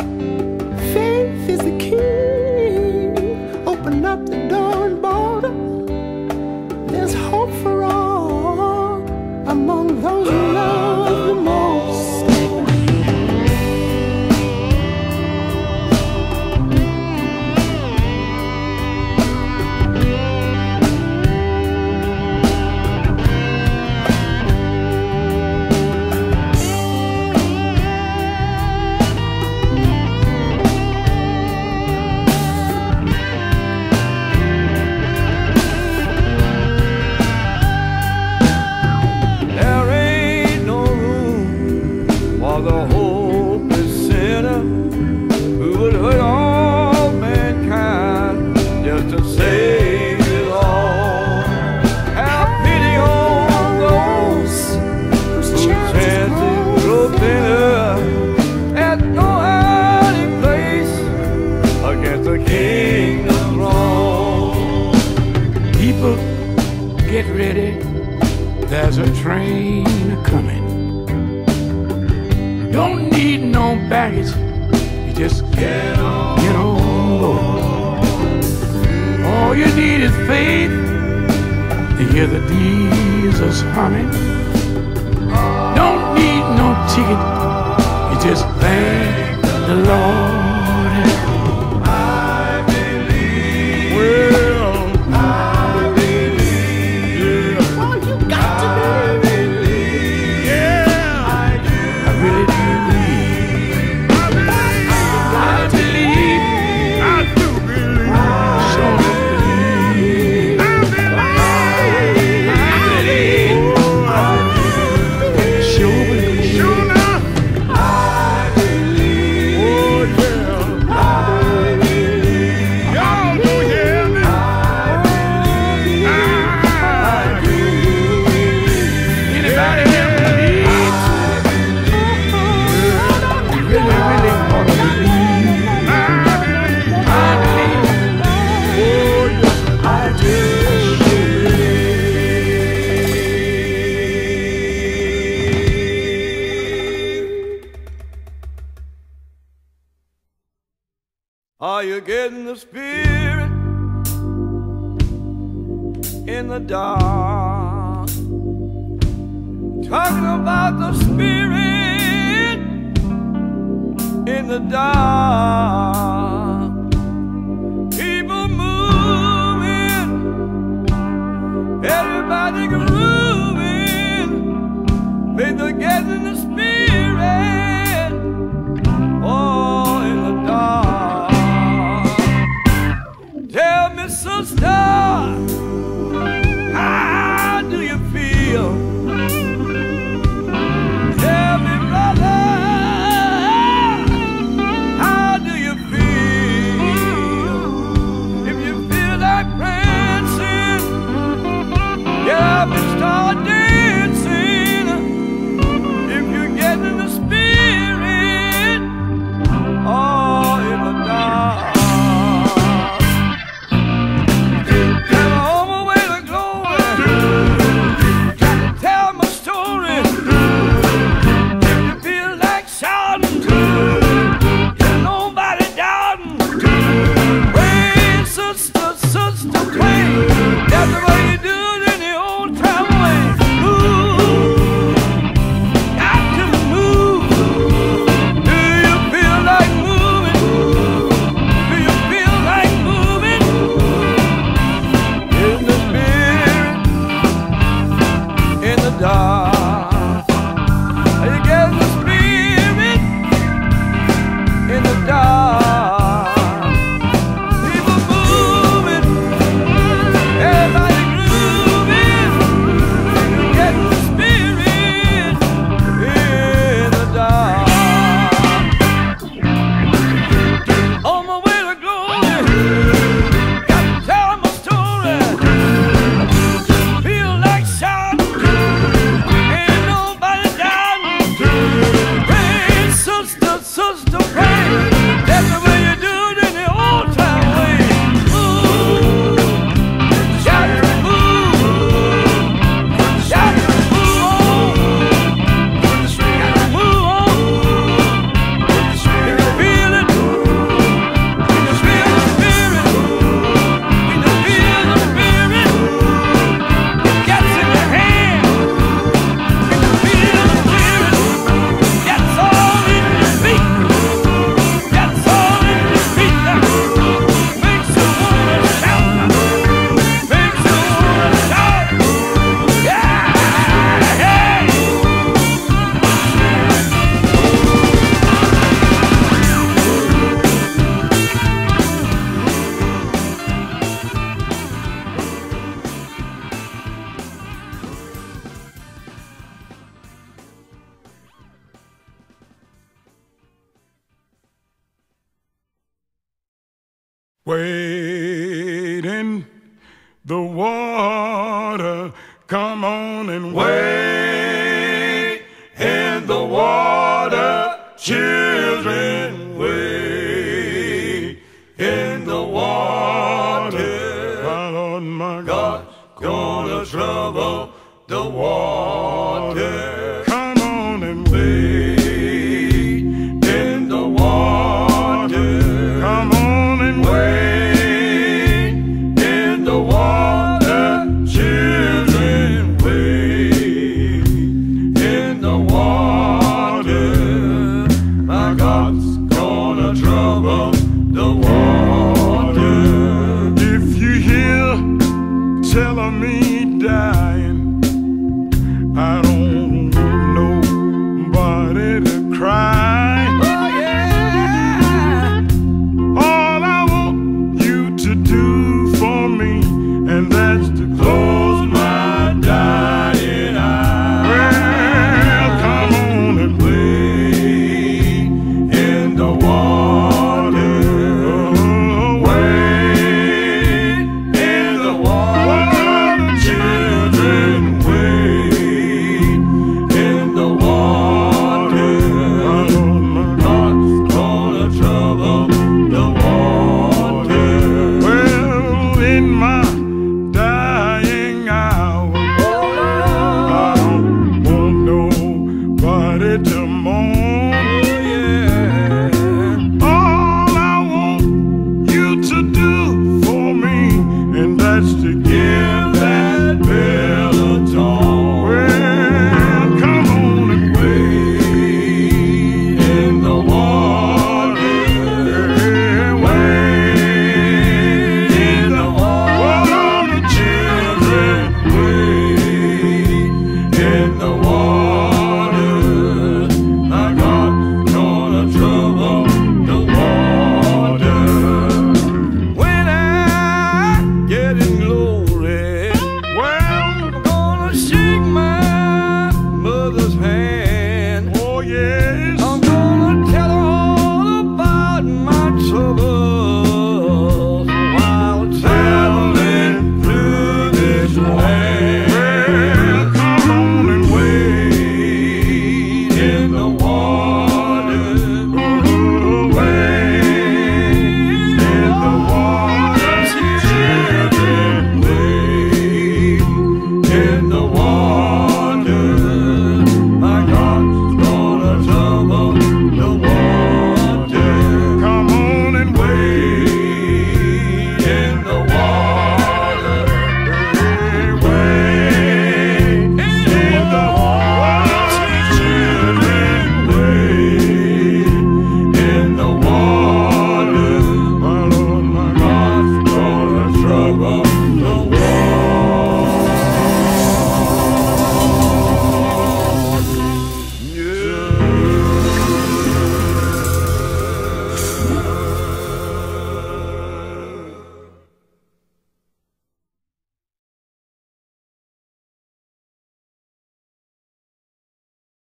Faith is the key. Open up the door and border. There's hope for all among those who love the most. The hopeless sinner who would hurt all mankind just to save it all. Have pity on those whose chances grow thinner at no hiding place against the kingdom's throne. People, get ready, there's a train a-coming. Don't need no baggage, you just get on board. All you need is faith to hear the diesels humming. Don't need no ticket, you just thank the Lord. I believe. Well, I believe. Yeah. Well, you got to believe. Yeah, I do. I really do. Are you getting the spirit in the dark? Talking about the spirit in the dark. People moving, everybody grooving. They're getting the spirit, oh, in the dark. Tell me, sister, how do you feel? Tell me, brother, how do you feel? If you feel like prancing, get up and start dancing. If you Wade in the water, come on and wade in the water, children, wade in the water. My Lord, my God's gonna trouble the water. Come on and wade.